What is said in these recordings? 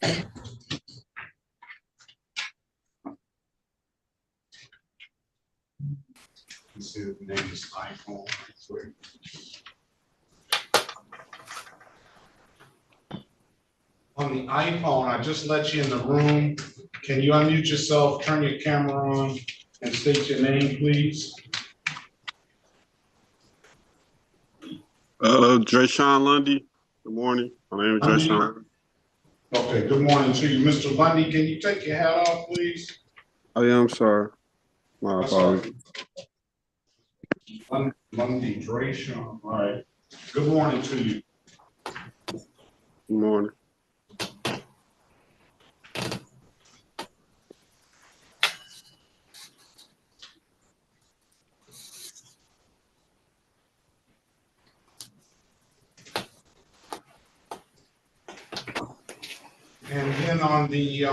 You see the name is iPhone. On the iPhone, I just let you in the room. Can you unmute yourself, turn your camera on, and state your name, please? Drayshawn Lundy. Good morning. My name is Drayshawn. Okay, good morning to you. Mr. Lundy, can you take your hat off, please? Oh, yeah, I'm sorry. My apologies. Lundy, Drayshawn, all right. Good morning to you. Good morning. And then on the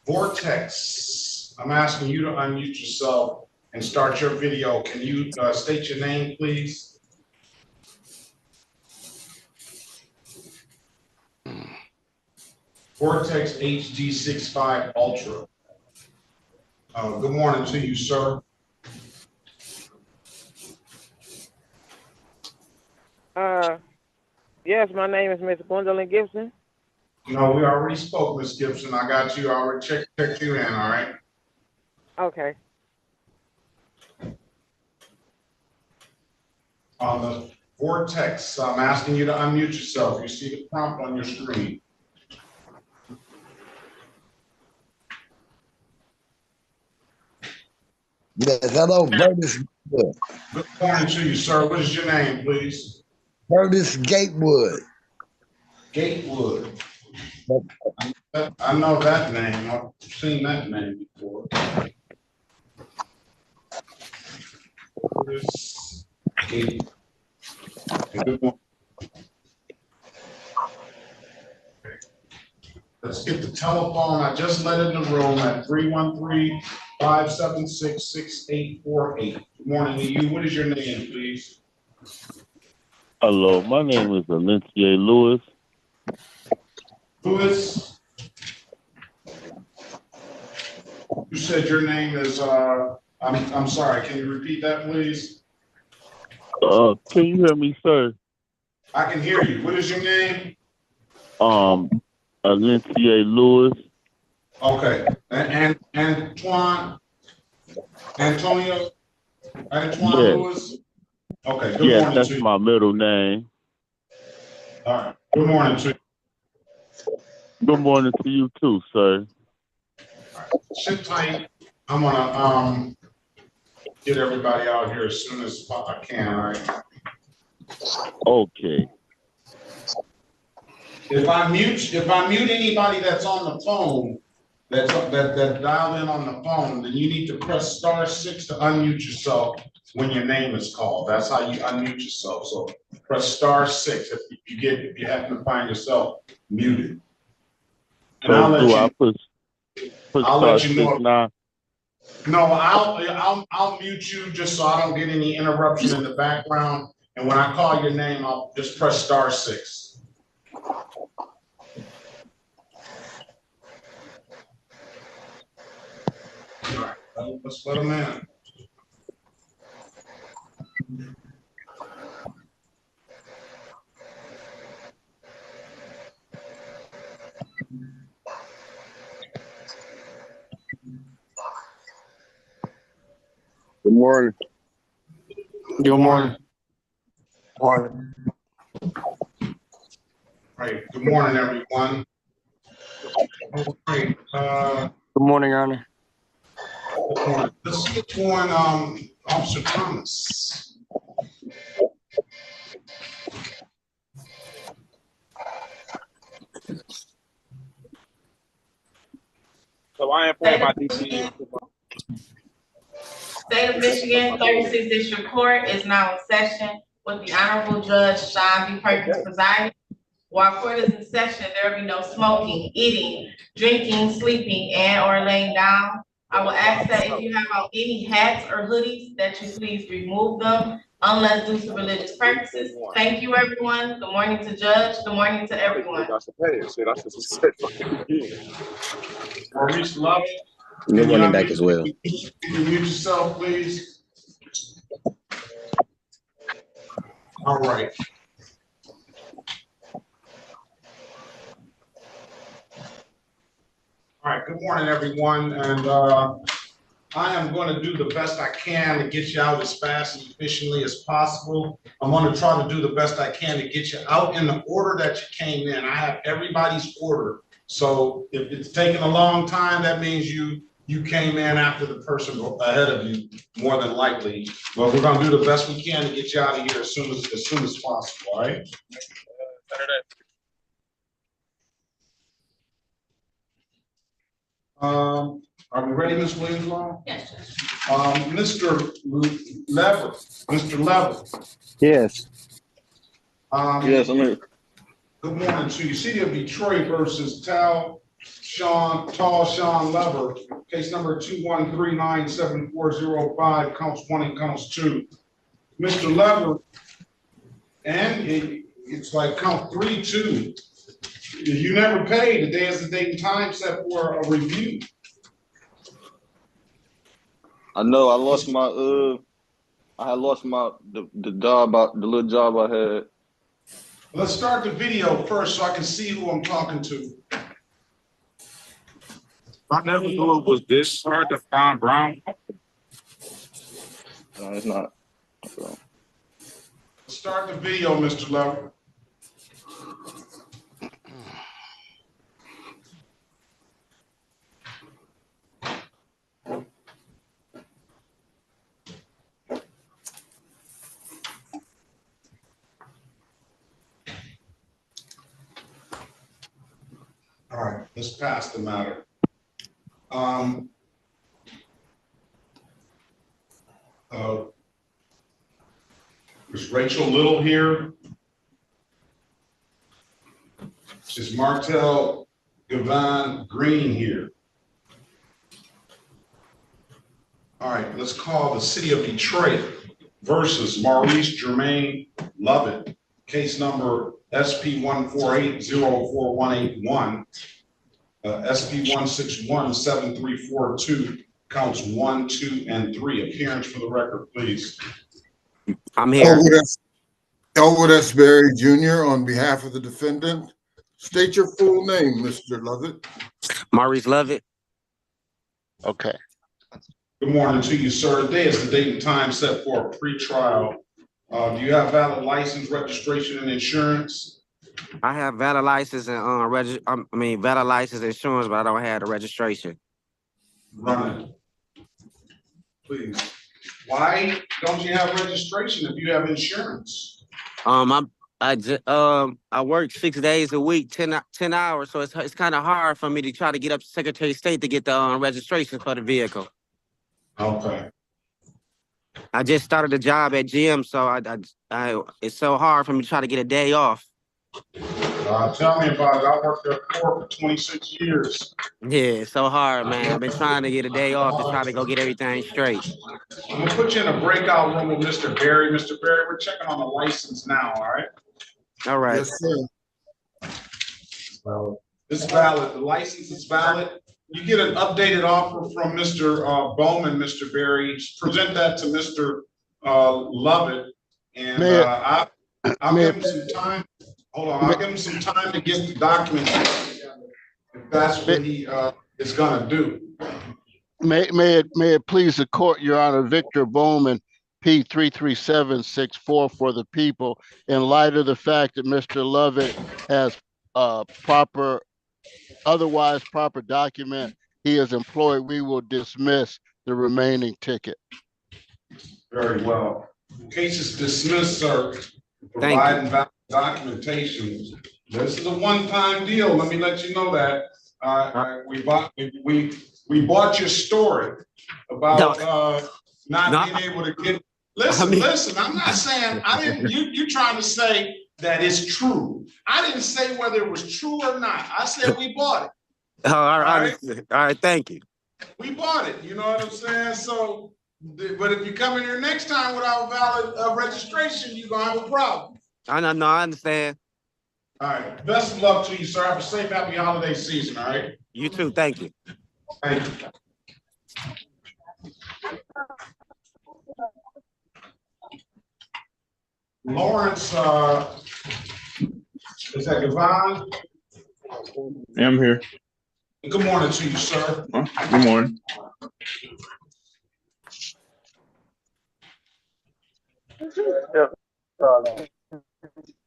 Vortex, I'm asking you to unmute yourself and start your video. Can you state your name, please? Vortex HD65 Ultra. Good morning to you, sir. Yes, my name is Miss Gwendolyn Gibson. No, we already spoke, Miss Gibson. I got you. I already checked you in, all right? Okay. On the Vortex, I'm asking you to unmute yourself. You see the prompt on your screen. Yes, hello, Curtis. Good morning to you, sir. What is your name, please? Curtis Gatewood. Gatewood. I know that name. I've seen that name before. Curtis Gatewood. Good morning. Let's get the telephone. I just let in the room at 313-576-6848. Good morning to you. What is your name, please? Hello, my name is Olivier Lewis. Lewis, you said your name is, I'm sorry, can you repeat that, please? Can you hear me, sir? I can hear you. What is your name? Olivier Lewis. Okay, and Antonio Yes. Lewis? Okay, good Yes, morning that's to you. my middle name. All right, good morning to you. Good morning to you too, sir. Sit tight. I'm gonna get everybody out here as soon as I can, all right? Okay. If I mute anybody that's on the phone, that dial in on the phone, then you need to press *6 to unmute yourself when your name is called. That's how you unmute yourself. So press *6 if you happen to find yourself muted. And So I'll let you. I'll let you know. Now. No, I'll mute you just so I don't get any interruption in the background. And when I call your name, I'll just press *6. All right, let's let them in. Good morning. Good morning. Morning. Right. Good morning, everyone. Okay. Good morning, Your Honor. Good morning. Let's get going. Officer Thomas. So I am playing my DC. State of Michigan 36th District Court is now in session with the Honorable Judge Sean B. Perkins presiding. While court is in session, there will be no smoking, eating, drinking, sleeping, and/or laying down. I will ask that if you have on any hats or hoodies, that you please remove them unless due to religious purposes. Thank you, everyone. Good morning to Judge. Good morning to everyone. I should pay it. Shit, I should have said fucking again. Maurice Love. Good morning back as well. Can you mute yourself, please? All right. All right, good morning, everyone, and I am going to do the best I can to get you out as fast and efficiently as possible. I'm going to try to do the best I can to get you out in the order that you came in. I have everybody's order, so if it's taking a long time, that means you came in after the person ahead of you, more than likely. But we're going to do the best we can to get you out of here as soon as possible. All right. Are we ready, Ms. Williams? Yes. Mr. Lever. Yes. Yes, I'm here. Good morning to you. City of Detroit versus Tall Sean Lever, case number 213974005, counts 1 and counts 2. Mr. Lever, and it's like count 3 too. You never paid. Today is the date and time set for a review. I know I lost my the job, the little job I had. Let's start the video first so I can see who I'm talking to. I never knew it was this hard to find Brown. No, it's not. So. Start the video, Mr. Lever. All right, let's pass the matter. Is Rachel Little here? Is Martell Gavin Green here? All right, let's call the City of Detroit versus Maurice Jermaine Lovett, case number SP 148-04181, SP 161-7342, counts 1, 2, and 3. Appearance for the record, please. I'm here. Elwood S. Berry Jr. on behalf of the defendant. State your full name, Mr. Lovett. Maurice Lovett. Okay. Good morning to you, sir. Today is the date and time set for a pretrial. Do you have valid license, registration, and insurance? I have valid license and valid license and insurance, but I don't have the registration. Run it, please. Why don't you have registration if you have insurance? I work 6 days a week, 10 hours, so it's kind of hard for me to try to get up to Secretary of State to get the registration for the vehicle. Okay. I just started a job at GM, so it's so hard for me to try to get a day off. Tell me about it. I worked at Court for 26 years. Yeah, it's so hard, man. I've been trying to get a day off to try to go get everything straight. I'm gonna put you in a breakout room with Mr. Berry. Mr. Berry, we're checking on the license now, all right? All right. Yes, sir. Well, it's valid. The license is valid. You get an updated offer from Mr. Bowman, Mr. Berry. Present that to Mr. Lovett, and I'll give him some time. Hold on, I'll give him some time to get the documents together, if that's what he is gonna do. May it please the court, Your Honor, Victor Bowman, P 33764 for the people. In light of the fact that Mr. Lovett has otherwise proper document he is employed, we will dismiss the remaining ticket. Very well. Case is dismissed, sir. Providing valid documentation. This is a one-time deal. Let me let you know that. We bought your story about not being able to get. Listen. I'm not saying I didn't. You trying to say that it's true. I didn't say whether it was true or not. I said we bought it. All right. Thank you. We bought it. You know what I'm saying? So But if you come in here next time without valid registration, you're gonna have a problem. I know, I understand. All right, best of luck to you, sir. Have a safe, happy holiday season, all right? You too, thank you. Thank you. Lawrence, is that Devon? I'm here. Good morning to you, sir. Good morning.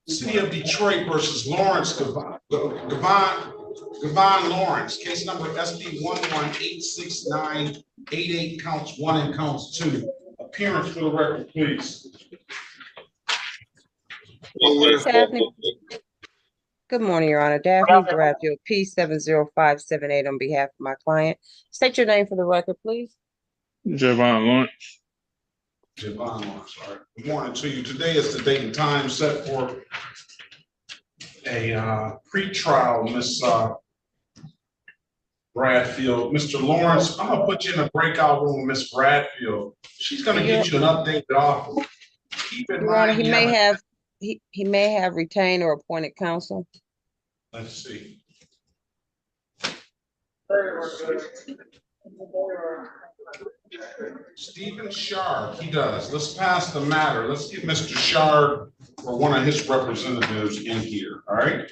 City of Detroit versus Lawrence Devon Lawrence, case number SD 11866988, counts 1 and counts 2. Appearance for the record, please. Daphne. Good morning, Your Honor. Daphne Bradfield, P70578 on behalf of my client. State your name for the record, please. Javon Lawrence. Javon Lawrence, all right. Good morning to you. Today is the date and time set for a pre-trial, Miss Bradfield. Mr. Lawrence, I'm gonna put you in a breakout room with Miss Bradfield. She's gonna get you an updated offer. Keep in Your mind, Honor, he may have retained or appointed counsel. let's see. Stephen Shard, he does. Let's pass the matter. Let's get Mr. Shard or one of his representatives in here, all right?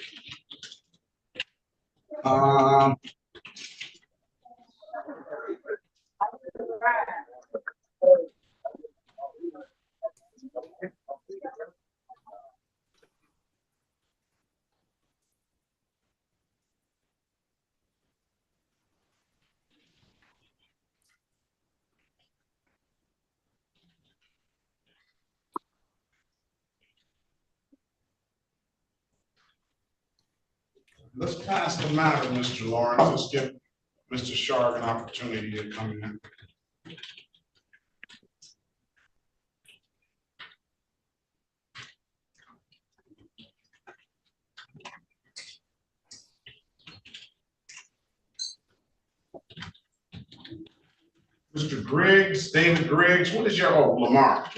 Let's pass the matter, Mr. Lawrence. Let's give Mr. Shard an opportunity to come in. Mr. Griggs, David Griggs, what is your, Lamar.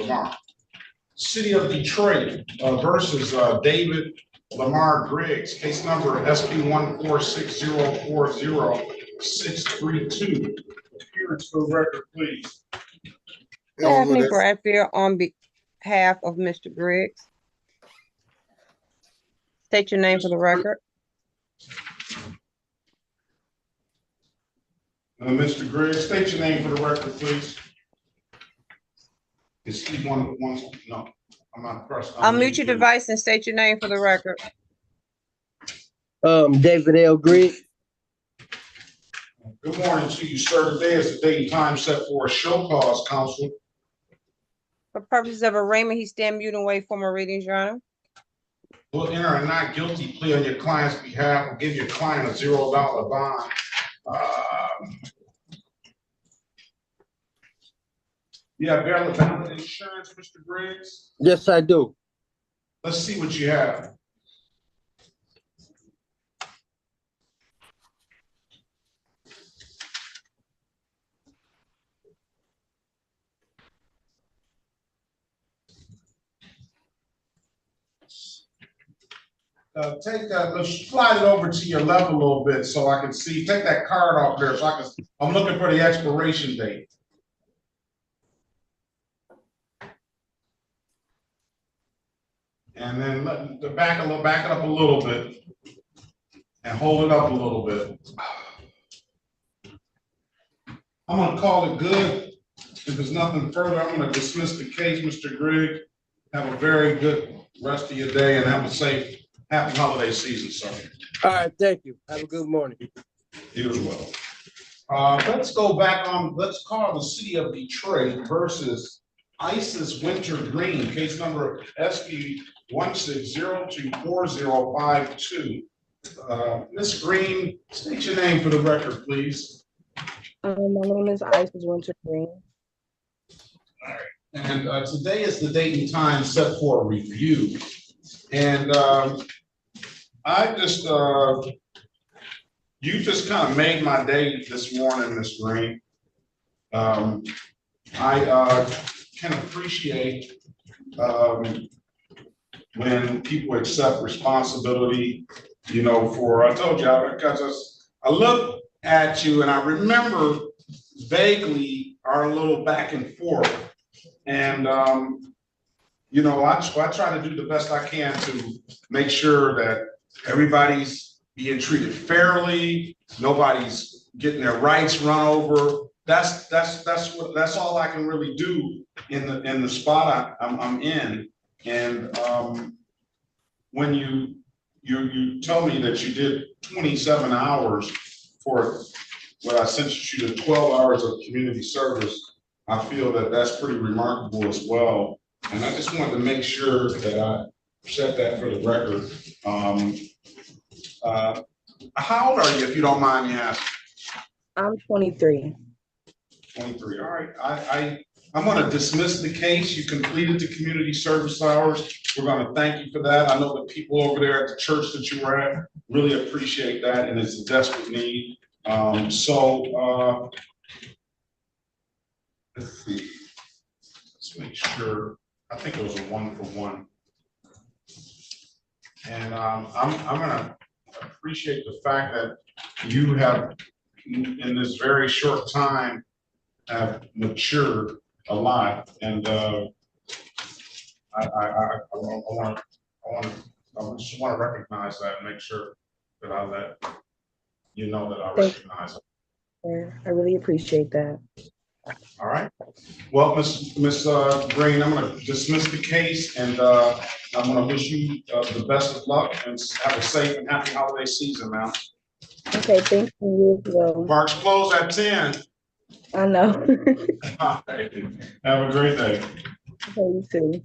City of Detroit versus David Lamar Griggs, case number SP 146040632. Appearance for the record, please. Daphne Bradfield on behalf of Mr. Griggs. State your name for the record. Mr. Griggs, state your name for the record, please. Is he one? No, I'm not pressed. Unmute your device and state your name for the record. David L. Griggs. Good morning to you, sir. Today is the date and time set for a show cause, counsel. For purposes of arraignment, he stand mute and wait for my readings, Your Honor. We'll enter a not guilty plea on your client's behalf. We'll give your client a $0 bond. You have valid insurance, Mr. Griggs? Yes, I do. Let's see what you have. Take that, let's slide it over to your left a little bit so I can see. Take that card off there so I can, I'm looking for the expiration date. And then let the back it up a little bit and hold it up a little bit. I'm gonna call it good. If there's nothing further, I'm gonna dismiss the case, Mr. Griggs. Have a very good rest of your day and have a safe, happy holiday season, sir. All right, thank you. Have a good morning. You as well. Let's go back on, let's call the City of Detroit versus Isis Winter Green, case number SP 1602405. Ms. Green, state your name for the record, please. My name is Isis Winter Green. All right. And today is the date and time set for a review. And I just, you just kind of made my day this morning, Ms. Green. I can appreciate when people accept responsibility, you know, I told you, because I look at you and I remember vaguely our little back and forth. And, you know, I try to do the best I can to make sure that everybody's being treated fairly, nobody's getting their rights run over. That's all I can really do in the spot I'm in. And when you tell me that you did 27 hours for what I sent you to 12 hours of community service, I feel that that's pretty remarkable as well. And I just wanted to make sure that I said that for the record. How old are you, if you don't mind me asking? I'm 23. 23. All right. I'm going to dismiss the case. You completed the community service hours. We're going to thank you for that. I know the people over there at the church that you were at really appreciate that, and it's a desperate need. Let's see. Let's make sure. I think it was a 1-for-1. And I'm going to appreciate the fact that you have, in this very short time, have matured a lot. And I just want to recognize that and make sure that I let you know that I recognize it. I really appreciate that. All right. Well, Miss Green, I'm going to dismiss the case, and I'm going to wish you the best of luck and have a safe and happy holiday season, man. Okay, thank you as well. Parks close at 10. I know. All right. Have a great day. Okay, you too.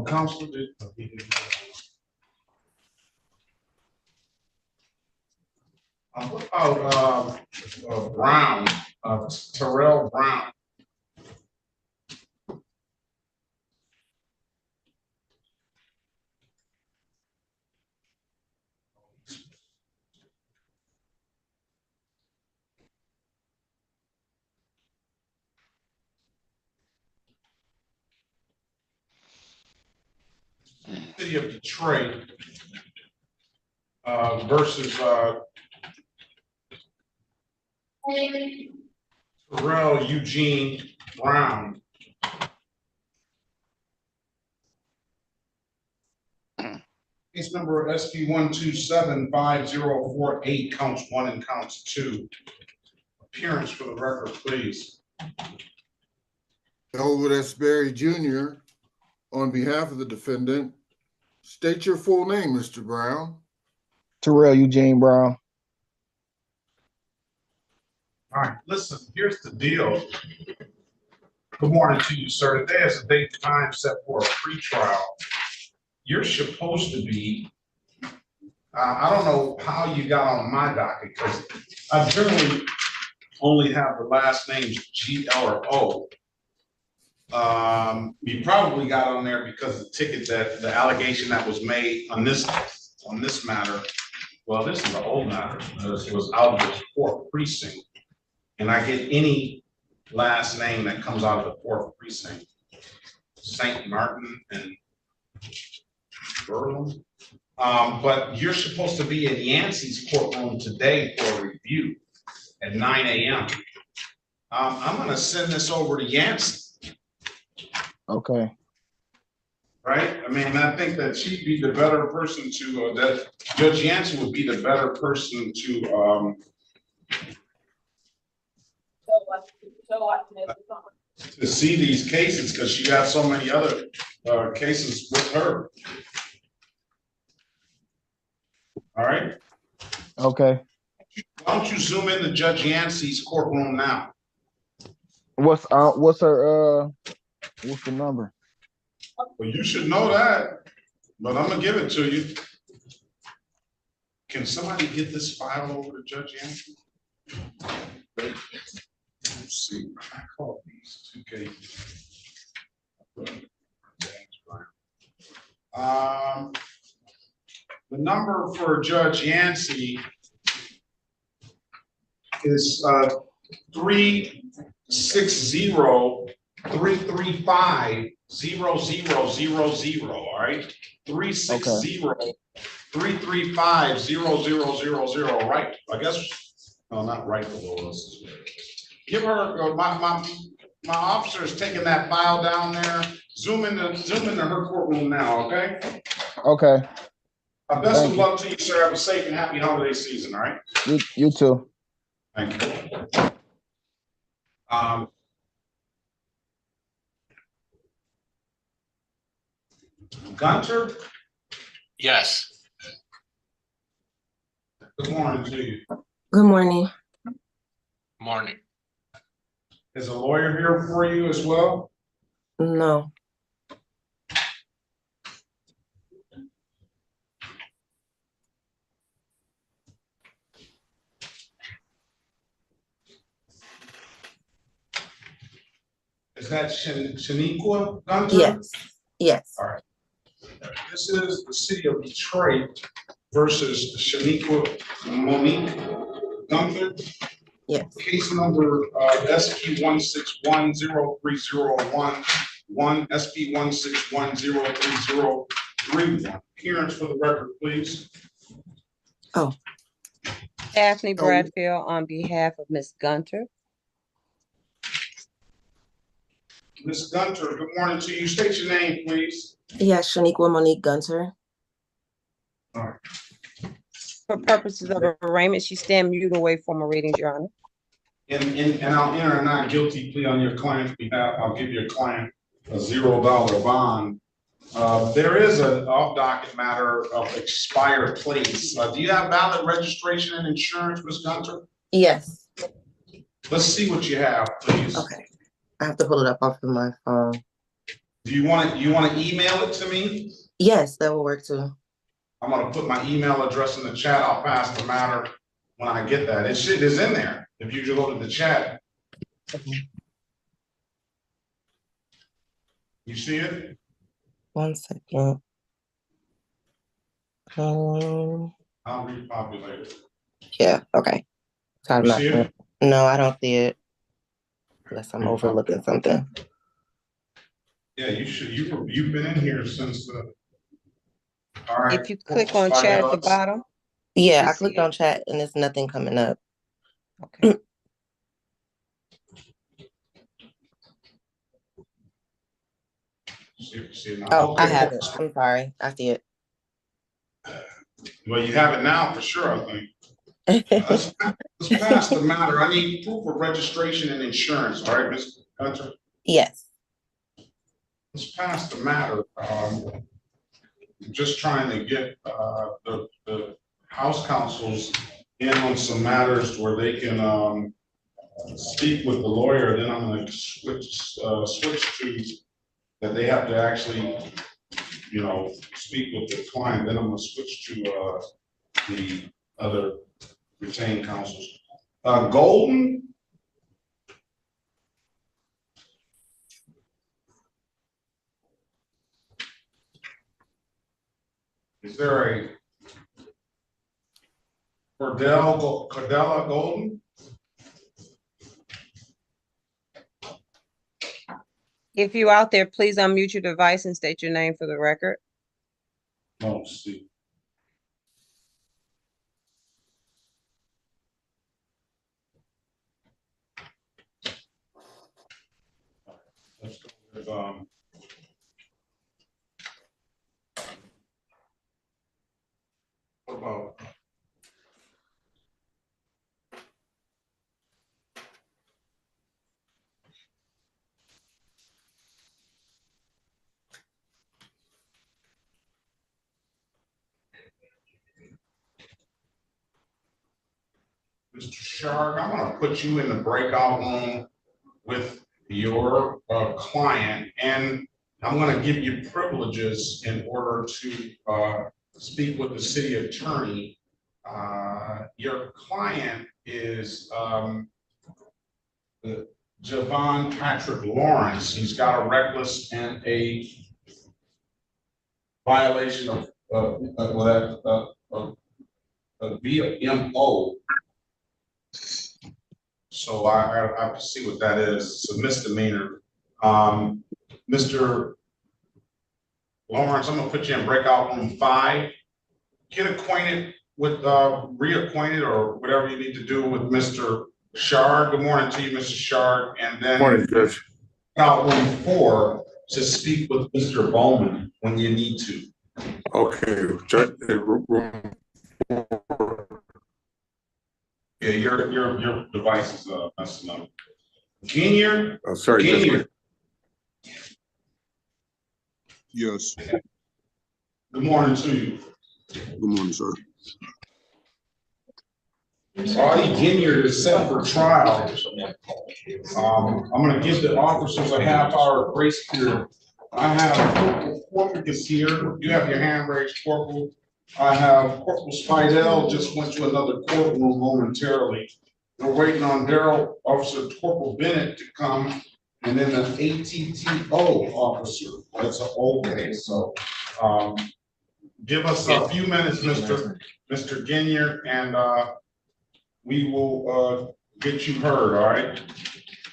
Counsel, what about Brown, Terrell Brown? City of Detroit versus Terrell Eugene Brown. Case number SP 1275048, counts 1 and counts 2. Appearance for the record, please. Elwood S. Berry Jr. on behalf of the defendant. State your full name, Mr. Brown. Terrell Eugene Brown. All right, listen, here's the deal. Good morning to you, sir. Today is a date and time set for a pretrial. You're supposed to be, I don't know how you got on my docket, because I generally only have the last names G-L or O. You probably got on there because the ticket that the allegation that was made on this matter, well, this is an old matter. This was out of the 4th precinct, and I get any last name that comes out of the 4th precinct, St. Martin and Berlin. But you're supposed to be in Yancey's courtroom today for a review at 9 a.m. I'm going to send this over to Yancey. Okay. Right? I mean, I think that she'd be the better person to, that Judge Yancey would be the better person to see these cases, because she got so many other cases with her. All right? Okay. Why don't you zoom into Judge Yancey's courtroom now? What's her what's the number? Well, you should know that, but I'm gonna give it to you. Can somebody get this file over to Judge Yancey? Let's see, I call these 2 cases. The number for Judge Yancey is 360-335-0000, all right? 360-335-0000, right? I guess, no, not right below us. Give her, my officer is taking that file down there. Zoom into her courtroom now, okay? Okay. Best of luck to you, sir. Have a safe and happy holiday season, all right? You too. Thank you. Gunter? Yes. Good morning to you. Good morning. Morning. Is a lawyer here for you as well? No. Is that Shaniqua Gunter? Yes. Yes. All right. This is the city of Detroit versus Shaniqua Monique Gunter. Yes. Case number SP 1610301, SP 1610301. Appearance for the record, please. Oh. Daphne Bradfield on behalf of Ms. Gunter. Ms. Gunter, good morning to you. State your name, please. Yes, Shaniqua Monique Gunter. All right. For purposes of arraignment, she stand mute away from a reading, Your Honor. And I'll enter a not guilty plea on your client's behalf. I'll give your client a $0 bond. There is an off-docket matter of expired plates. Do you have valid registration and insurance, Ms. Gunter? Yes. Let's see what you have, please. Okay. I have to pull it up off of my phone. Do you want to email it to me? Yes, that will work too. I'm gonna put my email address in the chat. I'll pass the matter when I get that. It is in there. If you just go to the chat. Okay. You see it? 1 second. I'll repopulate it. Yeah, okay. So You see it? No, I don't see it. Unless I'm overlooking something. Yeah, you should. You've been in here since the. All right. If you click on chat at the bottom. Yeah, I clicked on chat and there's nothing coming up. Okay. See it now. Oh, Okay. I have it. I'm sorry. I see it. Well, you have it now for sure, I think. Let's pass the matter. I need proof of registration and insurance. All right, Ms. Gunter? Yes. Let's pass the matter. I'm just trying to get the House counsels in on some matters where they can speak with the lawyer. Then I'm going to switch to that they have to actually, speak with the client. Then I'm going to switch to the other retained counsels. Golden. Is there a Cordella Golden? If you're out there, please unmute your device and state your name for the record. Oh, see. Let's go with what about Mr. Shark? I'm going to put you in the breakout room with your client, and I'm going to give you privileges in order to speak with the city attorney. Your client is Javon Patrick Lawrence. He's got a reckless and a violation of VMO. So I have to see what that is. It's a misdemeanor. Mr. Lawrence, I'm gonna put you in breakout room 5. Get acquainted with, reacquainted or whatever you need to do with Mr. Shard. Good morning to you, Mr. Shard. And then Morning, Judge. breakout room 4 to speak with Mr. Bowman when you need to. Okay, Judge. Yeah, your device is messing up. Junior. Oh, sorry, Junior. Yes. Good morning to you. Good morning, sir. Audie Ginyard is set for trial. I'm gonna give the officers a half-hour grace period. I have Corporal is here. You have your hand raised, Corporal. I have Corporal Spidell just went to another courtroom momentarily. We're waiting on Officer Corporal Bennett to come, and then an ATTO officer. That's an old case, so give us a few minutes, Mr. Ginyard, and we will get you heard, all right?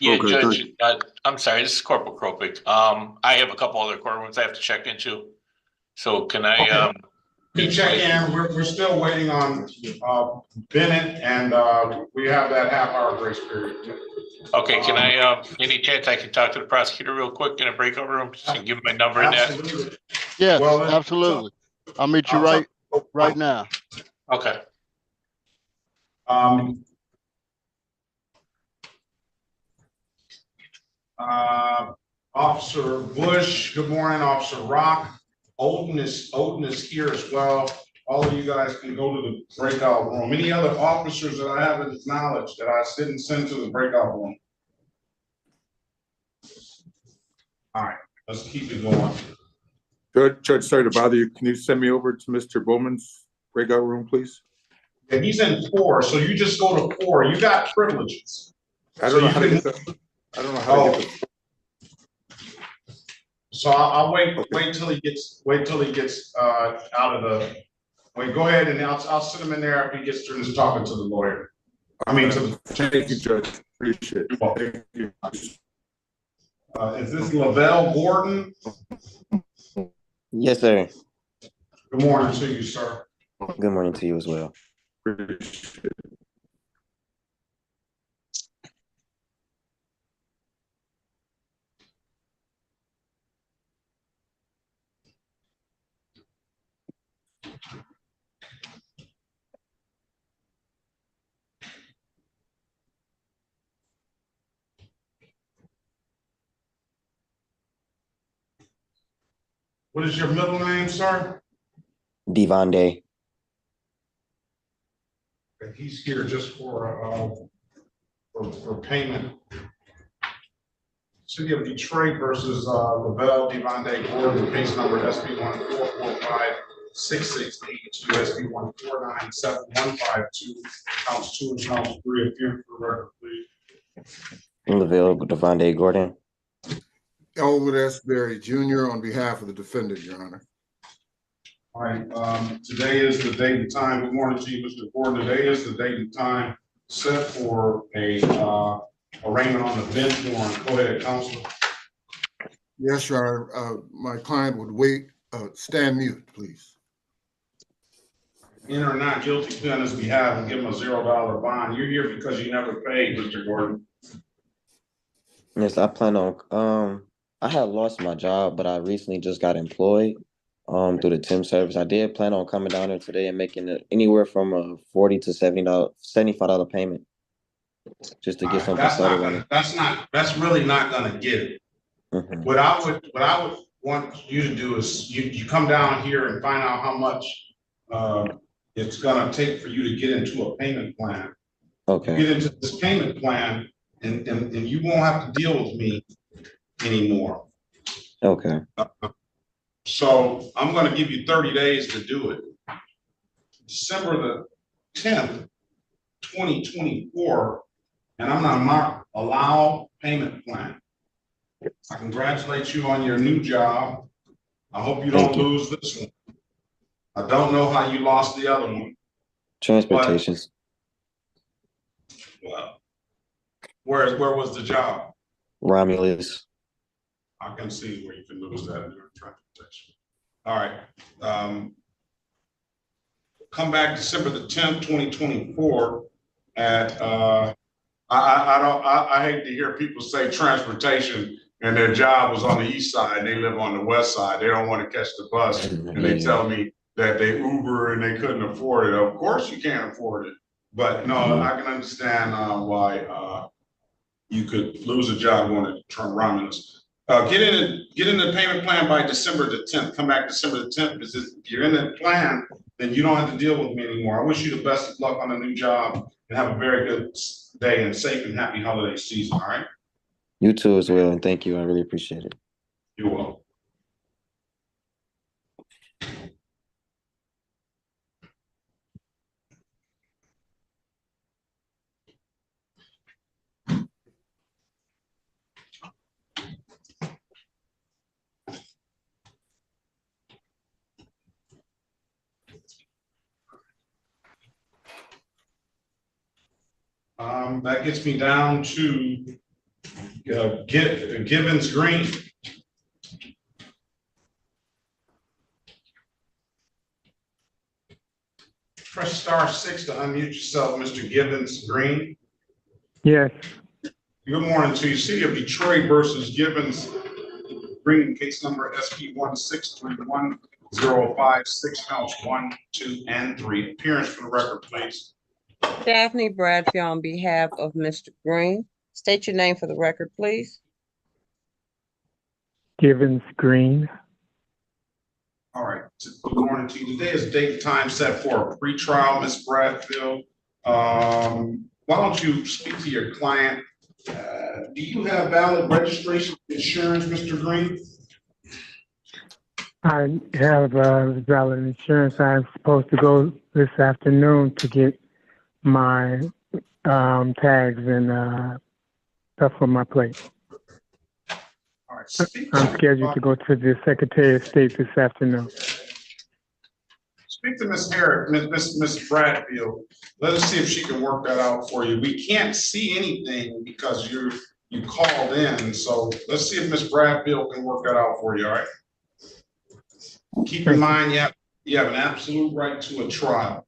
Yeah, Okay, Judge, I'm sorry, this is Corporal Kropik. I have a couple other courtrooms I have to check into. So can I, You check in, we're still waiting on Bennett, and we have that half-hour grace period. okay, can I, any chance I can talk to the prosecutor real quick in a breakout room, just to give him my number and that? Absolutely. Yes, Well, absolutely. I'll meet you right now. Okay. Officer Bush, good morning, Officer Rock. Olden is here as well. All of you guys can go to the breakout room. Any other officers that I haven't acknowledged that I didn't send to the breakout room? All right, let's keep it going. Judge, sorry to bother you. Can you send me over to Mr. Bowman's breakout room, please? Yeah, he's in 4, so you just go to 4. You got privileges. I don't know how to get the. So I'll wait till he gets out of the. Wait, go ahead and I'll sit him in there after he gets through this talking to the lawyer. I mean, to the. Thank you, Judge. Appreciate it. Thank you. Is this Lavelle Gordon? Yes, sir. Good morning to you, sir. Good morning to you as well. Appreciate it. What is your middle name, sir? Devonde. He's here just for payment. City of Detroit versus Lavelle Devonde Gordon, case number SB 1445662, SB 1497152, counts 2 and counts 3. Appear for the record, please. Lavelle Devonde Gordon. Elwood S. Berry Jr. on behalf of the defendant, Your Honor. All right, today is the date and time. Good morning to you, Mr. Gordon. Today is the date and time set for a arraignment on the bench warrant. Go ahead, counsel. Yes, Your Honor. My client would wait. Stand mute, please. Enter not guilty plea on his behalf and give him a $0 bond. You're here because you never paid, Mr. Gordon. Yes, I plan on. I had lost my job, but I recently just got employed through the temp service. I did plan on coming down there today and making anywhere from a $40 to $75 payment just to get something started on it. That's really not gonna get it. Mm-hmm. What I would want you to do is you come down here and find out how much it's gonna take for you to get into a payment plan. Okay. Get into this payment plan and you won't have to deal with me anymore. Okay. So I'm going to give you 30 days to do it. December 10th, 2024, and I'm gonna mark allow payment plan. I congratulate you on your new job. I hope you don't lose this one. I don't know how you lost the other one. Transportations. Well, where was the job? Romulus. I can see where you can lose that in your transportation. All right. Come back December the 10th, 2024 at I hate to hear people say transportation and their job was on the east side and they live on the west side. They don't want to catch the bus and they tell me that they Uber and they couldn't afford it. Of course you can't afford it. But no, I can understand why you could lose a job going to Romulus. Get in the payment plan by December the 10th. Come back December the 10th because if you're in the plan, then you don't have to deal with me anymore. I wish you the best of luck on the new job and have a very good day and safe and happy holiday season. All right. You too as well, and thank you. I really appreciate it. You're welcome. That gets me down to Gibbons Green. Press *6 to unmute yourself, Mr. Gibbons Green. Yes. Good morning to you. City of Detroit versus Gibbons Green, case number SP 1631056, counts 1, 2, and 3. Appearance for the record, please. Daphne Bradfield on behalf of Mr. Green. State your name for the record, please. Gibbons Green. All right. Good morning to you. Today is date and time set for a pretrial, Ms. Bradfield. Why don't you speak to your client? Do you have valid registration insurance, Mr. Green? I have valid insurance. I'm supposed to go this afternoon to get my tags and stuff on my plate. All right. I'm scheduled to go to the Secretary of State this afternoon. Speak to Ms. Harris, Ms. Bradfield. Let us see if she can work that out for you. We can't see anything because you called in. So let's see if Ms. Bradfield can work that out for you. All right. Keep in mind, you have an absolute right to a trial.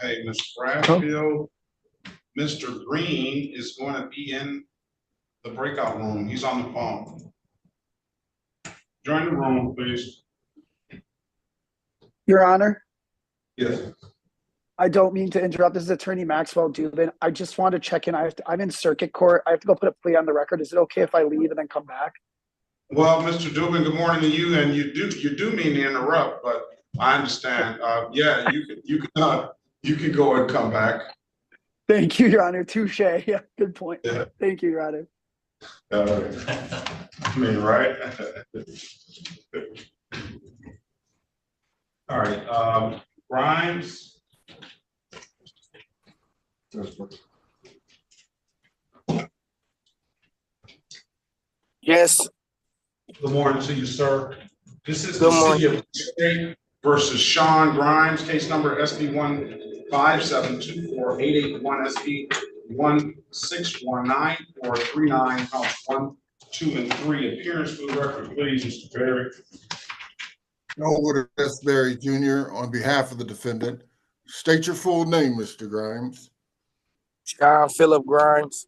Okay, Ms. Bradfield, Mr. Green is going to be in the breakout room. He's on the phone. Join the room, please. Your Honor, Yes. I don't mean to interrupt. This is Attorney Maxwell Dubin. I just want to check in. I'm in circuit court. I have to go put a plea on the record. Is it okay if I leave and then come back? Well, Mr. Dubin, good morning to you. And you do mean to interrupt, but I understand. Yeah, you can go and come back. Thank you, Your Honor. Touche. Yeah, good point. Yeah. Thank you, Your Honor. I mean, right? All right, Grimes. Yes. Good morning to you, sir. This is Good the morning. City of Detroit versus Sean Grimes, case number SP 157248881 SP 1619439, counts 1, 2, and 3. Appearance for the record, please, Mr. Berry. Elwood S. Berry Jr. on behalf of the defendant. State your full name, Mr. Grimes. John Philip Grimes.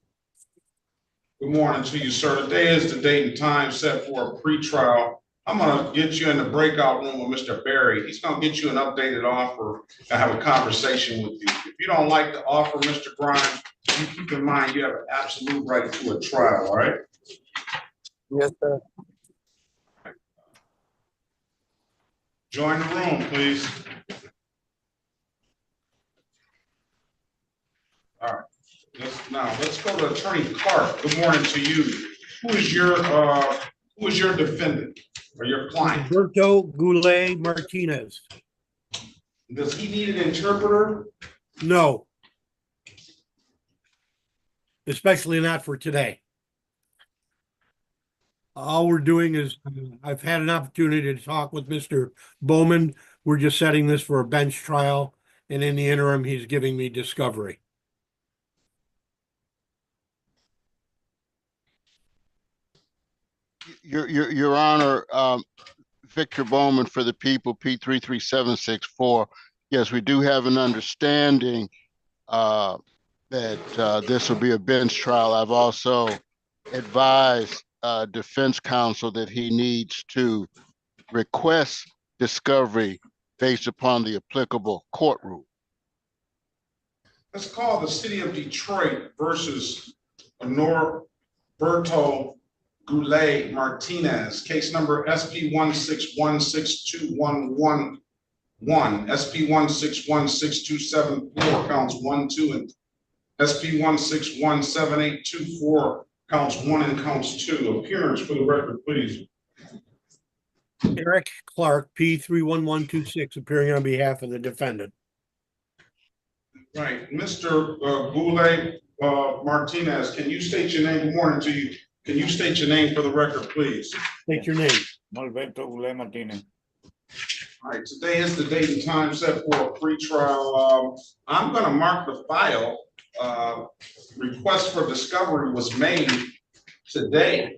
Good morning to you, sir. Today is the date and time set for a pretrial. I'm going to get you in the breakout room with Mr. Berry. He's going to get you an updated offer and have a conversation with you. If you don't like the offer, Mr. Grimes, you keep in mind you have an absolute right to a trial, all right? Yes, sir. Join the room, please. All right. Let's go to Attorney Clark. Good morning to you. Who is your defendant or your client? Roberto Goulet Martinez. Does he need an interpreter? No. Especially not for today. All we're doing is, I've had an opportunity to talk with Mr. Bowman. We're just setting this for a bench trial, and in the interim, he's giving me discovery. Your Honor, Victor Bowman for the people, P33764. Yes, we do have an understanding that this will be a bench trial. I've also advised defense counsel that he needs to request discovery based upon the applicable court rule. Let's call the city of Detroit versus Norberto Goulet Martinez, case number SP 1616211, SP 1616274, counts 1, 2, and SP 1617824, counts 1 and counts 2. Appearance for the record, please. Eric Clark, P31126, appearing on behalf of the defendant. Right, Mr. Goulet Martinez, can you state your name? Good morning to you. Can you state your name for the record, please? State your name. Norberto Goulet Martinez. All right, today is the date and time set for a pretrial. I'm going to mark the file. Request for discovery was made today.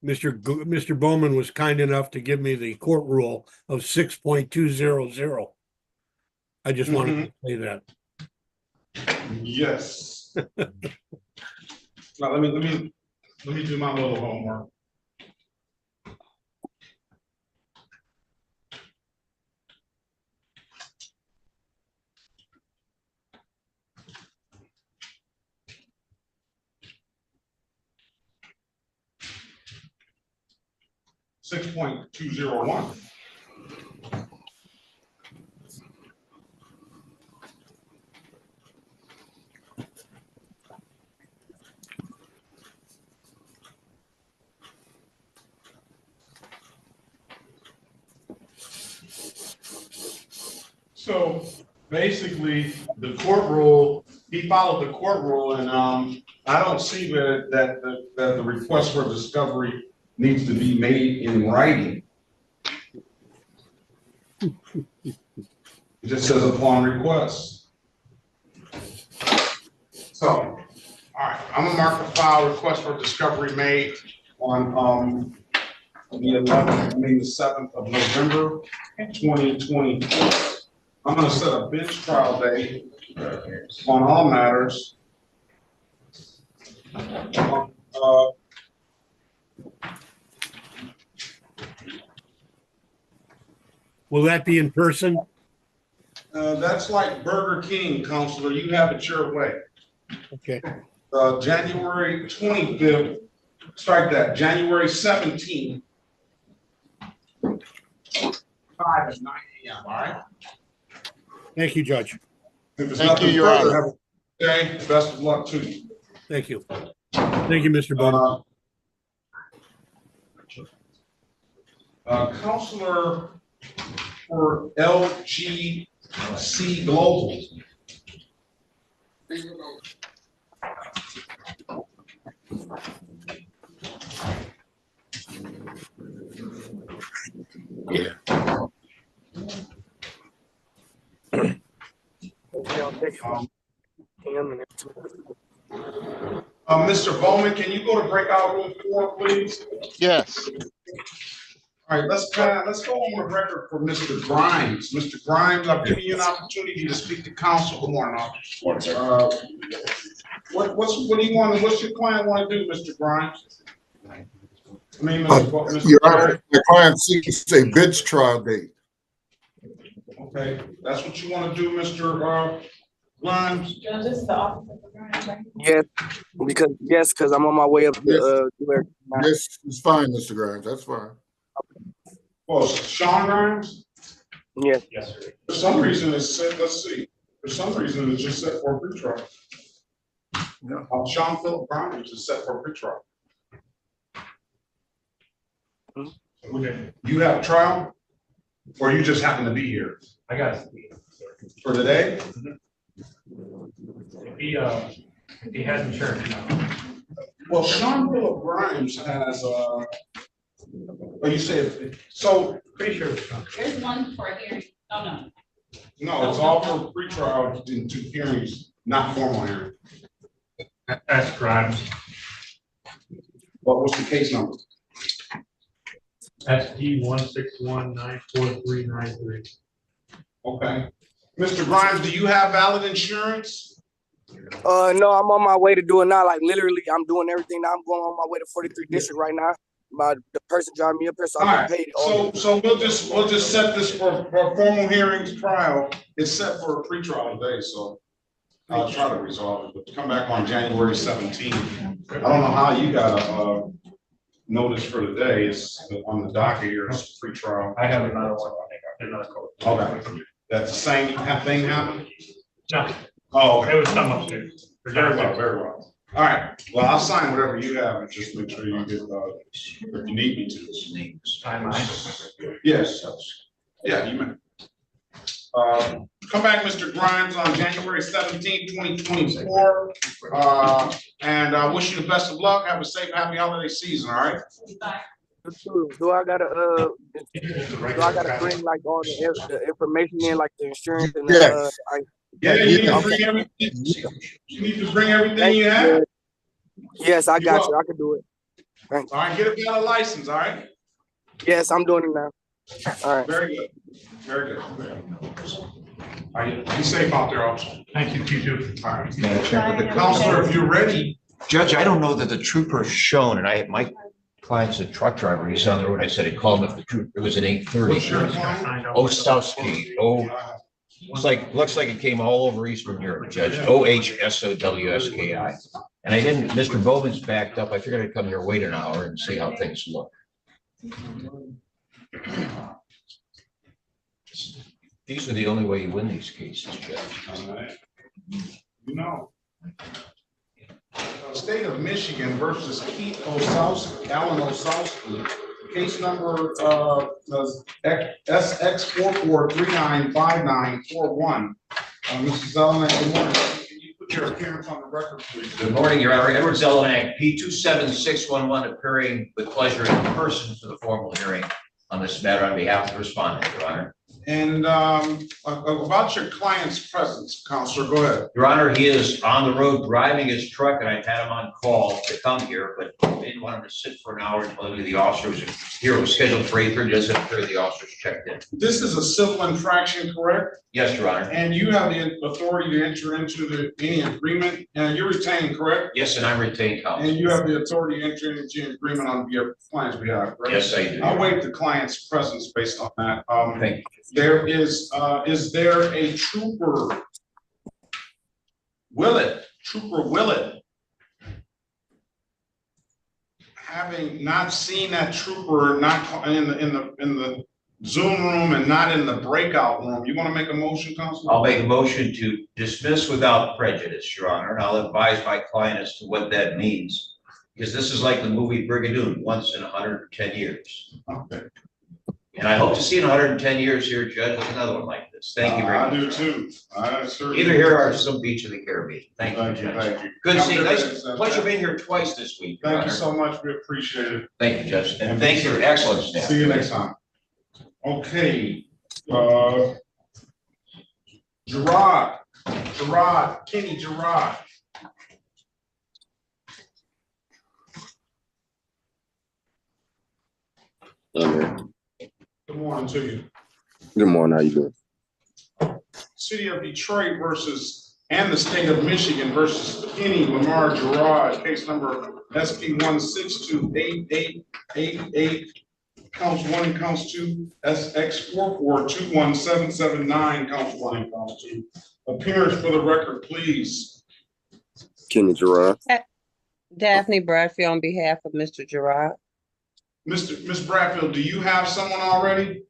Mr. Bowman was kind enough to give me the court rule of 6.200. I just wanted to say that. Yes. Now let me do my little homework. .201. So basically, the court rule, he followed the court rule, and I don't see that the request for discovery needs to be made in writing. It just says upon request. So, all right, I'm gonna mark the file request for discovery made on the 7th of November, 2024. I'm gonna set a bench trial date on all matters. Will that be in person? That's like Burger King, Counselor. You have it your way. Okay. January 25th, strike that, January 17th. 5 at 9 a.m., all right? Thank you, Judge. Thank you, Your Honor. Okay, best of luck to you. Thank you. Thank you, Mr. Bowman. Counselor for LGC Global. Yeah. Mr. Bowman, can you go to breakout room 4, please? Yes. All right, let's go on the record for Mr. Grimes. Mr. Grimes, I've given you an opportunity to speak to counsel. Good morning, officer. What do you want? What's your client want to do, Mr. Grimes? I mean, Mr. Your Honor, the client seeks a bench trial date. Okay, that's what you want to do, Mr. Grimes? This is the officer for Grimes, right? Yes, because I'm on my way up to where. This is fine, Mr. Grimes. That's fine. Well, Sean Grimes? Yes. Yes, sir. For some reason it's set, let's see. For some reason it's just set for a pretrial. No. Sean Philip Grimes is set for a pretrial. You have a trial? Or you just happen to be here? I got it. For the day? If he has insurance. Well, Sean Phillip Grimes has, oh, you said, so. Pretty sure it's not. There's one for a hearing. Oh, no. No, it's all for pretrial into hearings, not formal hearing. That's Grimes. What was the case number? SD 161943993. Okay. Mr. Grimes, do you have valid insurance? No, I'm on my way to do it now. Like literally, I'm doing everything now. I'm going on my way to 43 District right now. The person driving me up here, so All I'm right, paid. so we'll just set this for formal hearings trial. It's set for a pretrial today, so I'll try to resolve it, but come back on January 17th. I don't know how you got a notice for today. It's on the docket here, it's pretrial. I have another one. I think I did another call. Okay, that's the same thing happened? No, Oh, okay. it was some upstairs. Very well, very well. All right, well, I'll sign whatever you have and just make sure you get, if you need me to. Sign mine. Yes, yeah, you may. Come back, Mr. Grimes, on January 17th, 2024. And I wish you the best of luck. Have a safe, happy holiday season, all right? Do I gotta bring like all the information in, like the insurance and the Yeah, you need to bring everything. You need to bring everything you have. Yes, I got you. I can do it. Thanks. All right, get a valid license, all right? Yes, I'm doing it now. All right. Very good. Very good. All right, be safe out there, officer. Thank you, too. All right. Counselor, if you're ready. Judge, I don't know that the trooper is shown, and my client's a truck driver. He's on the road. I said he called him if the troop, it was at 8:30. What's your client? Ostowski. Looks like it came all over Eastern Europe, Judge. OHSOWSKI. And Mr. Bowman's backed up. I figured I'd come here, wait an hour and see how things look. These are the only way you win these cases, Judge. You know. State of Michigan versus Keith Osowski, Alan Osowski, case number SX 44395941. Mrs. Zelenak, good morning. Can you put your appearance on the record, please? Good morning, Your Honor. Edward Zelenak, P27611, appearing with pleasure in person for the formal hearing on this matter on behalf of the respondent, Your Honor. And about your client's presence, Counselor, go ahead. Your Honor, he is on the road driving his truck, and I've had him on call to come here, but I didn't want him to sit for an hour until the officer was here. It was scheduled for 8:30, just after the officers checked in. This is a civil infraction, correct? Yes, Your Honor. And you have the authority to enter into any agreement, and you're retained, correct? Yes, and I'm retained counsel. And you have the authority to enter into an agreement on your client's behalf, correct? Yes, I do. I'll waive the client's presence based on that. Thank you. There is there a trooper? Trooper Willett, having not seen that trooper, not in the Zoom room and not in the breakout room, you want to make a motion, Counsel? I'll make a motion to dismiss without prejudice, Your Honor, and I'll advise my client as to what that means. Because this is like the movie Brigadoon, once in 110 years. Okay. And I hope to see in 110 years here, Judge, with another one like this. Thank you very much. I do too. I certainly Either here or some beach of the Caribbean. Thank you, Judge. Thank you. Good seeing you. Pleasure being here twice this week. Your Thank you Honor. so much. We appreciate it. Thank you, Judge. And thank you for excellent staff. See you next time. Okay. Kenny Gerard. Good morning to you. Good morning. How you doing? City of Detroit versus and the state of Michigan versus Kenny Lamar Gerard, case number SP 1628888, counts 1 and counts 2, SX 4421779, counts 1 and counts 2. Appearance for the record, please. Kenny Gerard. Daphne Bradfield on behalf of Mr. Gerard. Miss Bradfield, do you have someone already?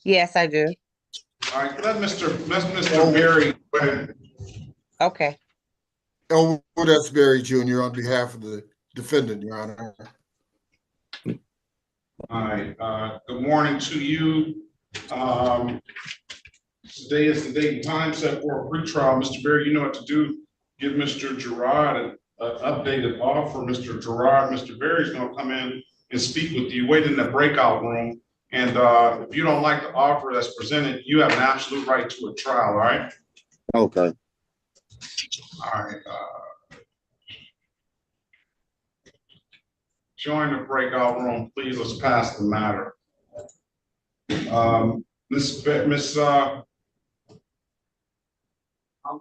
Yes, I do. All right, let Mr. Berry go ahead. Okay. Elwood S. Berry Jr. on behalf of the defendant, Your Honor. All right, good morning to you. Today is the date and time set for a pretrial. Mr. Berry, you know what to do. Give Mr. Gerard an updated offer. Mr. Gerard, Mr. Berry's gonna come in and speak with you. Wait in the breakout room. And if you don't like the offer that's presented, you have an absolute right to a trial, all right? Okay. All right. Join the breakout room, please. Let's pass the matter. Miss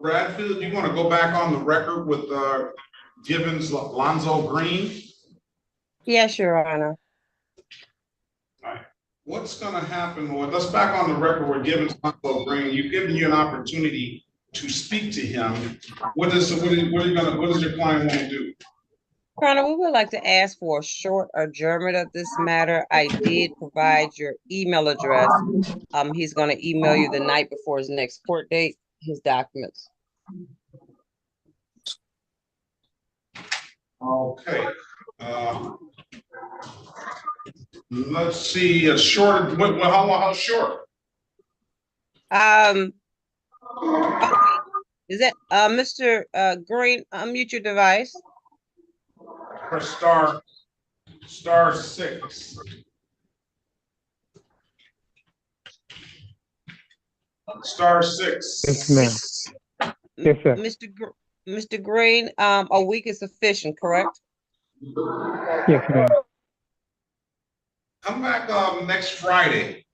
Bradfield, you want to go back on the record with Gibbons Lonzo Green? Yes, Your Honor. All right. What's going to happen? Well, let's back on the record with Gibbons Lonzo Green. You've given you an opportunity to speak to him. What does your client want to do? Your Honor, we would like to ask for a short adjournment of this matter. I did provide your email address. He's going to email you the night before his next court date, his documents. Okay. Let's see, a short, how short? Is that Mr. Green, unmute your device. Press star 6. Star 6. Yes, ma'am. Yes, sir. Mr. Green, a week is sufficient, correct? Yes, ma'am. Come back next Friday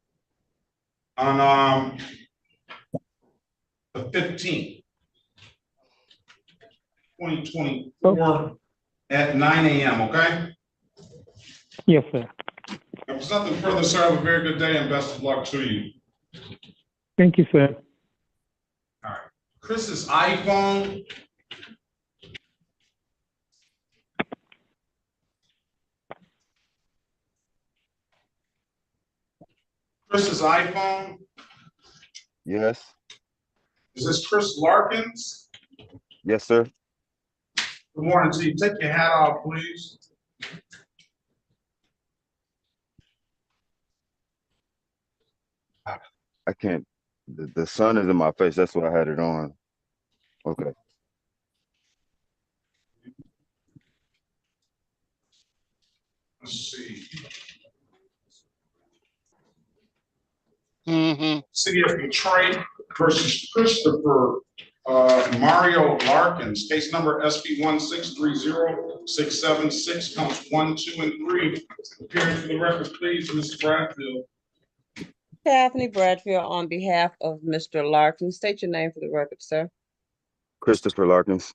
on the 15th, 2024 at 9 a.m., okay? Yes, sir. If there's nothing further, sir, have a very good day and best of luck to you. Thank you, sir. All right. Chris's iPhone. Chris's iPhone. Yes. Is this Chris Larkins? Yes, sir. Good morning to you. Take your hat off, please. I can't. The sun is in my face. That's why I had it on. Okay. Let's see. Mm-hmm. City of Detroit versus Christopher Mario Larkins, case number SB 1630676, counts 1, 2, and 3. Appearing for the record, please, Ms. Bradfield. Daphne Bradfield on behalf of Mr. Larkins. State your name for the record, sir. Christopher Larkins.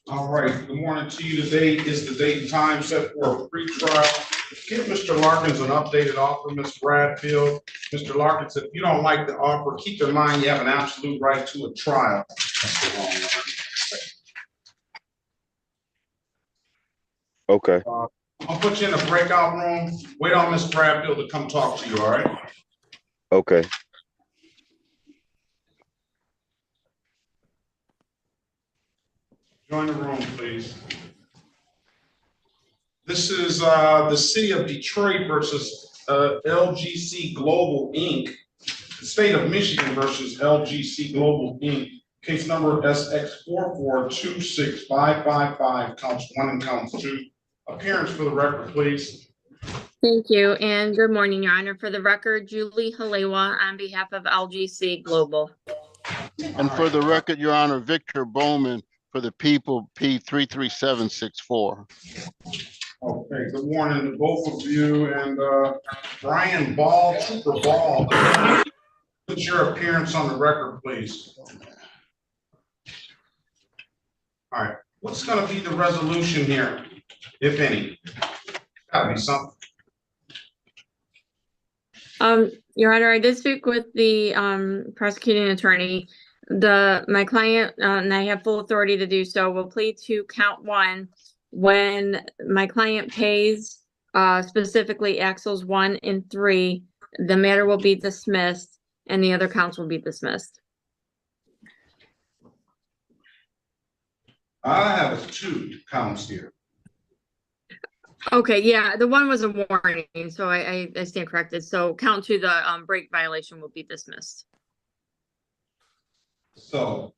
All right, good morning to you. Today is the date and time set for a pretrial. Give Mr. Larkins an updated offer, Ms. Bradfield. Mr. Larkins, if you don't like the offer, keep in mind you have an absolute right to a trial. That's the wrong one. Okay. I'll put you in a breakout room. Wait on Ms. Bradfield to come talk to you, all right? Okay. Join the room, please. This is the City of Detroit versus LGC Global Inc. The State of Michigan versus LGC Global Inc. Case number SX4426555, counts 1 and counts 2. Appearance for the record, please. Thank you, and good morning, Your Honor. For the record, Julie Halewa on behalf of LGC Global. And for the record, Your Honor, Victor Bowman for the people, P33764. Okay, good morning to both of you, and Brian Ball, Trooper Ball, put your appearance on the record, please. All right, what's going to be the resolution here, if any? Gotta be something. Your Honor, I did speak with the prosecuting attorney. My client, and I have full authority to do so, will plead to count 1 when my client pays specifically Axles 1 and 3. The matter will be dismissed and the other counts will be dismissed. I have 2 counts here. Okay, yeah, the one was a warning, so I stand corrected. So count 2, the break violation will be dismissed. So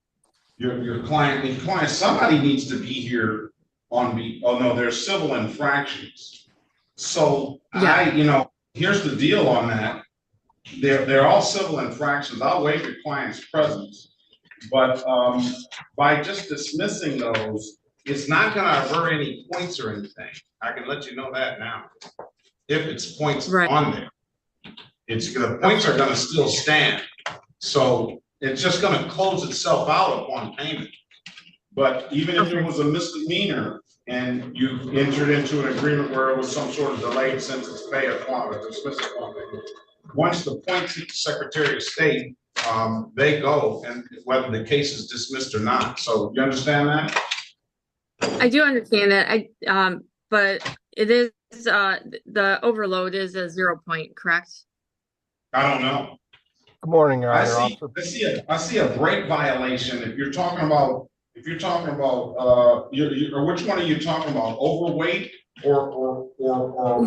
your client, somebody needs to be here oh no, there's civil infractions. So here's the deal on that. They're all civil infractions. I'll waive your client's presence. But by just dismissing those, it's not gonna avert any points or anything. I can let you know that now. If it's points on there, the points are gonna still stand. So it's just gonna close itself out upon payment. But even if it was a misdemeanor and you entered into an agreement where it was some sort of delayed sentence pay or dismissal, once the points hit the Secretary of State, they go, and whether the case is dismissed or not. So you understand that? I do understand that. But it is the overload is a 0 point, correct? I don't know. Good morning, Your I Honor. see a break violation. If you're talking about, or which one are you talking about? Overweight or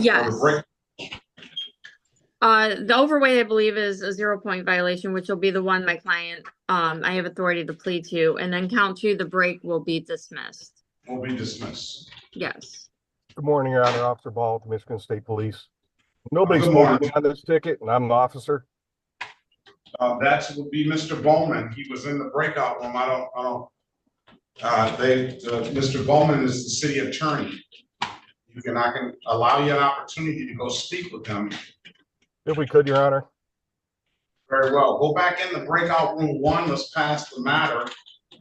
Yes. the break? The overweight, I believe, is a 0 point violation, which will be the one my client, I have authority to plead to, and then count 2, the break will be dismissed. Will be dismissed. Yes. Good morning, Your Honor. Officer Ball with the Michigan State Police. Nobody's told me on this ticket, and I'm the officer. That would be Mr. Bowman. He was in the breakout room. Mr. Bowman is the city attorney. I can allow you an opportunity to go speak with him. If we could, Your Honor. Very well. Go back in the breakout room 1. Let's pass the matter.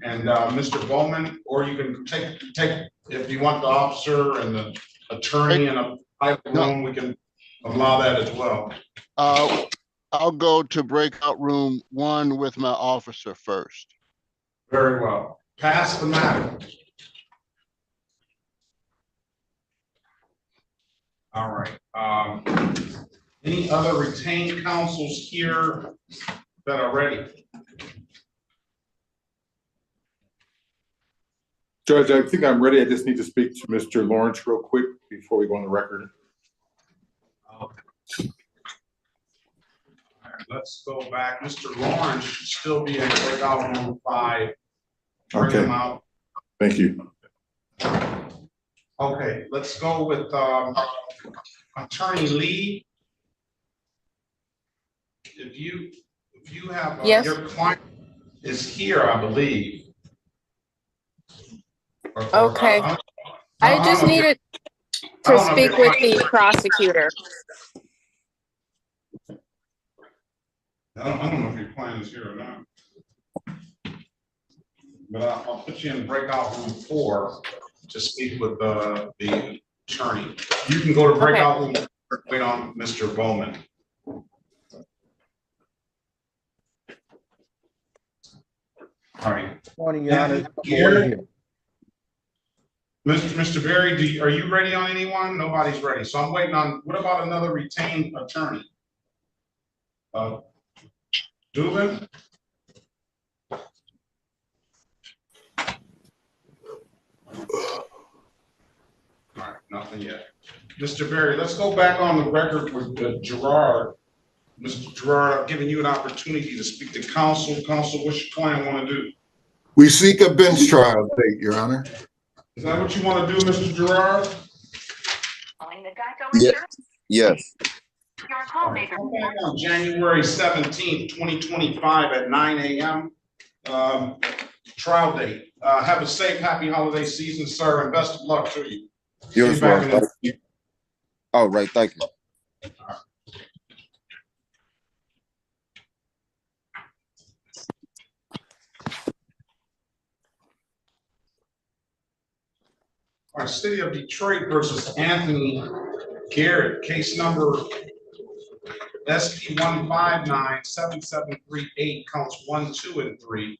And Mr. Bowman, or you can take if you want the officer and the attorney in a private room, we can allow that as well. I'll go to breakout room 1 with my officer first. Very well. Pass the matter. All right. Any other retained counsels here that are ready? Judge, I think I'm ready. I just need to speak to Mr. Lawrence real quick before we go on the record. Okay. All right, let's go back. Mr. Lawrence should still be in breakout room 5. Bring Okay. him out. Thank you. Okay, let's go with Attorney Lee. If you have Yes. your client is here, I believe. Okay. I just needed to speak with the prosecutor. I don't know if your client is here or not. But I'll put you in breakout room 4 to speak with the attorney. You can go to breakout room, wait on Mr. Bowman. All right. Morning, Your Honor. Mr. Berry, are you ready on anyone? Nobody's ready. So I'm waiting on, what about another retained attorney? Dubin? All right, nothing yet. Mr. Berry, let's go back on the record with Gerard. Mr. Gerard, I've given you an opportunity to speak to counsel. Counsel, what's your client want to do? We seek a bench trial date, Your Honor. Is that what you want to do, Mr. Gerard? Yes. On January 17th, 2025 at 9 a.m. Trial date. Have a safe, happy holiday season, sir, and best of luck to you. You as well. All right, thank you. Our City of Detroit versus Anthony Garrett, case number SP 1597738, counts 1, 2, and 3.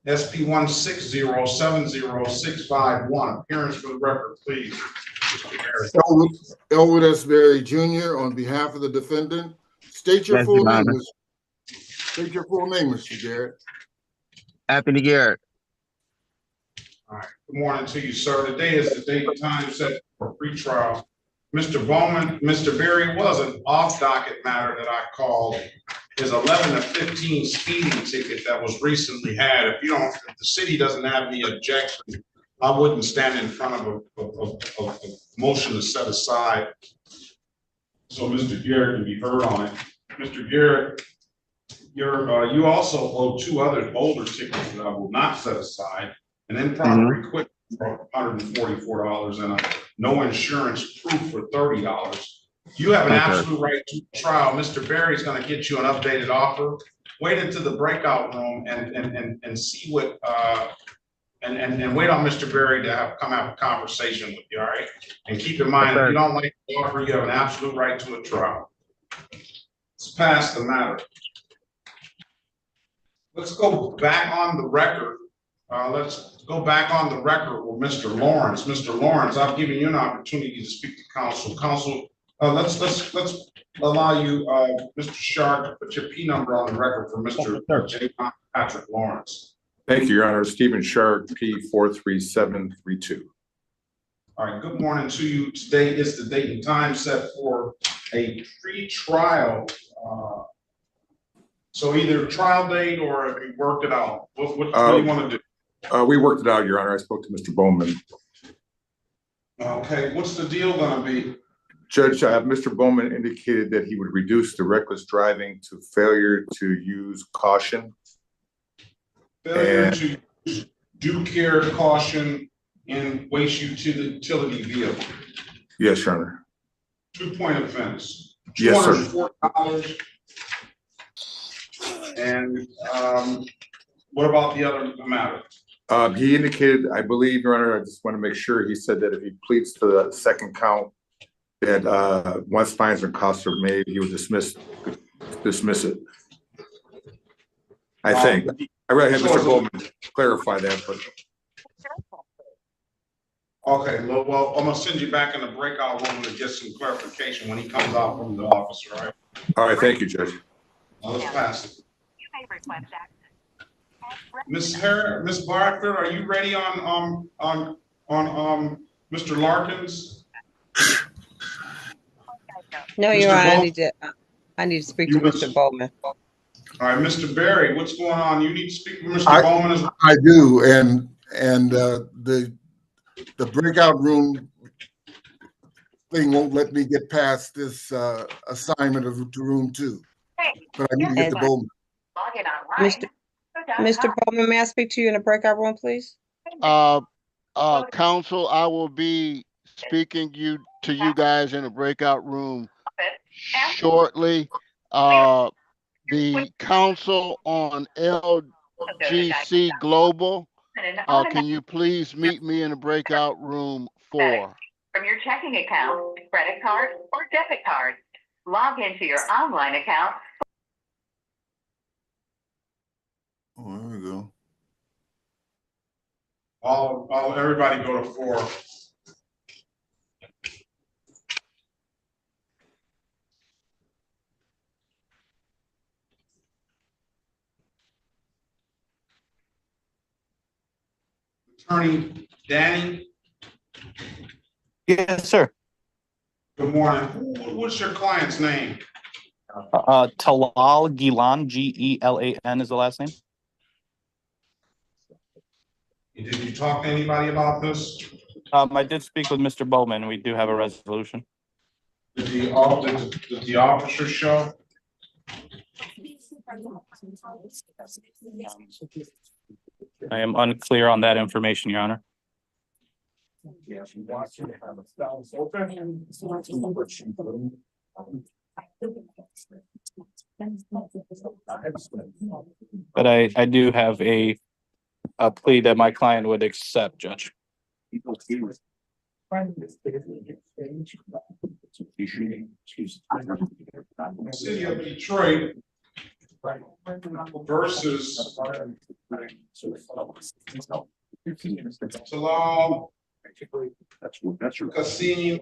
SP 1607061. Appearance for the record, please. Elwood S. Berry Jr. on behalf of the defendant. State your full name, Mr. Garrett. Anthony Garrett. All right, good morning to you, sir. Today is the date and time set for pretrial. Mr. Bowman, Mr. Berry, was an off-docket matter that I called. His 11 to 15 speeding ticket that was recently had. If the city doesn't have any objection, I wouldn't stand in front of a motion to set aside. So Mr. Garrett can be heard on it. Mr. Garrett, you also owe two other older tickets that I will not set aside. An improper equipment for $144 and a no insurance proof for $30. You have an absolute right to trial. Mr. Berry's going to get you an updated offer. Wait into the breakout room and see what and wait on Mr. Berry to come have a conversation with you. All right. And keep in mind, if you don't like the offer, you have an absolute right to a trial. Let's pass the matter. Let's go back on the record. Let's go back on the record with Mr. Lawrence. Mr. Lawrence, I've given you an opportunity to speak to counsel. Counsel, let's allow you, Mr. Sharp, to put your P number on the record for Mr. J. Patrick Lawrence. Thank you, Your Honor. Stephen Sharp, P 43732. All right, good morning to you. Today is the date and time set for a pre-trial. So either trial date or if you worked it out. What do you want to do? We worked it out, Your Honor. I spoke to Mr. Bowman. Okay, what's the deal gonna be? Judge, Mr. Bowman indicated that he would reduce the reckless driving to failure to use caution. Failure to use due care, caution in waste utility vehicle. Yes, Your Honor. 2-point offense. Yes, sir. $204. And what about the other matter? He indicated, I believe, Your Honor, I just want to make sure, he said that if he pleads to the second count, that once fines and costs are made, he would dismiss it. I think. I really had Mr. Bowman clarify that, but. Okay, well, I'm gonna send you back in the breakout room to get some clarification when he comes out from the office, all right? All right, thank you, Judge. Let's pass it. Miss Barker, are you ready on Mr. Larkins? No, Your Honor, I need to speak to Mr. Bowman. All right, Mr. Berry, what's going on? You need to speak with Mr. Bowman as well. I do, and the breakout room thing won't let me get past this assignment to room 2. But I need to get to Bowman. Mr. Bowman, may I speak to you in the breakout room, please? Counsel, I will be speaking to you guys in a breakout room shortly. The counsel on LGC Global, can you please meet me in a breakout room 4? From your checking account, credit card, or debit card. Log into your online account. Oh, there we go. Everybody go to 4. Attorney Danny? Yes, sir. Good morning. What's your client's name? Talal Gilan, G-E-L-A-N is the last name. Did you talk to anybody about this? I did speak with Mr. Bowman. We do have a resolution. Did the officer show? I am unclear on that information, Your Honor. But I do have a plea that my client would accept, Judge. City of Detroit versus Talal Kassim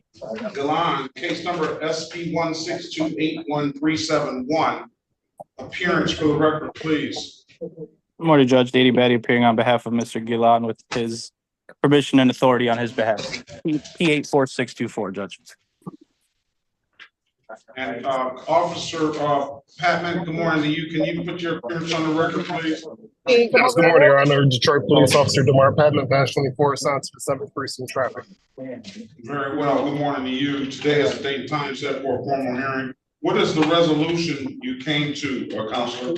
Gilan, case number SP 1628131. Appearance for the record, please. Good morning, Judge. Dady Batty appearing on behalf of Mr. Gilan with his permission and authority on his behalf. P84624, Judge. And Officer Patman, good morning to you. Can you put your appearance on the record, please? Yes, good morning, Your Honor. Detroit Police Officer DeMar Patman, Badge 24, assigned to the 7th Precinct Traffic. Very well. Good morning to you. Today is the date and time set for a formal hearing. What is the resolution you came to, Counselor?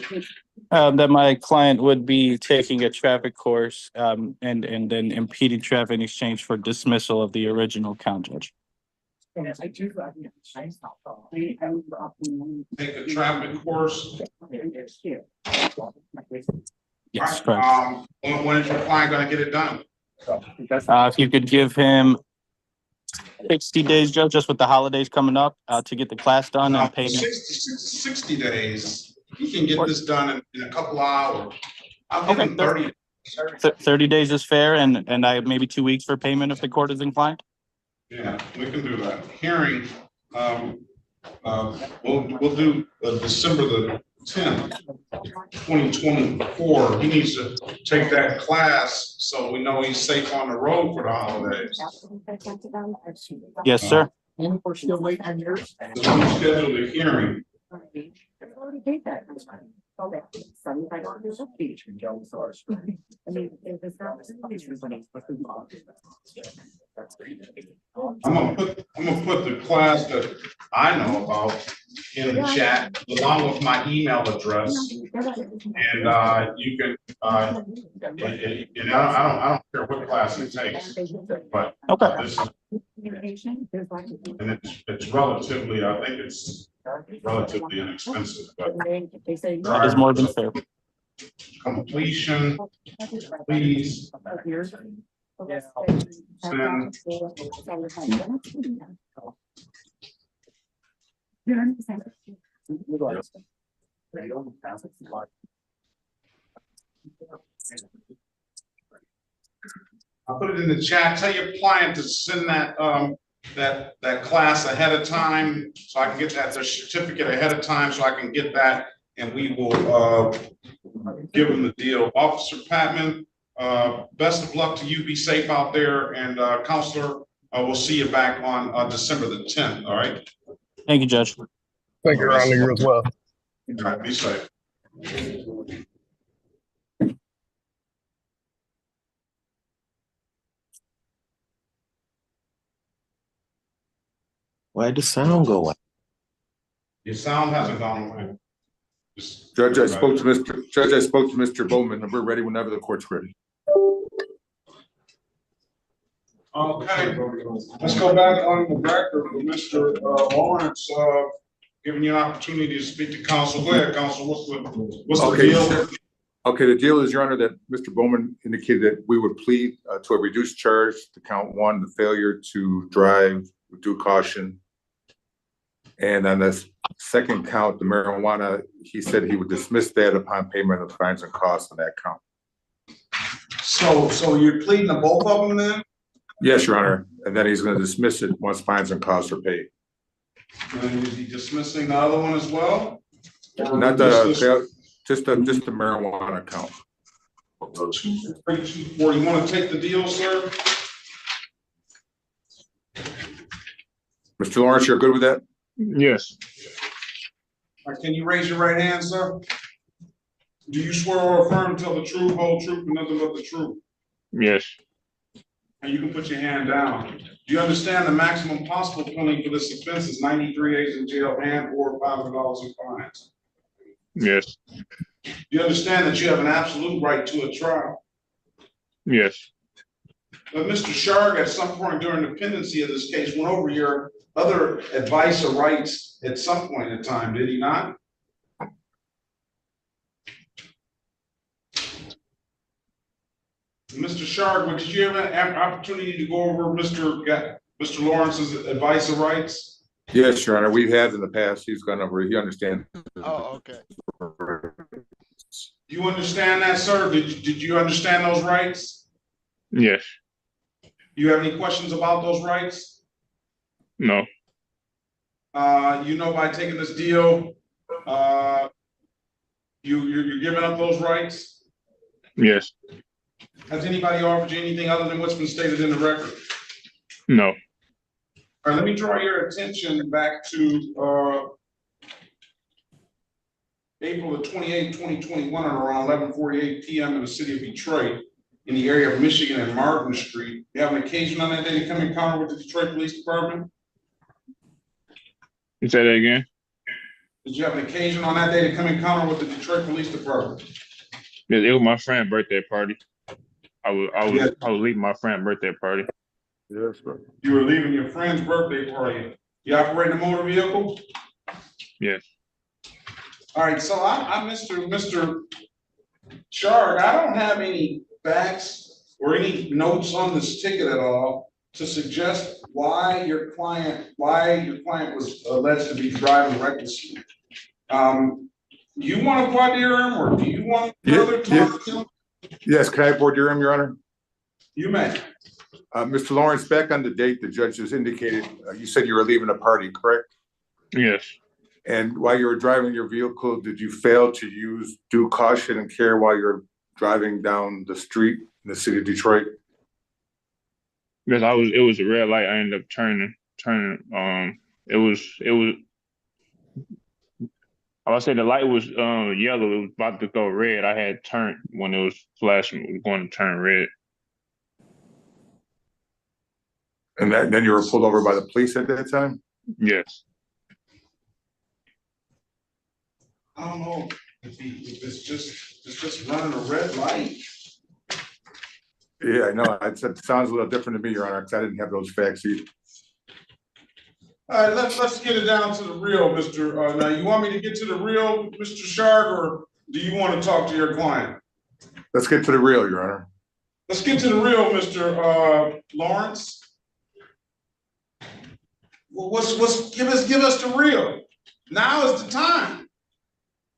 That my client would be taking a traffic course and then impeding traffic in exchange for dismissal of the original count, Judge. Take a traffic course? Yes, correct. When is your client going to get it done? If you could give him 60 days, Judge, just with the holidays coming up, to get the class done and pay. 60 days. He can get this done in a couple of hours. I'll give him 30. 30 days is fair, and I maybe 2 weeks for payment if the court is inclined. Yeah, we can do that. Hearing, we'll do December the 10th, 2024. He needs to take that class so we know he's safe on the road for the holidays. Yes, sir. So we schedule the hearing. I'm gonna put the class that I know about in the chat along with my email address, and you can. I don't care what class it takes, but this is, and it's relatively. I think it's relatively inexpensive, but That is more than fair. Completion, please. Send. I'll put it in the chat. Tell your client to send that that class ahead of time, so I can get that their certificate ahead of time, so I can get that, and we will give them the deal. Officer Patman, best of luck to you. Be safe out there, and Counselor, we'll see you back on December the 10th. All right. Thank you, Judge. Thank you, Your Honor. You as well. All right. Be safe. Where'd the sound go out? Your sound hasn't gone away. Judge, I spoke to Mr. Bowman, and we're ready whenever the court's ready. Okay, let's go back on the record with Mr. Lawrence, giving you an opportunity to speak to counsel. Go ahead, counsel. What's the deal? Okay, the deal is, Your Honor, that Mr. Bowman indicated that we would plead to a reduced charge to count 1, the failure to drive with due caution. And on this second count, the marijuana, he said he would dismiss that upon payment of fines and costs on that count. So you're pleading to both of them then? Yes, Your Honor. And then he's going to dismiss it once fines and costs are paid. And is he dismissing the other one as well? Not the, just the marijuana count. 3240. You want to take the deal, sir? Mr. Lawrence, you're good with that? Yes. All right, can you raise your right hand, sir? Do you swear or affirm to tell the truth, whole truth, and nothing but the truth? Yes. And you can put your hand down. Do you understand the maximum possible penalty for this offense is 93 days in jail and or $500 in fines? Yes. Do you understand that you have an absolute right to a trial? Yes. But Mr. Sharg, at some point during the pendency of this case, went over your other advice or rights at some point in time, did he not? Mr. Sharg, did you have an opportunity to go over Mr. Lawrence's advice or rights? Yes, Your Honor. We've had in the past. He's gone over. He understands. Oh, okay. You understand that, sir? Did you understand those rights? Yes. You have any questions about those rights? No. You know, by taking this deal, you're giving up those rights? Yes. Has anybody offered you anything other than what's been stated in the record? No. All right, let me draw your attention back to, April the 28th, 2021, at around 11:48 p.m. in the city of Detroit, in the area of Michigan and Martin Street. You have an occasion on that day to come in encounter with the Detroit Police Department? You say that again? Did you have an occasion on that day to come in encounter with the Detroit Police Department? Yeah, it was my friend's birthday party. I was leaving my friend's birthday party. Yes, sir. You were leaving your friend's birthday party. You operating a motor vehicle? Yes. All right, so I'm Mr. Shark. I don't have any facts or any notes on this ticket at all to suggest why your client was alleged to be driving recklessly. You want to voir dire him, or do you want further talk to him? Yes, can I voir dire him, Your Honor? You may. Mr. Lawrence, back on the date the judge has indicated, you said you were leaving a party, correct? Yes. And while you were driving your vehicle, did you fail to use due caution and care while you're driving down the street in the city of Detroit? Because it was a red light. I ended up turning. It was. I would say the light was yellow. It was about to go red. I had turned when it was flashing. It was going to turn red. And then you were pulled over by the police at that time? Yes. I don't know if it's just running a red light. Yeah, I know. It sounds a little different to me, Your Honor, because I didn't have those facts either. All right, let's get it down to the real, Mr. Now, you want me to get to the real, Mr. Shark, or do you want to talk to your client? Let's get to the real, Your Honor. Let's get to the real, Mr. Lawrence. Well, give us the real. Now is the time.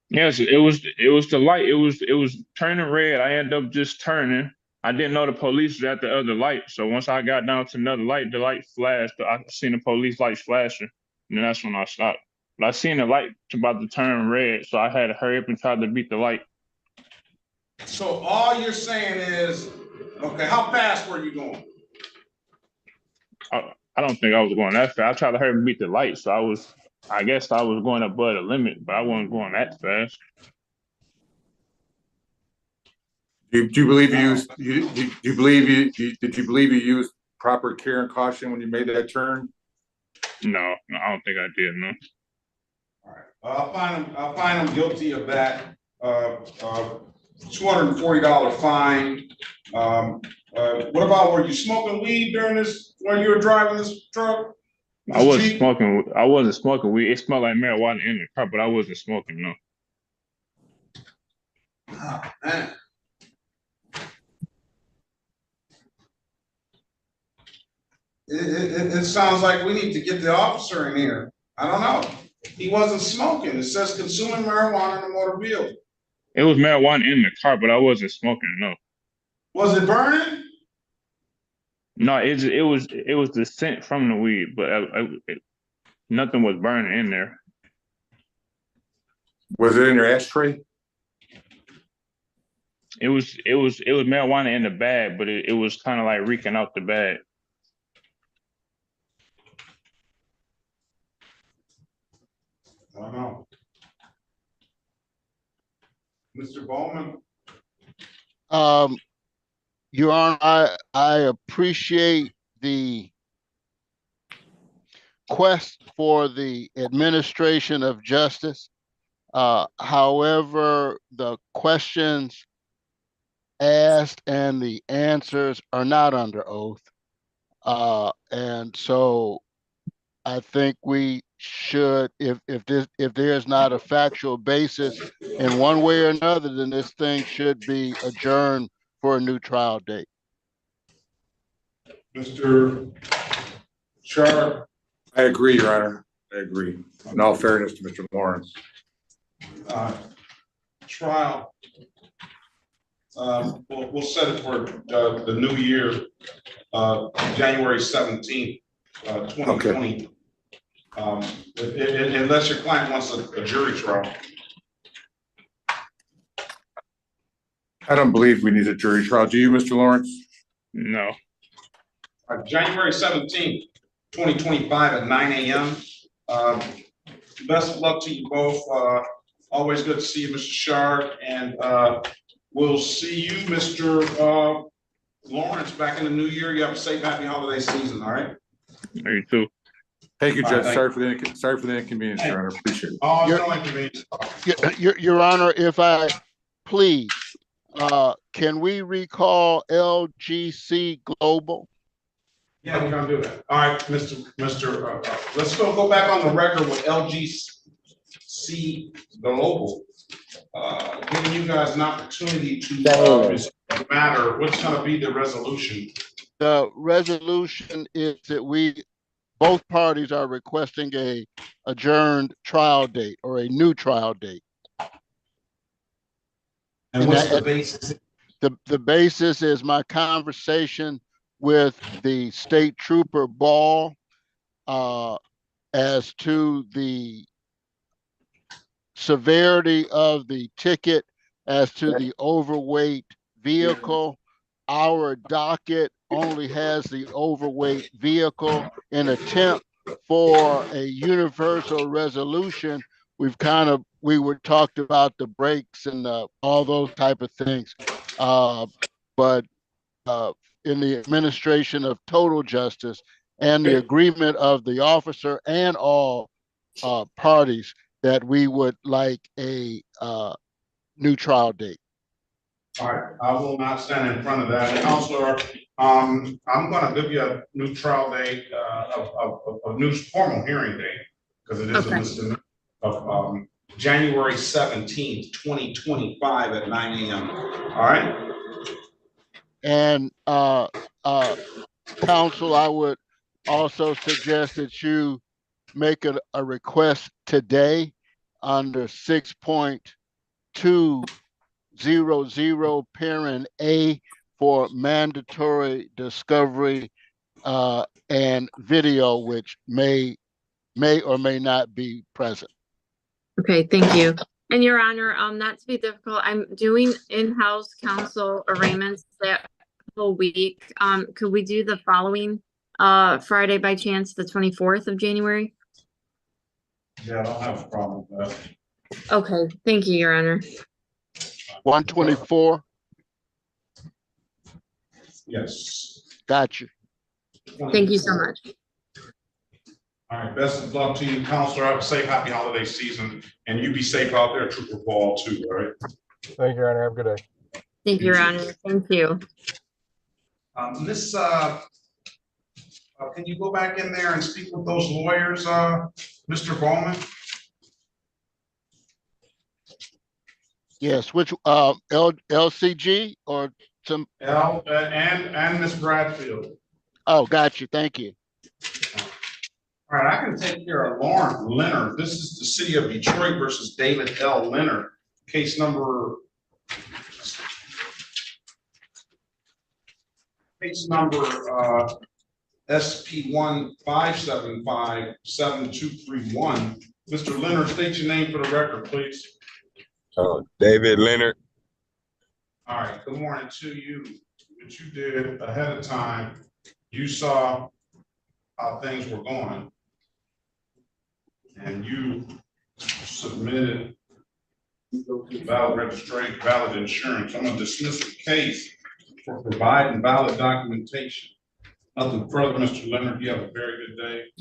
Yes, it was the light. It was turning red. I ended up just turning. I didn't know the police was at the other light. So once I got down to another light, the light flashed. I seen the police lights flashing, and then that's when I stopped. But I seen the light about to turn red, so I had to hurry up and try to beat the light. So all you're saying is, okay, how fast were you going? I don't think I was going that fast. I tried to hurry and beat the light, so I guess I was going above the limit, but I wasn't going that fast. Do you believe you used proper care and caution when you made that turn? No, I don't think I did. No. All right, I'll find him guilty of that. $240 fine. What about, were you smoking weed during this while you were driving this truck? I wasn't smoking weed. It smelled like marijuana in the car, but I wasn't smoking. No. Oh, man. It sounds like we need to get the officer in here. I don't know. He wasn't smoking. It says consuming marijuana in a motor vehicle. It was marijuana in the car, but I wasn't smoking. No. Was it burning? No, it was the scent from the weed, but nothing was burning in there. Was it in your ashtray? It was marijuana in the bag, but it was kind of like reeking out the bag. I don't know. Mr. Bowman? Your Honor, I appreciate the quest for the administration of justice. However, the questions asked and the answers are not under oath. And so I think we should, if there's not a factual basis in one way or another, then this thing should be adjourned for a new trial date. Mr. Sharp? I agree, Your Honor. I agree. In all fairness to Mr. Lawrence. Trial. We'll set it for the new year, January 17th, 2020. Okay. Unless your client wants a jury trial. I don't believe we need a jury trial. Do you, Mr. Lawrence? No. January 17th, 2025 at 9 a.m. Best of luck to you both. Always good to see you, Mr. Shard, and we'll see you, Mr. Lawrence, back in the new year. You have a safe, happy holiday season, all right? You too. Thank you, All Judge. right, Sorry for the inconvenience, Your Honor. Appreciate it. Oh, it's no inconvenience. Your Honor, if I please, can we recall LGC Global? Yeah, we're gonna do that. All right, Mr. Let's go back on the record with LGC Global. Giving you guys an opportunity to resolve the matter. What's gonna be the resolution? The resolution is that both parties are requesting a adjourned trial date or a new trial date. And what's the basis? The basis is my conversation with the state trooper Ball as to the severity of the ticket, as to the overweight vehicle. Our docket only has the overweight vehicle. In attempt for a universal resolution, we were talked about the brakes and all those type of things. But in the administration of total justice and the agreement of the officer and all parties, that we would like a new trial date. All right, I will not stand in front of that. Counselor, I'm gonna give you a new trial date, a new formal hearing date, because it is a misdemeanor of January 17th, 2025 at 9 a.m. All right? And counsel, I would also suggest that you make a request today under 6.200 parent A for mandatory discovery and video, which may or may not be present. Okay, thank you. And Your Honor, not to be difficult, I'm doing in-house counsel arraignments that whole week. Could we do the following Friday by chance, the 24th of January? Yeah, I don't have a problem with that. Okay, thank you, Your Honor. 124? Yes. Got you. Thank you so much. All right, best of luck to you, Counselor. Have a safe, happy holiday season, and you be safe out there, Trooper Ball, too, all right? Thank you, Your Honor. Have a good day. Thank you, Your Honor. Thank you. Miss, can you go back in there and speak with those lawyers, Mr. Bowman? Yes, which LCG or some and Miss Bradfield. Oh, got you. Thank you. All right, I can take care of Lauren Leonard. This is the city of Detroit versus David L. Leonard, case number SP 157572231. Mr. Leonard, state your name for the record, please. David Leonard. All right, good morning to you. What you did ahead of time, you saw how things were going, and you submitted valid registration, valid insurance. I'm gonna dismiss the case for providing valid documentation. Nothing further, Mr. Leonard. You have a very good day,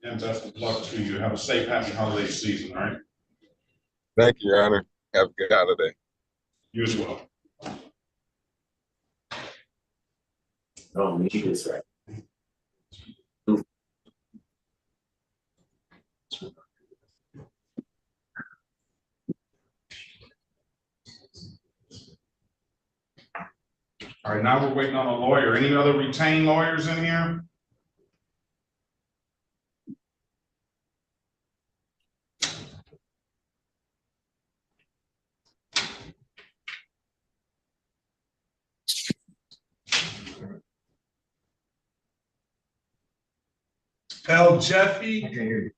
and best of luck to you. Have a safe, happy holiday season, all right? Thank you, Your Honor. Have a good holiday. You as well. Oh, me is right. All right, now we're waiting on a lawyer. Any other retained lawyers in here? L. Jeffy. I can't hear you.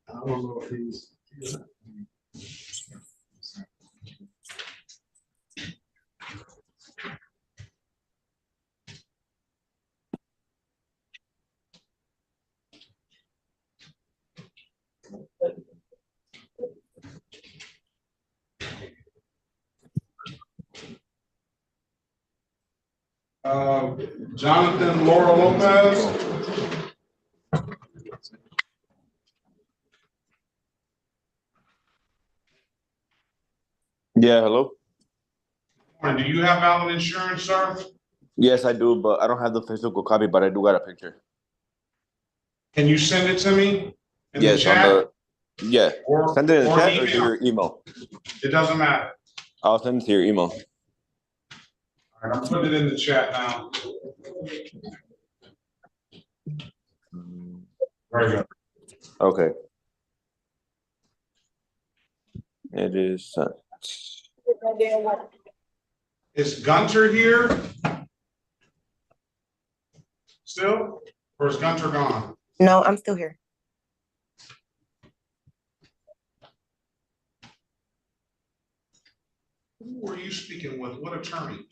I don't know if he's. Jonathan Laura Lopez. Yeah, hello? Do you have valid insurance, sir? Yes, I do, but I don't have the physical copy, but I do got a picture. Can you send it to me in the Yes, on chat? yeah. Or, Send it in the or chat or email? to your email? It doesn't matter. I'll send it to your email. All right, I'm putting it in the chat now. Very good. Okay. It is sent. Is Gunter here? Still? Or is Gunter gone? No, I'm still here. Who were you speaking with? What attorney?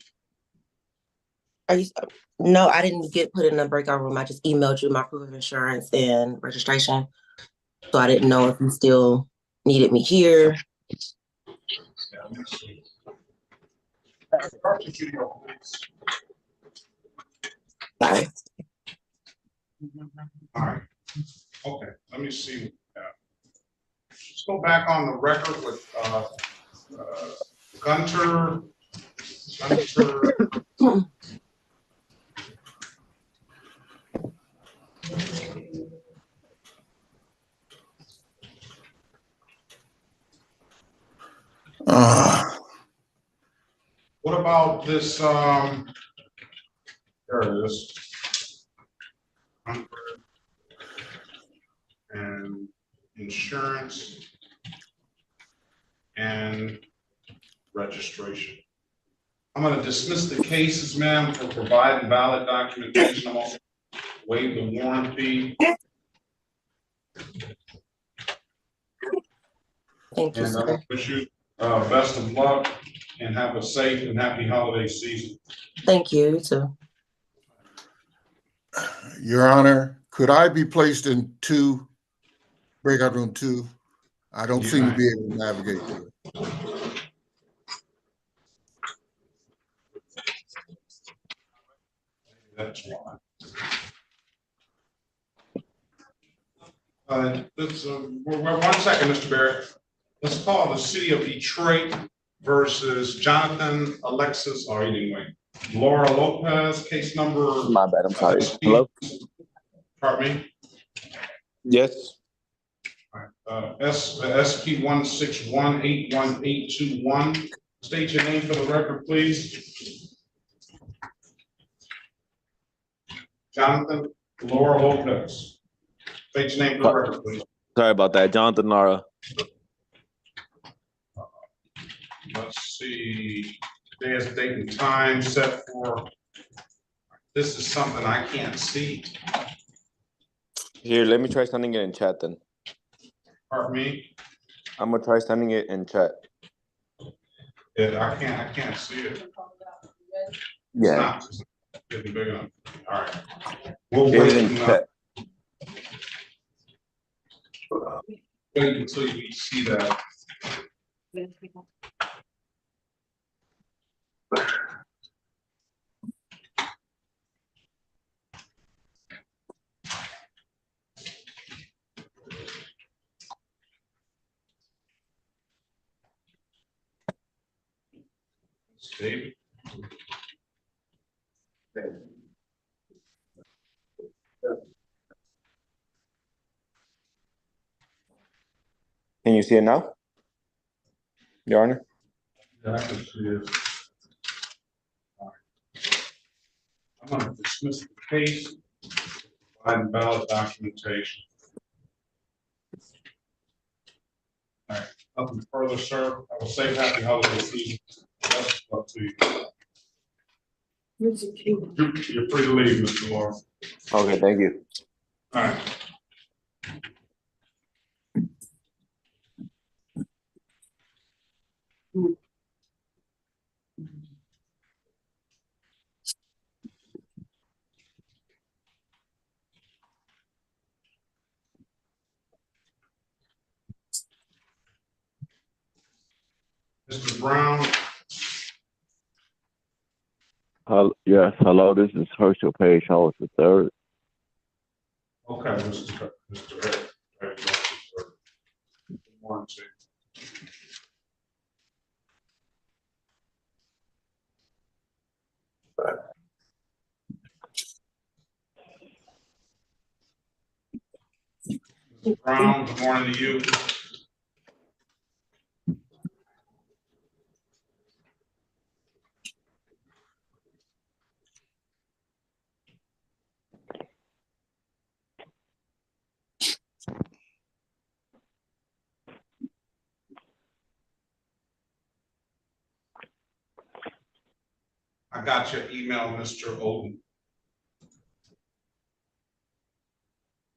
Are you? No, I didn't get put in the breakout room. I just emailed you my proof of insurance and registration. So I didn't know if you still needed me here. Sorry. All right. Okay, let me see what we got. Let's go back on the record with Gunter. What about this, there it is. And insurance and registration. I'm gonna dismiss the cases, ma'am, for providing valid documentation. I'm also waive the warranty. Thank you, and sir. I wish you best of luck and have a safe and happy holiday season. Thank you, you too. Your Honor, could I be placed in breakout room 2? I don't seem to be able to navigate through it. That's why. One second, Mr. Barrett. Let's call the city of Detroit versus Jonathan Alexis, or anyway, Laura Lopez, case number. My bad, I'm sorry. Hello? Pardon me? Yes. SP 161818121. State your name for the record, please. Jonathan Laura Lopez. State your name for the record, please. Sorry about that. Jonathan Nara. Let's see. Today's date and time set for. This is something I can't see. Here, let me try sending it in chat then. Pardon me? I'm gonna try sending it in chat. Yeah, I can't see it. Yeah. It's not getting big enough. All right. We'll It's wait in chat. Wait until you see that. David. Can you see it now? Your Honor? Yeah, I can see it. All right. I'm going to dismiss the case and valid documentation. All right. Nothing further, sir. I will say happy holiday season. That's up to you. You're free to leave, Mr. Laura. Okay, thank you. All right. Mr. Brown. Yes, hello, this is Herschel Page Hollis III. Okay, Mr. There you go. Good morning to you. Mr. Brown, good morning to you. I got your email, Mr. Oden.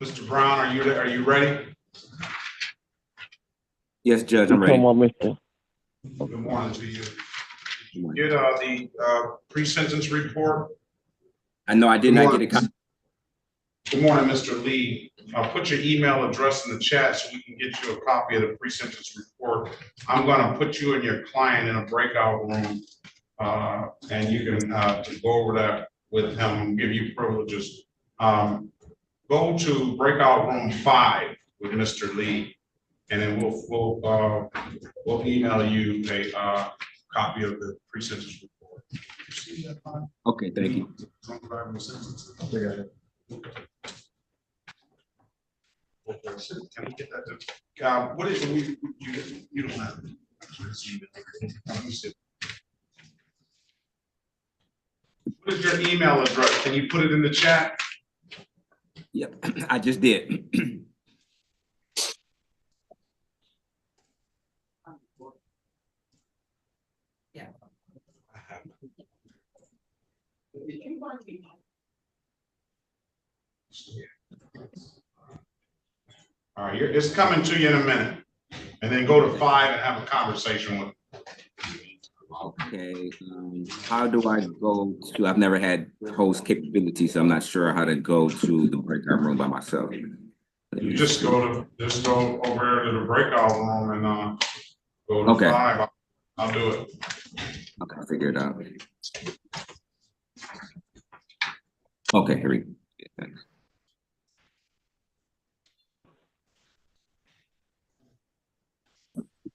Mr. Brown, are you there? Are you ready? Yes, Judge, I'm ready. Come on, mister. Good morning to you. Get the pre-sentence report. I know I did not get a copy. Good morning, Mr. Lee. I'll put your email address in the chat so we can get you a copy of the pre-sentence report. I'm going to put you and your client in a breakout room, and you can go over that with him and give you privileges. Go to breakout room 5 with Mr. Lee, and then we'll email you a copy of the pre-sentence report. Okay, thank you. Can we get that? What is you don't have it. What is your email address? Can you put it in the chat? Yep, I just did. Yeah. All right, it's coming to you in a minute. And then go to 5 and have a conversation with them. Okay, how do I go to, I've never had host capability, so I'm not sure how to go to the breakout room by myself. You just go over to the breakout room and go to 5. I'll do it. Okay, I'll figure it out. Okay, here we go. Thanks.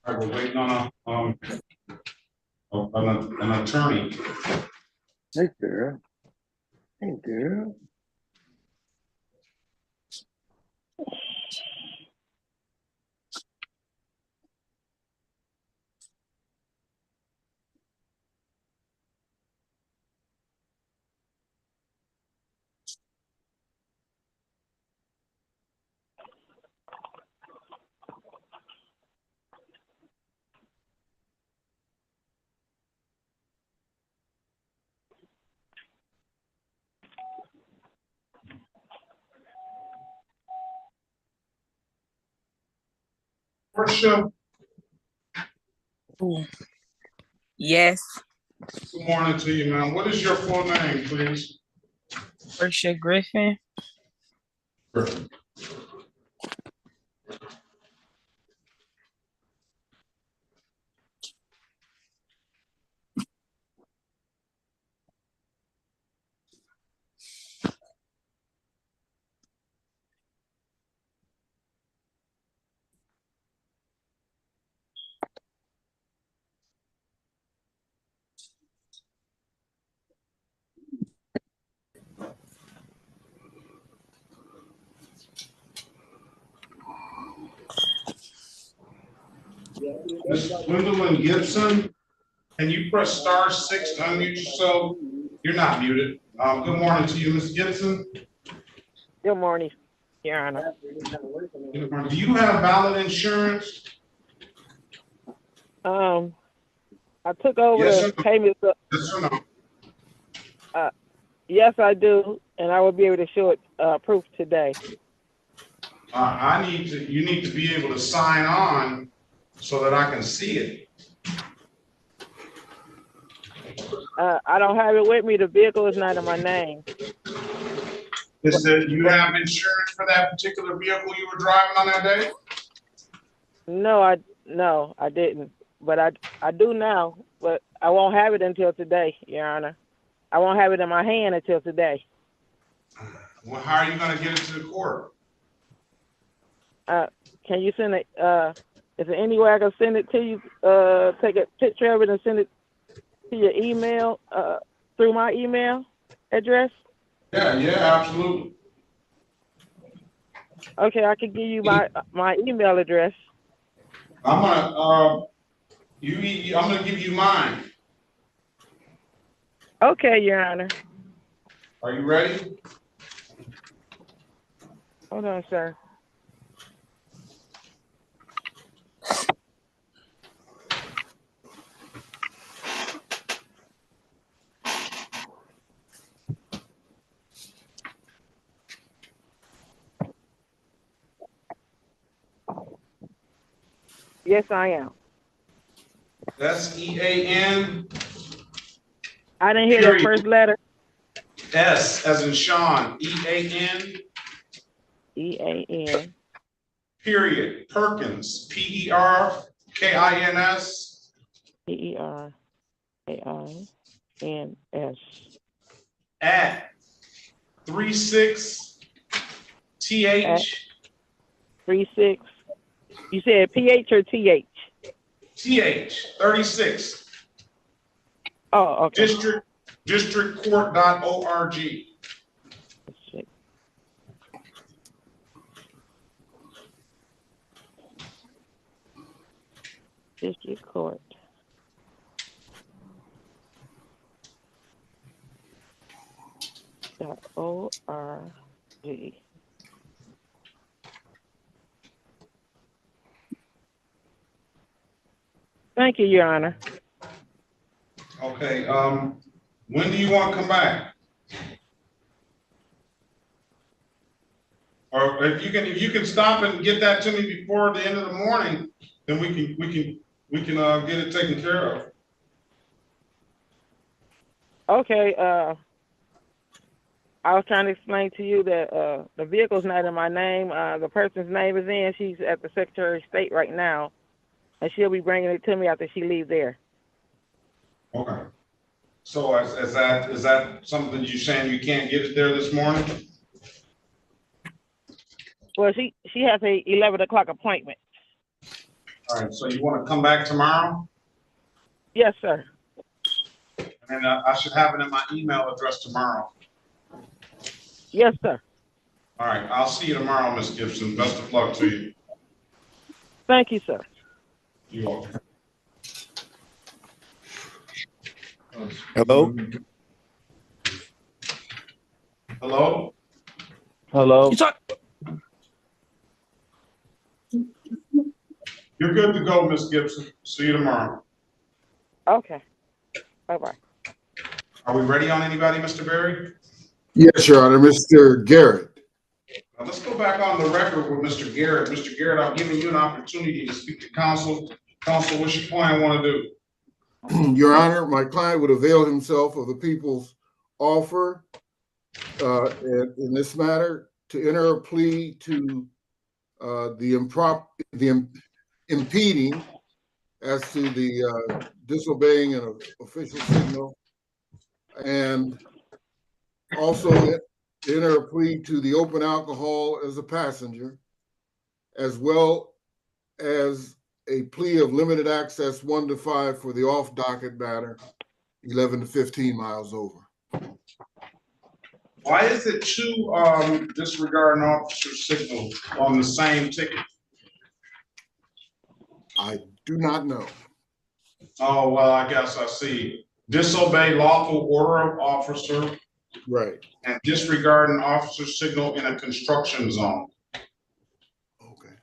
All right, we're waiting on an attorney. Hey, girl. Hey, girl. Portia. Yes. Good morning to you, man. What is your full name, please? Portia Griffin. Griffin. Ms. Gwendolyn Gibson, can you press *6 to unmute yourself? You're not muted. Good morning to you, Ms. Gibson. Good morning, Your Honor. Do you have valid insurance? I took over the payments. Yes or no? Yes, I do, and I will be able to show it proof today. You need to be able to sign on so that I can see it. I don't have it with me. The vehicle is not in my name. You have insurance for that particular vehicle you were driving on that day? No, I didn't. But I do now. But I won't have it until today, Your Honor. I won't have it in my hand until today. Well, how are you gonna get it to the court? Can you send it? Is there any way I can send it to you? Take a picture of it and send it to your email, through my email address? Yeah, absolutely. Okay, I can give you my email address. I'm gonna give you mine. Okay, Your Honor. Are you ready? Hold on, sir. Yes, I am. SEAN. I didn't hear the first letter. S as in Sean. EAN. EAN. Period. Perkins. PERKINS. PERKINS. At 36 TH. 36. You said PH or TH? TH 36. Oh, okay. Districtcourt.org. District Court. .org. Thank you, Your Honor. Okay, when do you want to come back? Or if you can stop and get that to me before the end of the morning, then we can get it taken care of. Okay, I was trying to explain to you that the vehicle's not in my name. The person's name is in. She's at the Secretary of State right now, and she'll be bringing it to me after she leaves there. Okay. So is that something you're saying you can't get it there this morning? Well, she has a 11 o'clock appointment. All right. So you want to come back tomorrow? Yes, sir. And I should have it in my email address tomorrow. Yes, sir. All right. I'll see you tomorrow, Ms. Gibson. Best of luck to you. Thank you, sir. You're welcome. Hello? Hello? Hello? You're good to go, Ms. Gibson. See you tomorrow. Okay. Bye-bye. Are we ready on anybody, Mr. Berry? Yes, Your Honor, Mr. Garrett. Now let's go back on the record with Mr. Garrett. Mr. Garrett, I'm giving you an opportunity to speak to counsel. Counsel, what's your client want to do? Your Honor, my client would avail himself of the people's offer in this matter to enter a plea to the impeding as to the disobeying an official signal, and also enter a plea to the open alcohol as a passenger, as well as a plea of limited access 1 to 5 for the off docket matter, 11 to 15 miles over. Why is it two disregarding officer signal on the same ticket? I do not know. Oh, well, I guess I see. Disobey lawful order of officer. Right. And disregarding officer signal in a construction zone. Okay.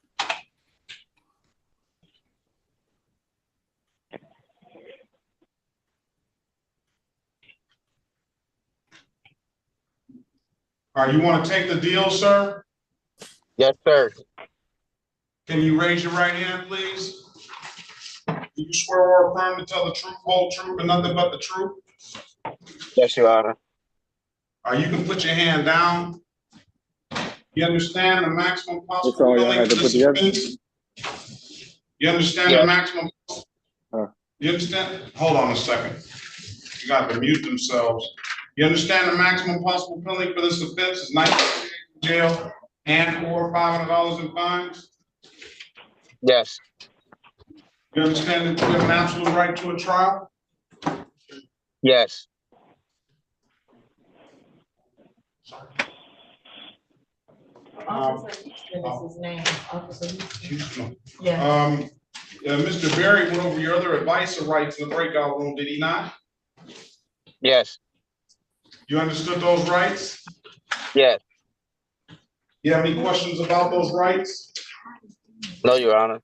All right, you want to take the deal, sir? Yes, sir. Can you raise your right hand, please? Do you swear or affirm to tell the truth, whole truth, and nothing but the truth? Yes, Your Honor. You can put your hand down. You understand the maximum possible willing participants? You understand the maximum? You understand? Hold on a second. You got to mute themselves. You understand the maximum possible penalty for this offense is 90 days in jail and or $500 in fines? Yes. You understand that you have an absolute right to a trial? Yes. Mr. Berry went over your other advice or rights in the breakout room, did he not? Yes. You understood those rights? Yes. You have any questions about those rights? No, Your Honor.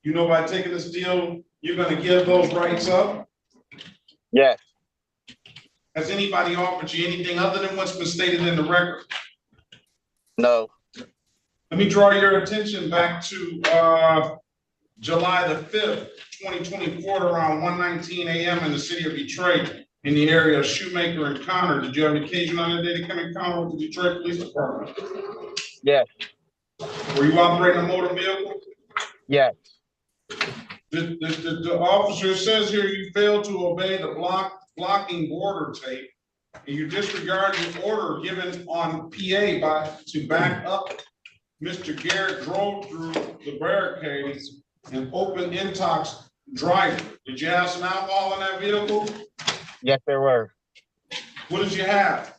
You know by taking this deal, you're gonna give those rights up? Yes. Has anybody offered you anything other than what's been stated in the record? No. Let me draw your attention back to July the 5th, 2024, around 1:19 a.m. in the city of Detroit, in the area of Shoemaker and Connor. Did you have an occasion on that day to come in contact with the Detroit Police Department? Yes. Were you operating a motor vehicle? Yes. The officer says here you failed to obey the blocking border tape, and you disregard the order given on PA to back up. Mr. Garrett drove through the barricades and opened intox driver. Did you have some alcohol in that vehicle? Yes, there were. What did you have?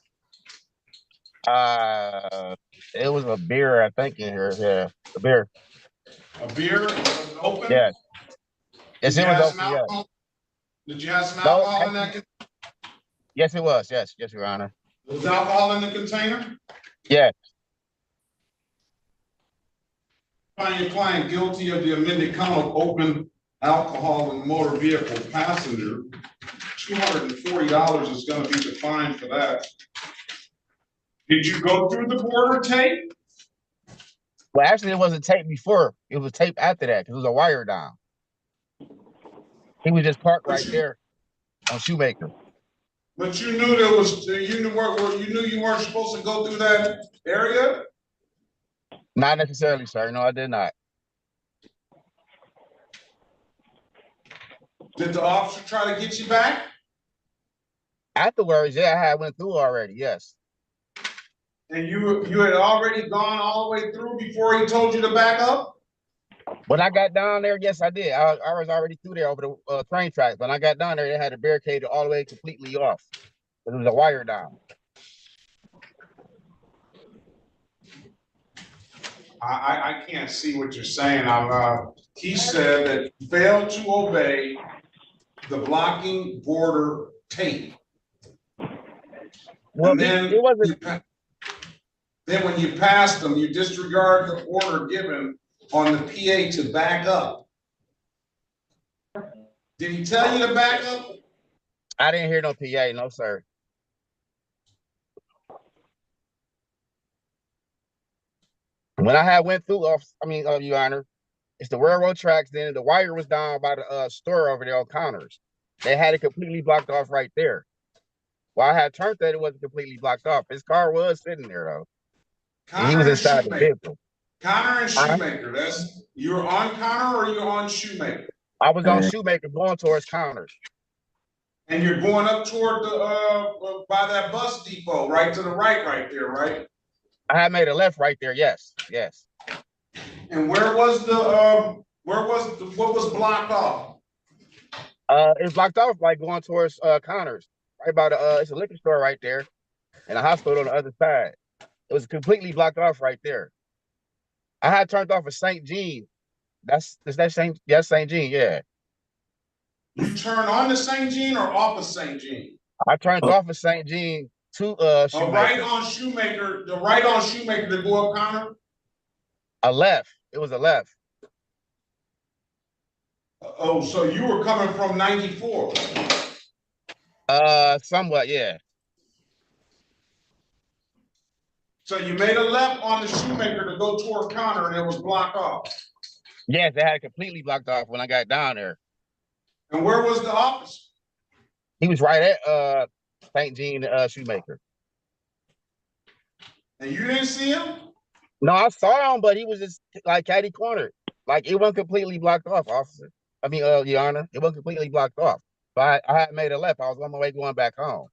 It was a beer, I think, in here. Yeah, a beer. A beer? Was it open? Yes. Yes, Did it you was have open. some Yes. alcohol? Did you have some No, alcohol in that? Yes, it was. Yes, yes, Your Honor. Was alcohol in the container? Yes. Find your client guilty of the amended count of open alcohol in motor vehicle passenger. $240 is going to be the fine for that. Did you go through the border tape? Well, actually, it wasn't tape before. It was tape after that because it was a wire down. He was just parked right there on Shoemaker. But you knew there was, you knew you weren't supposed to go through that area? Not necessarily, sir. No, I did not. Did the officer try to get you back? Afterwards, yeah, I had went through already. Yes. And you had already gone all the way through before he told you to back up? When I got down there, yes, I did. I was already through there over the train tracks. When I got down there, they had a barricade all the way completely off. It was a wire down. I can't see what you're saying. He said that you failed to obey the blocking border tape. Well, and then, it wasn't. Then when you passed them, you disregard the order given on the PA to back up. Did he tell you to back up? I didn't hear no PA, no, sir. When I had went through, Your Honor, it's the railroad tracks. Then the wire was down by the store over there on Connors. They had it completely blocked off right there. While I had turned that, it wasn't completely blocked off. His car was sitting there though. And he was inside the vehicle. Connor and Shoemaker. You're on Connor or you're on Shoemaker? I was on Shoemaker going towards Connors. And you're going up toward the by that bus depot, right to the right there, right? I had made a left right there. Yes, yes. And where was what was blocked off? It's blocked off like going towards Connors. Right by the it's a liquor store right there, and a hospital on the other side. It was completely blocked off right there. I had turned off a St. Jean. Is that St. Yes, St. Jean, yeah. You turned on the St. Jean or off of St. Jean? I turned off of St. Jean to Shoemaker. Right on Shoemaker, the right on Shoemaker to go up Connor? A left. It was a left. Oh, so you were coming from 94? Somewhat, yeah. So you made a left on the Shoemaker to go toward Connor and it was blocked off? Yes, they had it completely blocked off when I got down there. And where was the officer? He was right at St. Jean Shoemaker. And you didn't see him? No, I saw him, but he was just like catty cornered. Like it wasn't completely blocked off, officer. Your Honor, it wasn't completely blocked off. So I had made a left. I was on my way going back home.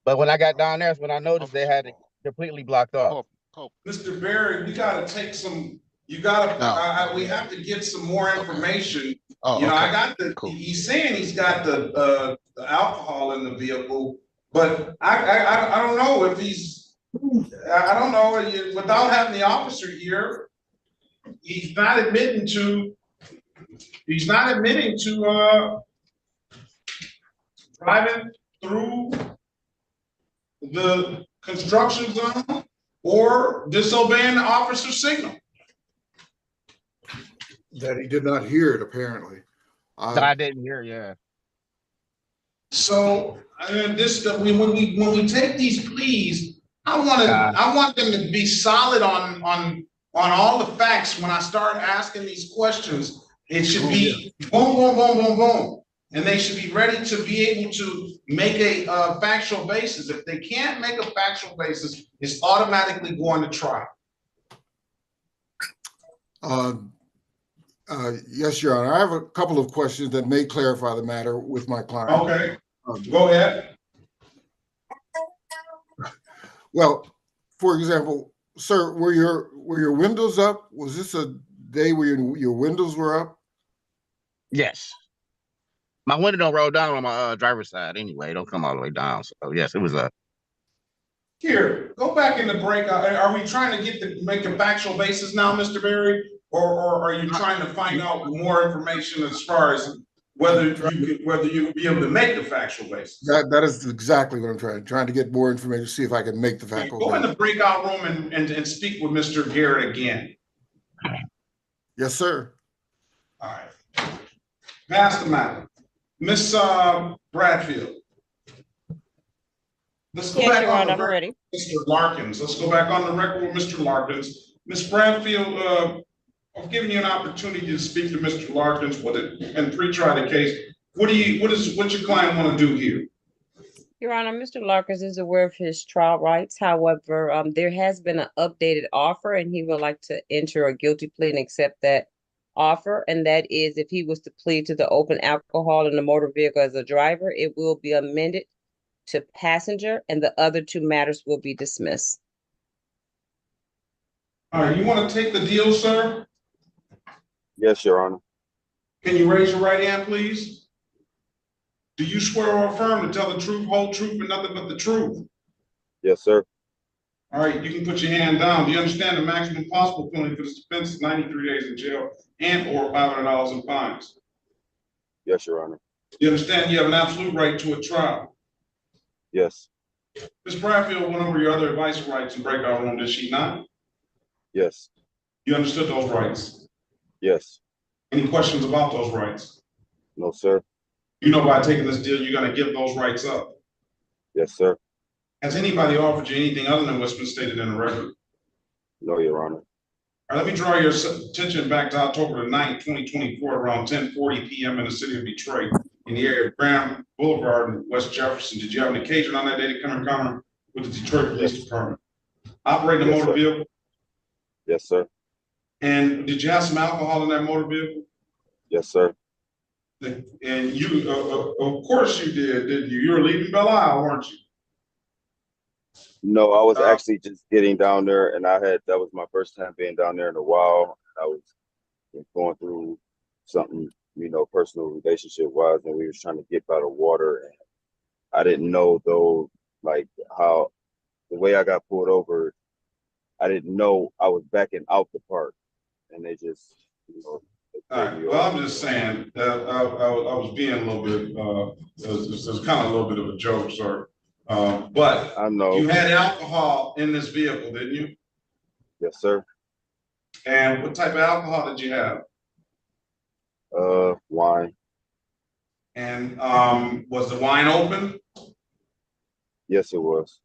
But when I got down there, is when I noticed they had it completely blocked off. Mr. Berry, we gotta take some, you gotta, we have to get some more information. Oh, You know, I okay. got he's saying he's got the alcohol in the vehicle, but I don't know if he's, I don't know, without having the officer here, he's not admitting to driving through the construction zone or disobeying the officer's signal. That he did not hear it, apparently. I didn't hear, yeah. So, when we take these pleas, I want them to be solid on all the facts. When I start asking these questions, it should be boom, boom, boom, boom, boom. And they should be ready to be able to make a factual basis. If they can't make a factual basis, it's automatically going to trial. Yes, Your Honor. I have a couple of questions that may clarify the matter with my client. Okay, go ahead. Well, for example, sir, were your windows up? Was this a day where your windows were up? Yes. My window don't roll down on my driver's side anyway. It don't come all the way down. So yes, it was up. Here, go back in the breakout. Are we trying to make a factual basis now, Mr. Berry? Or are you trying to find out more information as far as whether you be able to make the factual basis? That is exactly what I'm trying to get more information, see if I can make the factual basis. Go in the breakout room and speak with Mr. Garrett again. Yes, sir. All right. Pass the matter. Miss Bradfield. Let's go back on the record with Mr. Larkins. Let's go back on the record with Mr. Larkins. Miss Bradfield, I've given you an opportunity to speak to Mr. Larkins and pre-try the case. What your client want to do here? Your Honor, Mr. Larkins is aware of his trial rights. However, there has been an updated offer and he would like to enter a guilty plea and accept that offer. And that is if he was to plead to the open alcohol in the motor vehicle as a driver, it will be amended to passenger and the other two matters will be dismissed. All right, you want to take the deal, sir? Yes, Your Honor. Can you raise your right hand, please? Do you swear or affirm to tell the truth, whole truth, and nothing but the truth? Yes, sir. All right, you can put your hand down. Do you understand the maximum possible penalty for this offense is 93 days in jail and or $500 in fines? Yes, Your Honor. You understand you have an absolute right to a trial? Yes. Ms. Bradfield went over your other advice rights in breakout room, did she not? Yes. You understood those rights? Yes. Any questions about those rights? No, sir. You know by taking this deal, you're going to give those rights up? Yes, sir. Has anybody offered you anything other than what's been stated in the record? No, Your Honor. All right, let me draw your attention back to October the 9th, 2024, around 10:40 p.m. in the city of Detroit, in the area of Graham Boulevard and West Jefferson. Did you have an occasion on that day to come in contact with the Detroit Police Department? Operating a motor vehicle? Yes, sir. And did you have some alcohol in that motor vehicle? Yes, sir. And you, of course you did, didn't you? You were leaving Belle Isle, weren't you? No, I was actually just getting down there, and that was my first time being down there in a while. I was going through something, personal relationship wise, and we was trying to get by the water. And I didn't know though, like how the way I got pulled over, I didn't know I was backing out the park, and they just, all right. Well, I'm just saying that I was being a little bit, it was kind of a little bit of a joke, sir. But I know you had alcohol in this vehicle, didn't you? Yes, sir. And what type of alcohol did you have? Wine. And was the wine open? Yes, it was.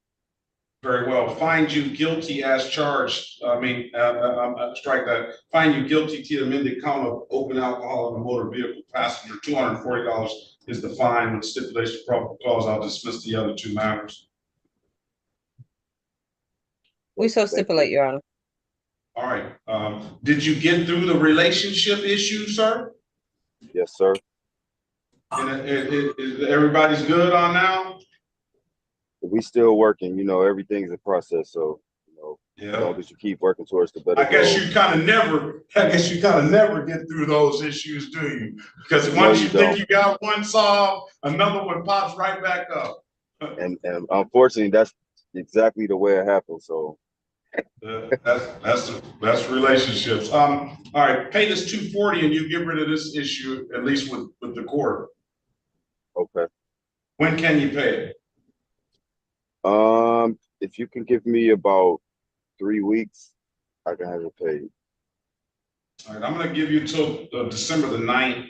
Very well. Find you guilty as charged. Strike that. Find you guilty to the amended count of open alcohol in a motor vehicle passenger. $240 is the fine with stipulation of probable cause. I'll dismiss the other two matters. We so stipulate, Your Honor. All right. Did you get through the relationship issue, sir? Yes, sir. And everybody's good on now? we still working, you know, everything's a process. So, you know, Yeah. as long as you keep working towards the better I guess goal. you kind of never get through those issues, do you? Because No, once you you think don't. you got one solved, another one pops right back up. And unfortunately, that's exactly the way it happens. So That's relationships. All right, pay this $240 and you get rid of this issue, at least with the court. okay. When can you pay it? If you can give me about 3 weeks, I can have it paid. All right, I'm gonna give you till December the 9th,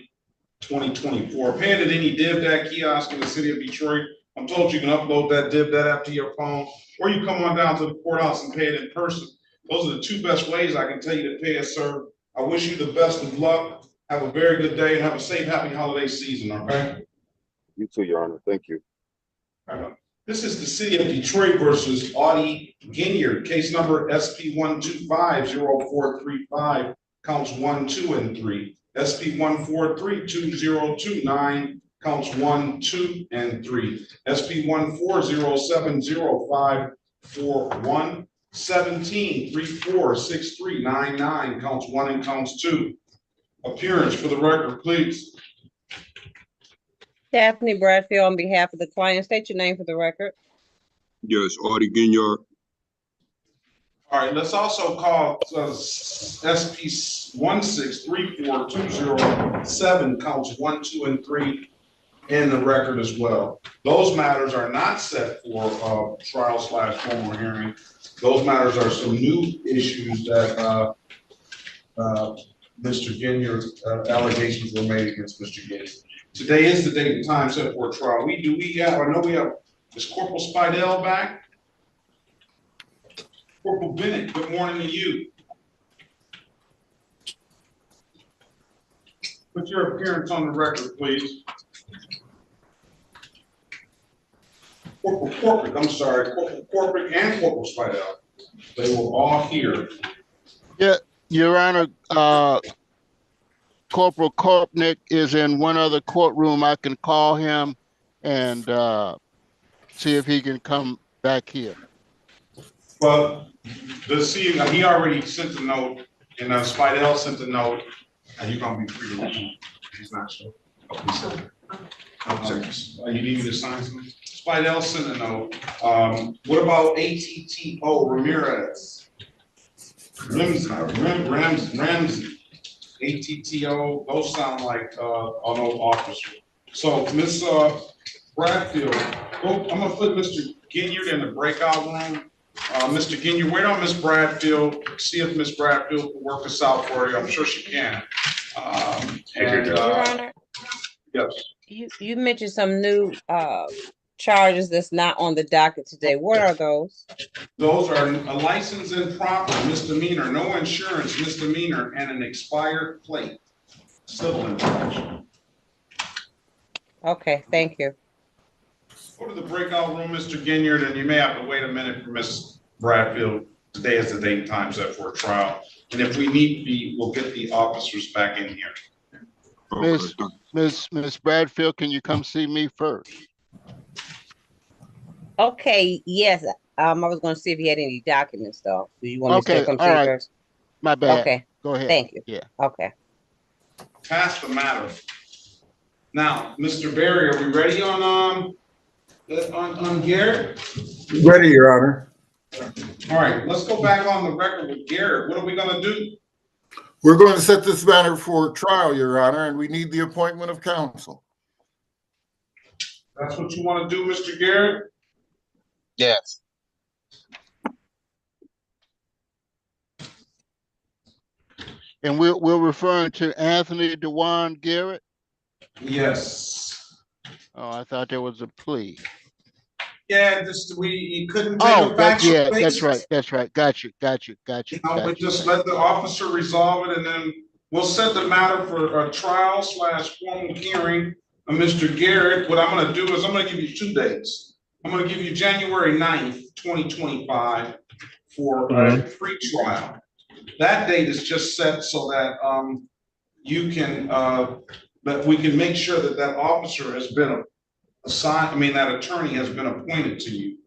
2024. Pay it at any DivDat kiosk in the city of Detroit. I'm told you can upload that DivDat app to your phone, or you come on down to the courthouse and pay it in person. Those are the two best ways I can tell you to pay it, sir. I wish you the best of luck. Have a very good day and have a safe, happy holiday season, okay? You too, Your Honor. Thank you. This is the city of Detroit versus Audie Ginyard, case number SP 1250435, counts 1, 2, and 3. SP 1432029, counts 1, 2, and 3. SP 140705441, 17346399, counts 1 and counts 2. Appearance for the record, please. Daphne Bradfield on behalf of the client. State your name for the record. Yes, Audie Ginyard. All right, let's also call SP 1634207, counts 1, 2, and 3 in the record as well. Those matters are not set for trial/formal hearing. Those matters are some new issues that Mr. Ginyard, allegations were made against Mr. Ginyard. Today is the date and time set for a trial. I know we have, is Corporal Spidell back? Corporal Bennett, good morning to you. Put your appearance on the record, please. Corporal Corporate and Corporal Spidell. They were all here. Yeah, Your Honor, Corporal Korpnick is in one other courtroom. I can call him and see if he can come back here. Well, he already sent a note, and Spidell sent a note, and you're gonna be free to leave. He's not sure. You need me to sign something? Spidell sent a note. What about ATTO Ramirez? Ramsey. ATTO, those sound like auto officer. So Miss Bradfield, I'm gonna put Mr. Ginyard in the breakout room. Mr. Ginyard, wait on Miss Bradfield, see if Miss Bradfield can work this out for you. I'm sure she can. Your Honor, yes. You mentioned some new charges that's not on the docket today. What are those? Those are a license improper misdemeanor, no insurance misdemeanor, and an expired plate. Civil infraction. Okay, thank you. Go to the breakout room, Mr. Ginyard, and you may have to wait a minute for Miss Bradfield. Today is the date and time set for a trial. And if we need be, we'll get the officers back in here. Miss Bradfield, can you come see me first? Okay, yes. I was going to see if he had any documents, though. Do you want me to still come see you first? My bad. Okay. Go ahead. Thank you. Yeah. Okay. Pass the matter. Now, Mr. Berry, are we ready on Garrett? Ready, Your Honor. All right, let's go back on the record with Garrett. What are we gonna do? We're going to set this matter for trial, Your Honor, and we need the appointment of counsel. That's what you want to do, Mr. Garrett? Yes. And we're referring to Anthony DeJuan Garrett? Yes. Oh, I thought there was a plea. Yeah, we couldn't take a factual basis. That's right. Got you. We just let the officer resolve it, and then we'll set the matter for a trial/formal hearing of Mr. Garrett. What I'm gonna do is I'm gonna give you 2 dates. I'm gonna give you January 9th, 2025 for a pretrial. That date is just set so that you can that we can make sure that officer has been that attorney has been appointed to you.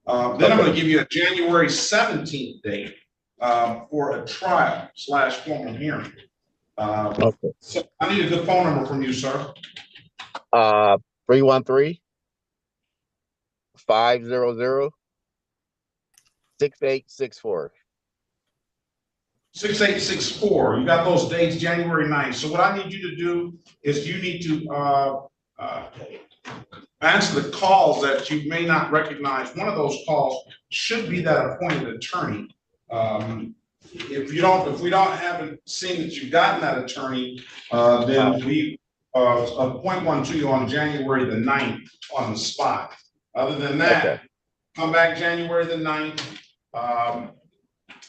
Then I'm going to give you a January 17th date for a trial / formal hearing. Okay. So I need a good phone number from you, sir. 313-500-6864. You got those dates, January 9th. So what I need you to do is you need to answer the calls that you may not recognize. One of those calls should be that appointed attorney. If we haven't seen that you've gotten that attorney, then we appoint one to you on January the 9th on the spot. Other than that, come back January the 9th.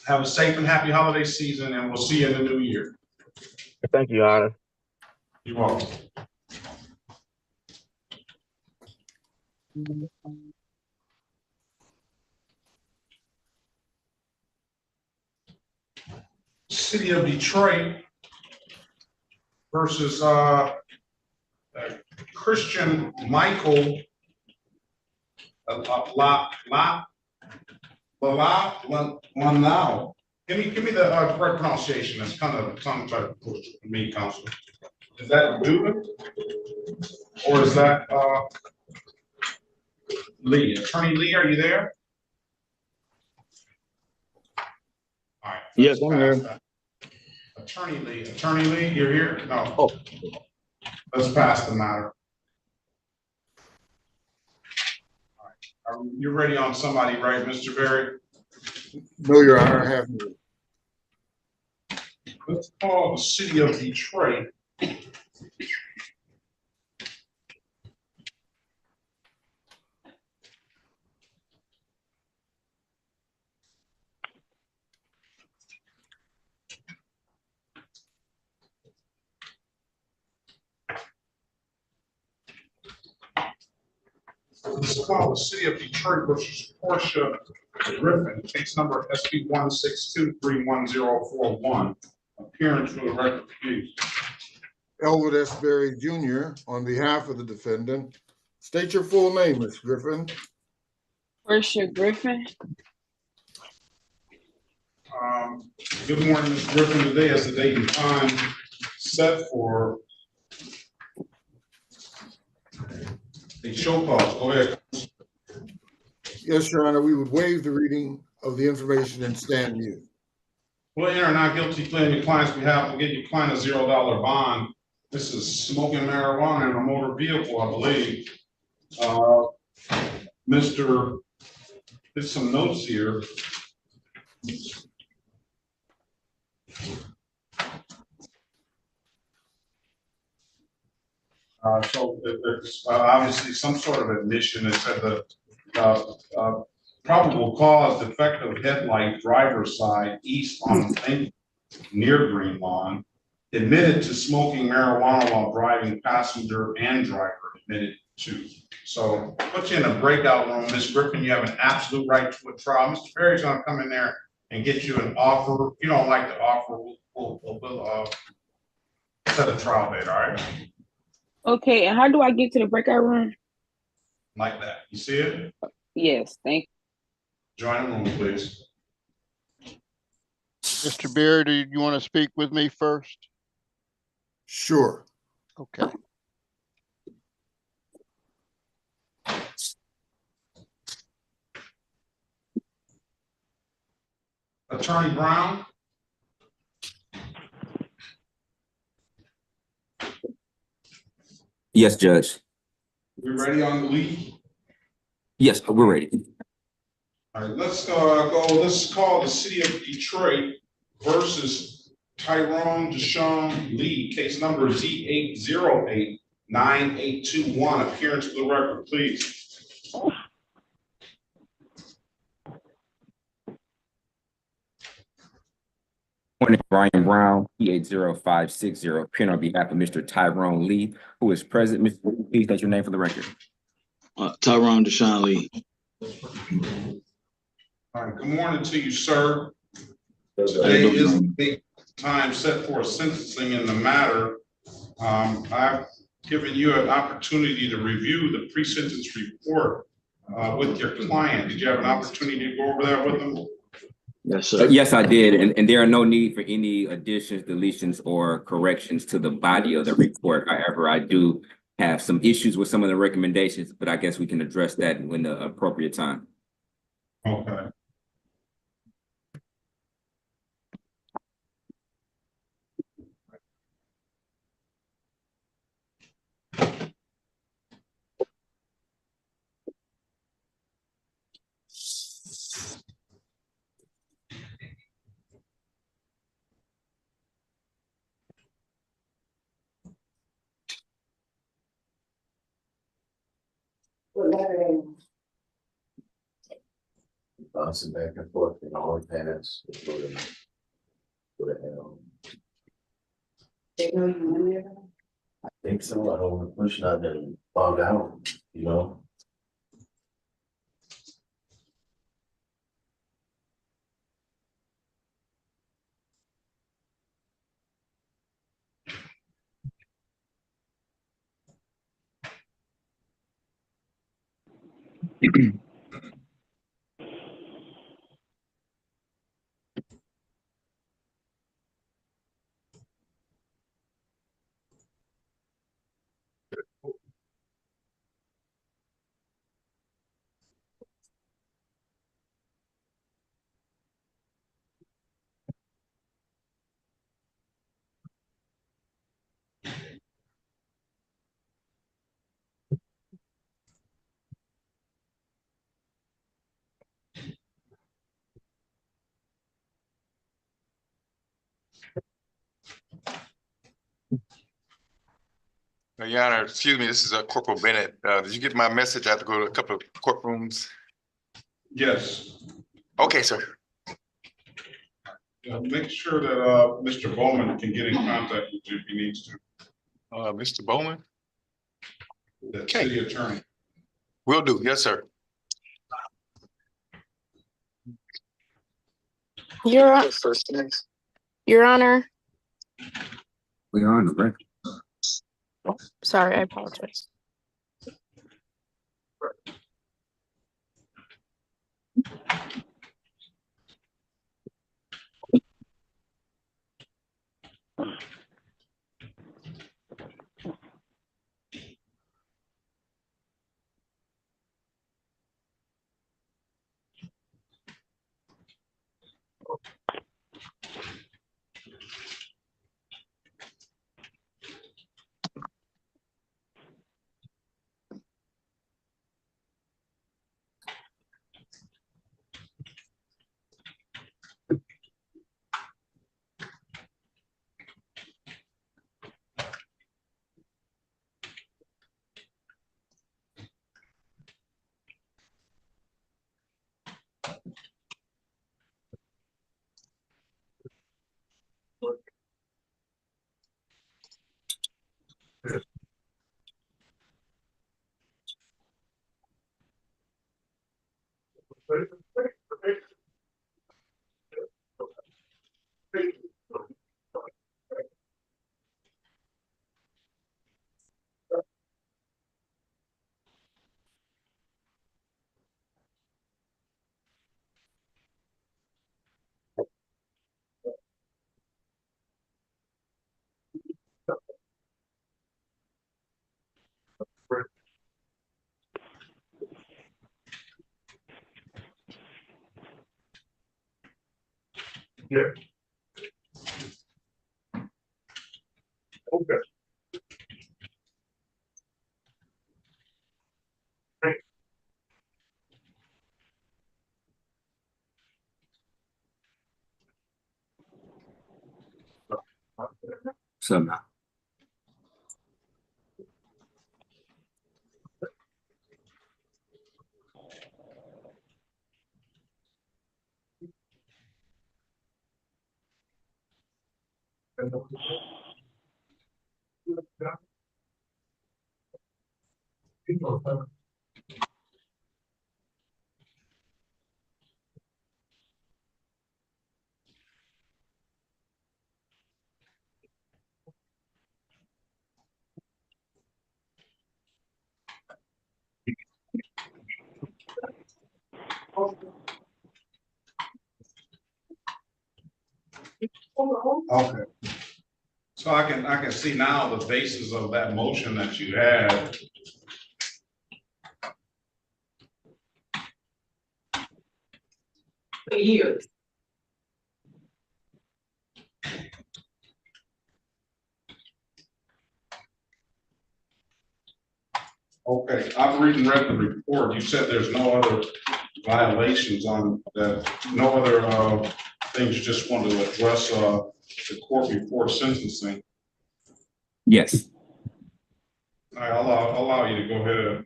Have a safe and happy holiday season, and we'll see you in the new year. Thank you, Your Honor. You're welcome. City of Detroit versus Christian Michael now. Give me the correct pronunciation. That's kind of a tongue twister for me, counsel. Is that Dubin or is that Lee? Attorney Lee, are you there? All right. Yes, I'm here. Attorney Lee, you're here? No. Oh. Let's pass the matter. All right. You're ready on somebody, right, Mr. Berry? No, Your Honor, I haven't. Let's call the City of Detroit. Let's call the City of Detroit versus Portia Griffin, case number SP 162-31041. Appearance for the record, please. Elwood S. Berry Jr. on behalf of the defendant. State your full name, Ms. Griffin. Portia Griffin. Good morning, Ms. Griffin. Today is the date and time set for the show cause. Go ahead. Yes, Your Honor, we would waive the reading of the information and stand mute. We'll enter a not guilty plea on your client's behalf. We'll get your client a $0 bond. This is smoking marijuana in a motor vehicle, I believe. There's some notes here. So there's obviously some sort of admission. It said the probable cause defective headlight driver's side east on near Green Lawn. Admitted to smoking marijuana while driving, passenger and driver admitted to. So put you in a breakout room, Ms. Griffin. You have an absolute right to a trial. Mr. Berry's gonna come in there and get you an offer. If you don't like the offer, we'll set a trial date. All right. Okay, and how do I get to the breakout room? Like that. You see it? Yes, thank you. Join the room, please. Mr. Beard, do you want to speak with me first? Sure. Okay. Attorney Brown. Yes, Judge. We ready on the lead? Yes, we're ready. All right, let's let's call the City of Detroit versus Tyrone Deshaun Lee, case number Z8089821. Appearance for the record, please. Brian Brown, P800560, appearing on behalf of Mr. Tyrone Lee, who is present. Mr. Lee, please state your name for the record. Tyrone Deshaun Lee. All right, good morning to you, sir. Today is the time set for sentencing in the matter. given you an opportunity to review the pre-sentence report with your client. Did you have an opportunity to go over that with them? Yes, sir. Yes, I did, and there are no need for any additions, deletions, or corrections to the body of the report. However, I do have some issues with some of the recommendations, but I guess we can address that when the appropriate time. Okay. Bouncing back and forth in all paths. I think so. I don't want to push nothing and bog out, you know? Your Honor, excuse me, this is Corporal Bennett. Did you get my message? I have to go to a couple of courtrooms. Yes. Okay, sir. Make sure that Mr. Bowman can get in contact with you if he needs to. Mr. Bowman? The city attorney. Will do. Yes, sir. Your Honor. We are on the break. Oh, sorry, I apologize. Yeah. Okay. Somehow. Okay. So I can see now the basis of that motion that you had. Years. Okay, I've read the report. You said there's no other violations on that, no other things you just want to address the court before sentencing. Yes. All right, I'll allow you to go ahead.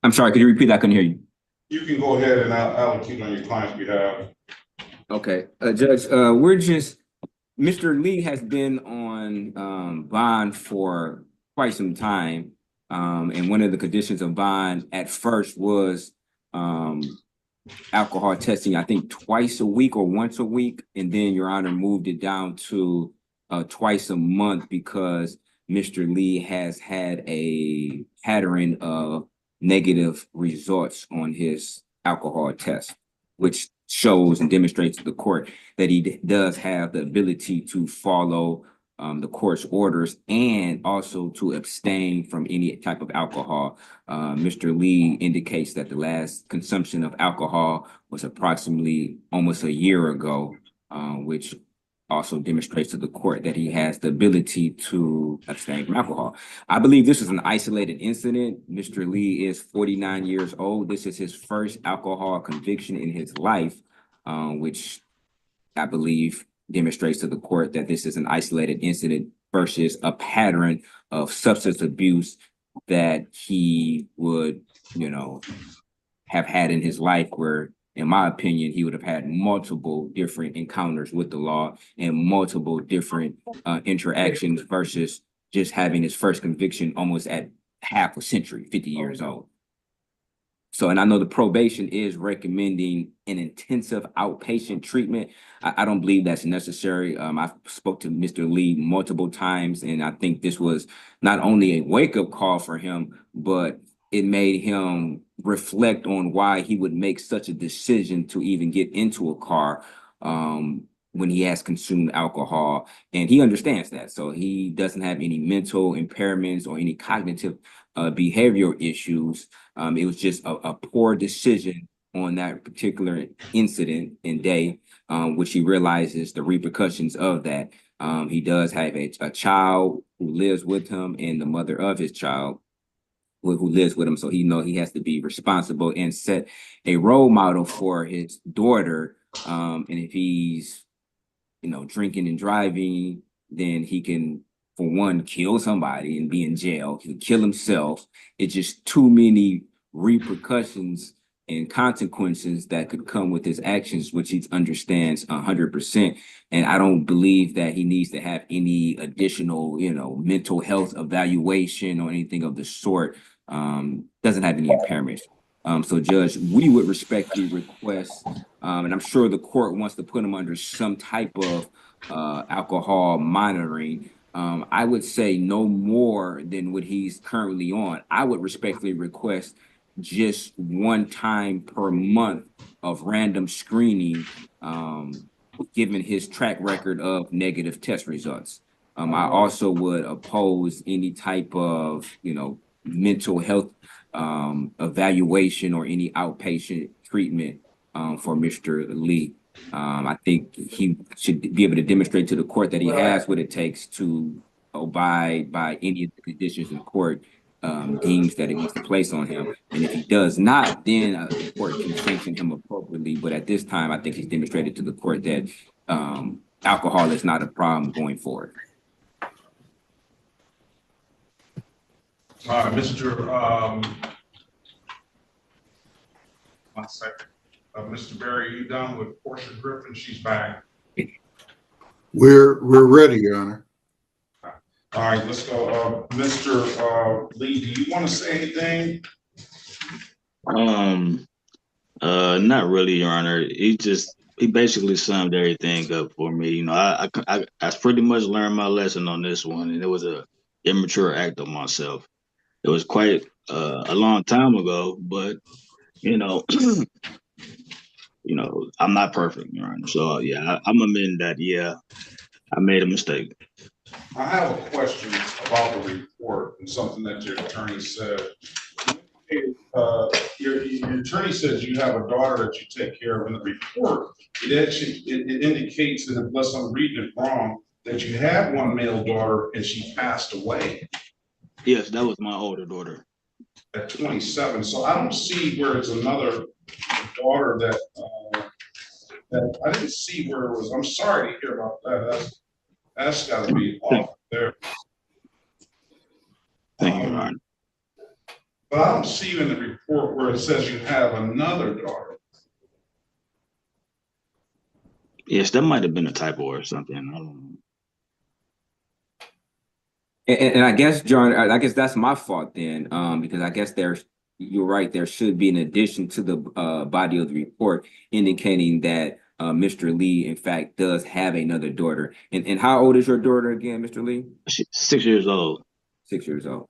I'm sorry, could you repeat that? I couldn't hear you. You can go ahead and allocate on your client's behalf. Okay, Judge, Mr. Lee has been on bond for quite some time. And one of the conditions of bond at first was alcohol testing, I think twice a week or once a week. And then Your Honor moved it down to twice a month because Mr. Lee has had a pattern of negative results on his alcohol test, which shows and demonstrates to the court that he does have the ability to follow the court's orders and also to abstain from any type of alcohol. Mr. Lee indicates that the last consumption of alcohol was approximately almost a year ago, which also demonstrates to the court that he has the ability to abstain from alcohol. I believe this is an isolated incident. Mr. Lee is 49 years old. This is his first alcohol conviction in his life, which I believe demonstrates to the court that this is an isolated incident versus a pattern of substance abuse that he would, have had in his life where, in my opinion, he would have had multiple different encounters with the law and multiple different interactions versus just having his first conviction almost at half a century, 50 years old. So, and I know the probation is recommending an intensive outpatient treatment. I don't believe that's necessary. I spoke to Mr. Lee multiple times, and I think this was not only a wake-up call for him, but it made him reflect on why he would make such a decision to even get into a car when he has consumed alcohol. And he understands that. So he doesn't have any mental impairments or any cognitive behavioral issues. It was just a poor decision on that particular incident and day, which he realizes the repercussions of that. He does have a child who lives with him and the mother of his child who lives with him. So he has to be responsible and set a role model for his daughter. And if he's, drinking and driving, then he can, for one, kill somebody and be in jail. He can kill himself. It's just too many repercussions and consequences that could come with his actions, which he understands 100%. And I don't believe that he needs to have any additional, mental health evaluation or anything of the sort. Doesn't have any impairments. So, Judge, we would respectfully request, and I'm sure the court wants to put him under some type of alcohol monitoring. I would say no more than what he's currently on. I would respectfully request just one time per month of random screening, given his track record of negative test results. I also would oppose any type of, mental health evaluation or any outpatient treatment for Mr. Lee. I think he should be able to demonstrate to the court that he has what it takes to abide by any of the conditions the court deems that it wants to place on him. And if he does not, then the court can sanction him appropriately. But at this time, I think he's demonstrated to the court that alcohol is not a problem going forward. All right, Mr. One second. Mr. Berry, you done with Portia Griffin? She's back. We're ready, Your Honor. All right, let's go. Mr. Lee, do you want to say anything? Not really, Your Honor. He basically summed everything up for me. I pretty much learned my lesson on this one, and it was a immature act of myself. It was quite a long time ago, but I'm not perfect, Your Honor. So yeah, I'm amending that. Yeah, I made a mistake. I have a question about the report and something that your attorney said. Your attorney says you have a daughter that you take care of in the report. It actually, it indicates that unless I'm reading it wrong, that you had one male daughter and she passed away. Yes, that was my older daughter. At 27, so I don't see where it's another daughter that I didn't see where it was. I'm sorry to hear about that. That's got to be off there. Thank you, Your Honor. But I don't see in the report where it says you have another daughter. Yes, that might have been a typo or something. I don't know. And I guess, John, I guess that's my fault then, because I guess you're right, there should be an addition to the body of the report indicating that Mr. Lee, in fact, does have another daughter. And how old is your daughter again, Mr. Lee? She's 6 years old. 6 years old.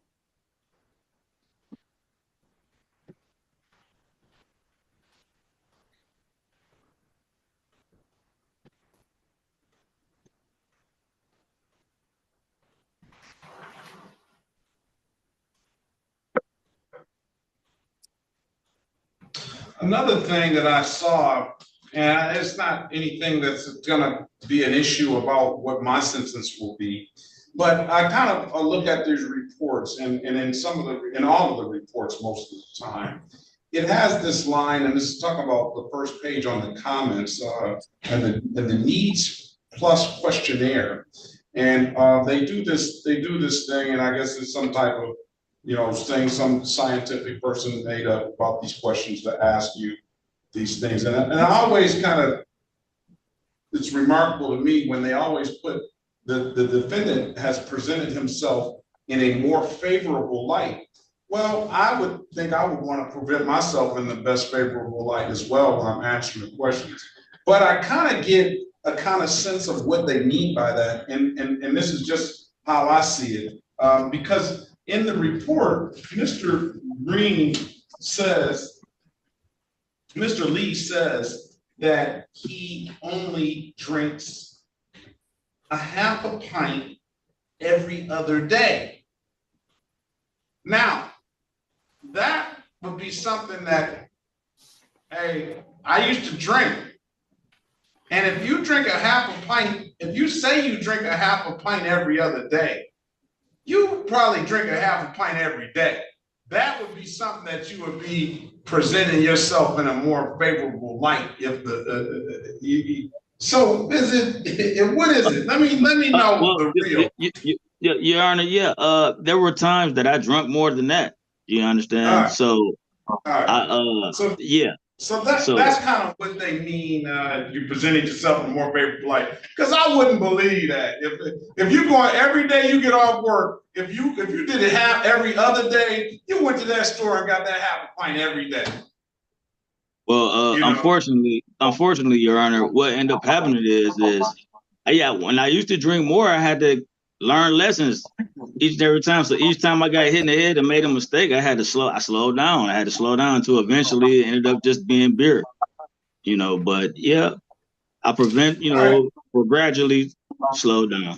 Another thing that I saw, and it's not anything that's gonna be an issue about what my sentence will be, but I kind of look at these reports and in all of the reports most of the time, it has this line, and this is talking about the first page on the comments and the needs plus questionnaire. And they do this thing, and I guess it's some type of thing some scientific person made up about these questions to ask you these things. And I always it's remarkable to me when they always put the defendant has presented himself in a more favorable light. Well, I would think I would want to present myself in the best favorable light as well when I'm answering the questions. But I kind of get a kind of sense of what they mean by that. And this is just how I see it. Because in the report, Mr. Lee says that he only drinks a half a pint every other day. Now, that would be something that, hey, I used to drink. And if you drink a half a pint, if you say you drink a half a pint every other day, you probably drink a half a pint every day. That would be something that you would be presenting yourself in a more favorable light. If so, is it? What is it? Let me know the real. Your Honor, yeah. There were times that I drunk more than that. You understand? Right. So, yeah. So that's kind of what they mean. You presented yourself in a more favorable light, because I wouldn't believe that if you're going every day you get off work. If you did it half every other day, you went to that store and got that half a pint every day. Well, unfortunately, Your Honor, what ended up happening is when I used to drink more, I had to learn lessons each and every time. So each time I got hit in the head and made a mistake, I slowed down. I had to slow down until eventually it ended up just being beer. But yeah, I or gradually slow down.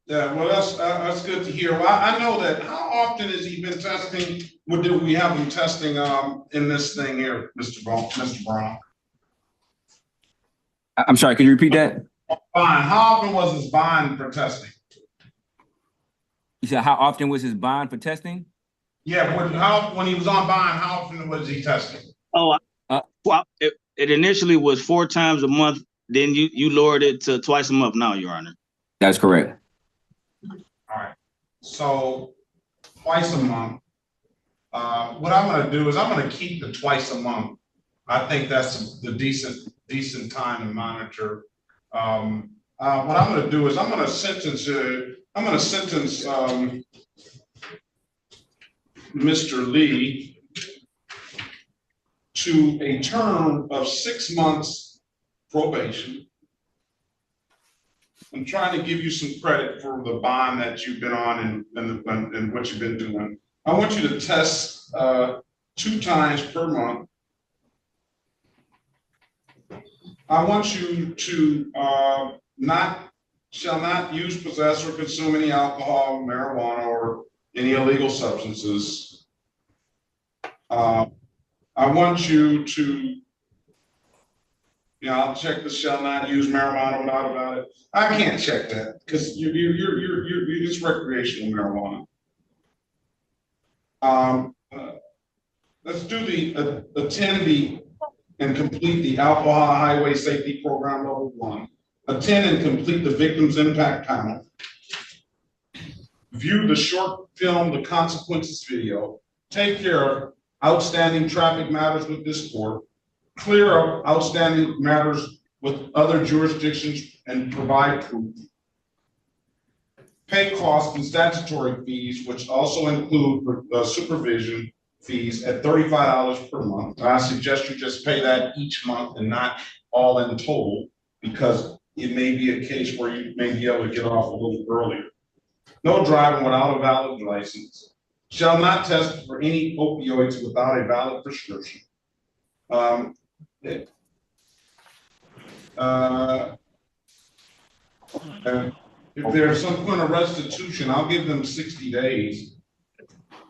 Yeah, well, that's good to hear. Well, I know that. How often has he been testing? What do we have him testing in this thing here, Mr. Brown? I'm sorry, could you repeat that? Bond. How often was his bond for testing? You said how often was his bond for testing? Yeah, when he was on bond, how often was he testing? Oh, well, it initially was 4 times a month. Then you lowered it to twice a month now, Your Honor. That's correct. All right. So twice a month. What I'm going to do is I'm going to keep the twice a month. I think that's the decent time to monitor. What I'm going to do is I'm going to sentence Mr. Lee to a term of 6 months probation. I'm trying to give you some credit for the bond that you've been on and what you've been doing. I want you to test 2 times per month. I want you to, shall not use, possess, or consume any alcohol, marijuana, or any illegal substances. I want you to, I'll check the shall not use marijuana without about it. I can't check that because you're it's recreational marijuana. Let's do attend and complete the alcohol highway safety program level 1. Attend and complete the victims impact panel. View the short film, The Consequences video. Take care of outstanding traffic matters with this court. Clear up outstanding matters with other jurisdictions and provide proof. Pay costs and statutory fees, which also include supervision fees at $35 per month. I suggest you just pay that each month and not all in total, because it may be a case where you may be able to get off a little earlier. No driving without a valid license. Shall not test for any opioids without a valid prescription. If there's some kind of restitution, I'll give them 60 days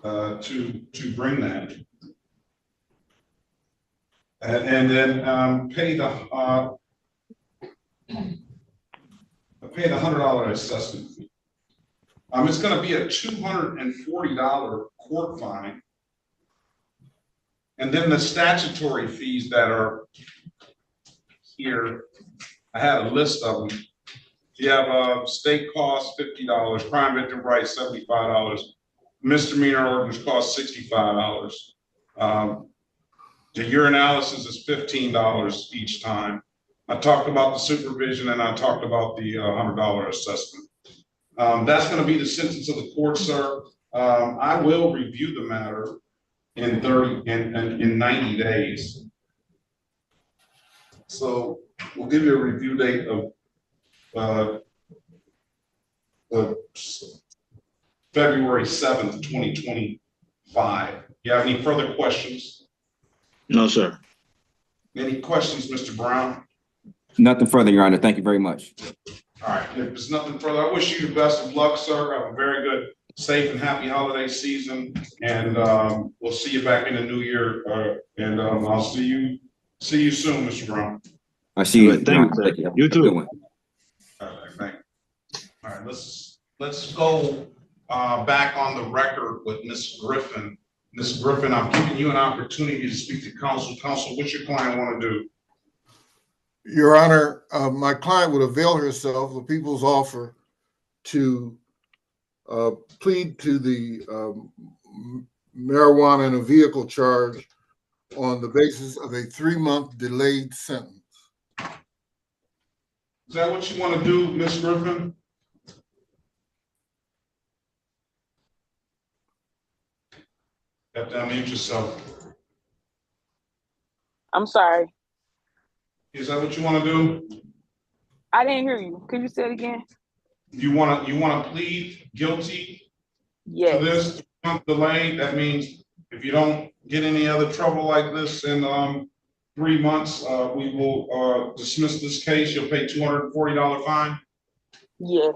to bring that. And then pay the $100 assessment fee. It's going to be a $240 court fine. And then the statutory fees that are here, I had a list of them. You have state costs, $50, crime victim rights, $75, misdemeanor ordinance costs $65. The urinalysis is $15 each time. I talked about the supervision and I talked about the $100 assessment. That's going to be the sentence of the court, sir. I will review the matter in 90 days. So we'll give you a review date of February 7th, 2025. You have any further questions? No, sir. Any questions, Mr. Brown? Nothing further, Your Honor. Thank you very much. All right, if there's nothing further, I wish you the best of luck, sir. Have a very good, safe, and happy holiday season. And we'll see you back in the new year. And I'll see you soon, Mr. Brown. I see you. Thank you. You too. All right, thank you. All right, let's go back on the record with Ms. Griffin. Ms. Griffin, I'm giving you an opportunity to speak to counsel. Counsel, what's your client want to do? Your Honor, my client would avail herself of the people's offer to plead to the marijuana in a vehicle charge on the basis of a 3-month delayed sentence. Is that what you want to do, Ms. Griffin? You have to unmute yourself. I'm sorry. Is that what you want to do? I didn't hear you. Could you say it again? You want to plead guilty Yes. to this 3-month delay? That means if you don't get any other trouble like this in 3 months, we will dismiss this case. You'll pay $240 fine. Yes.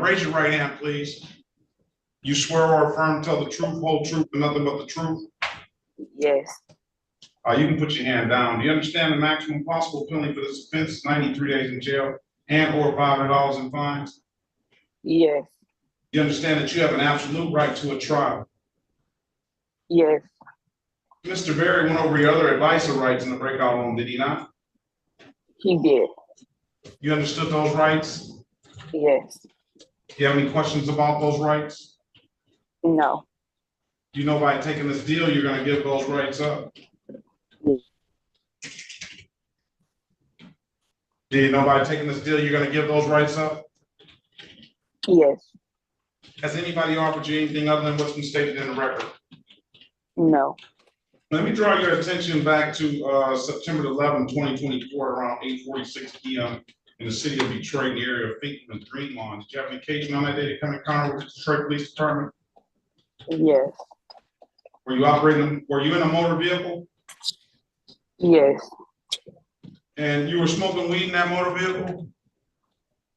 Raise your right hand, please. You swear or affirm to tell the truth, whole truth, and nothing but the truth? Yes. You can put your hand down. Do you understand the maximum possible penalty for this offense is 93 days in jail and or $500 in fines? Yes. You understand that you have an absolute right to a trial? Yes. Mr. Berry went over your other advisor rights in the breakout room, did he not? He did. You understood those rights? Yes. Do you have any questions about those rights? No. Do you know by taking this deal, you're going to give those rights up? Do you know by taking this deal, you're going to give those rights up? Yes. Has anybody offered you anything other than what's been stated in the record? No. Let me draw your attention back to September 11, 2024, around 8:46 p.m. in the city of Detroit, in the area of Finkel and Green Lawn. Did you have an occasion on that day to come in contact with the Detroit Police Department? Yes. Were you in a motor vehicle? Yes. And you were smoking weed in that motor vehicle?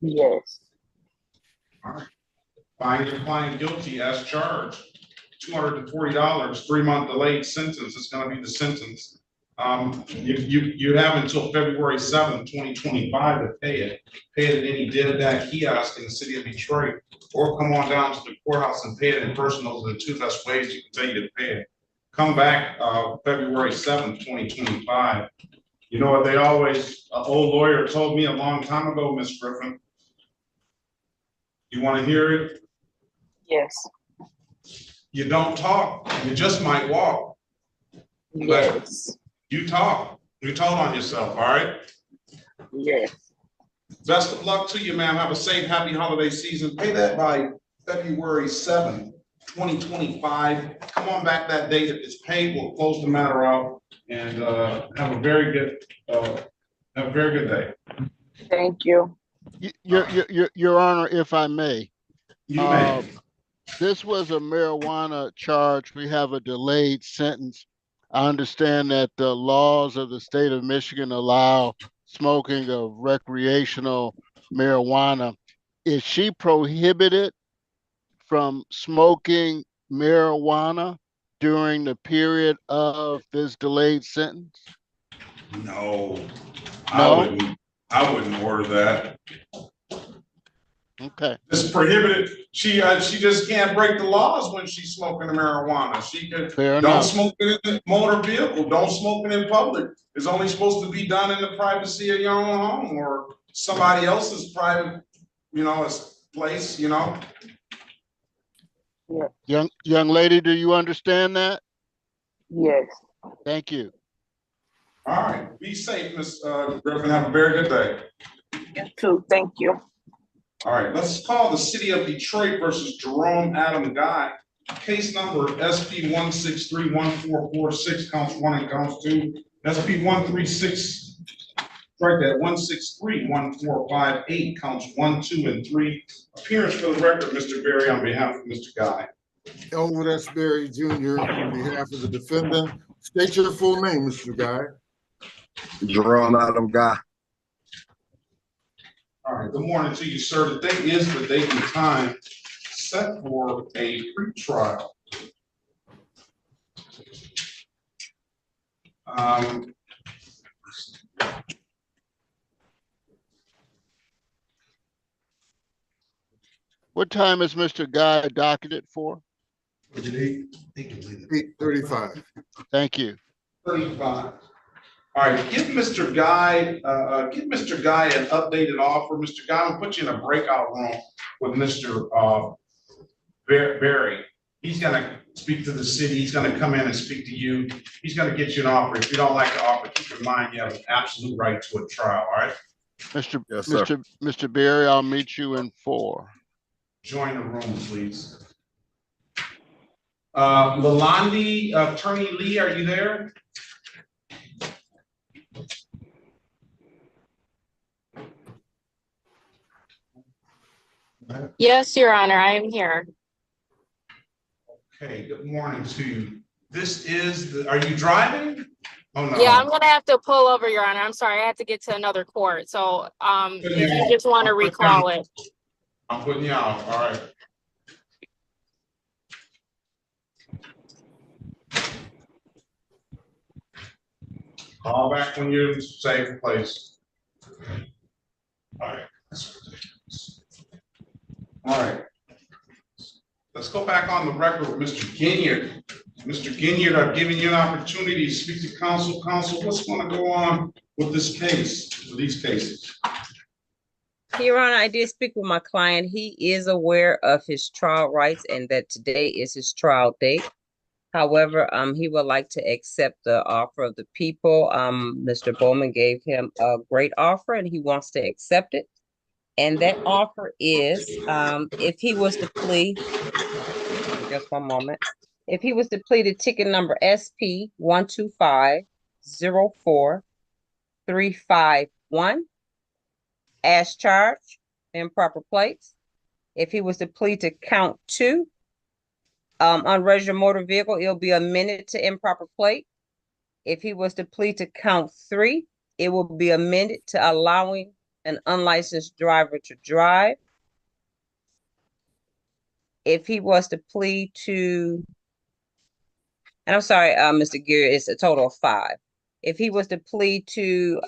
Yes. All right. Find your client guilty as charged. $240, 3-month delayed sentence is gonna be the sentence. You have until February 7th, 2025 to pay it. Pay it at any Did kiosk in the city of Detroit, or come on down to the courthouse and pay it in person. Those are the two best ways you can tell you to pay it. Come back, February 7th, 2025. You know what they always, an old lawyer told me a long time ago, Miss Griffin. You wanna hear it? Yes. You don't talk, you just might walk. Yes. You talk, you told on yourself, all right? Yes. Best of luck to you, ma'am. Have a safe, happy holiday season. Pay that by February 7th, 2025. Come on back that date. If it's paid, we'll close the matter out and have a very good day. Thank you. Your Honor, if I may. You may. This was a marijuana charge. We have a delayed sentence. I understand that the laws of the state of Michigan allow smoking of recreational marijuana. Is she prohibited from smoking marijuana during the period of this delayed sentence? No. No? I wouldn't order that. Okay. It's prohibited. She just can't break the laws when she's smoking the marijuana. She could don't smoke it in the motor vehicle. Don't smoke it in public. It's only supposed to be done in the privacy of your own home or somebody else's private, place. Yeah. Young lady, do you understand that? Yes. Thank you. All right. Be safe, Miss Griffin. Have a very good day. You too. Thank you. All right, let's call the city of Detroit versus Jerome Adam Guy. Case number SP 1631446, counts 1 and counts 2. SP 136, strike that, 1631458, counts 1, 2, and 3. Appearance for the record, Mr. Berry, on behalf of Mr. Guy. Elwood S. Berry Jr. on behalf of the defendant. State your full name, Mr. Guy. Jerome Adam Guy. All right, good morning to you, sir. Today is the date and time set for a pretrial. What time is Mr. Guy docketed for? 8:35. Thank you. 35. All right, give Mr. Guy an updated offer. Mr. Guy, I'm gonna put you in a breakout room with Mr. Berry. He's gonna speak to the city. He's gonna come in and speak to you. He's gonna get you an offer. If you don't like the offer, keep in mind you have an absolute right to a trial. All right. Mr. Berry, I'll meet you in 4. Join the room, please. Lalandi, Attorney Lee, are you there? Yes, Your Honor, I am here. Okay, good morning to you. This is are you driving? Oh, no. Yeah, I'm gonna have to pull over, Your Honor. I'm sorry, I had to get to another court. So if you just want to recall it. I'm putting you out. All right. Call back when you're in a safe place. All right. All right. Let's go back on the record with Mr. Ginyard. Mr. Ginyard, I've given you an opportunity to speak to counsel. Counsel, what's going to go on with this case, with these cases? Your Honor, I did speak with my client. He is aware of his trial rights and that today is his trial date. However, he would like to accept the offer of the people. Mr. Bowman gave him a great offer and he wants to accept it. And that offer is, if he was to plea, just one moment. If he was to plead to ticket number SP 125-04-351 as charged, improper plates. If he was to plead to count 2, unregistered motor vehicle, it'll be amended to improper plate. If he was to plead to count 3, It will be amended to allowing an unlicensed driver to drive. If he was to plead to, and I'm sorry, Mr. Geary, it's a total of 5. If he was to plead to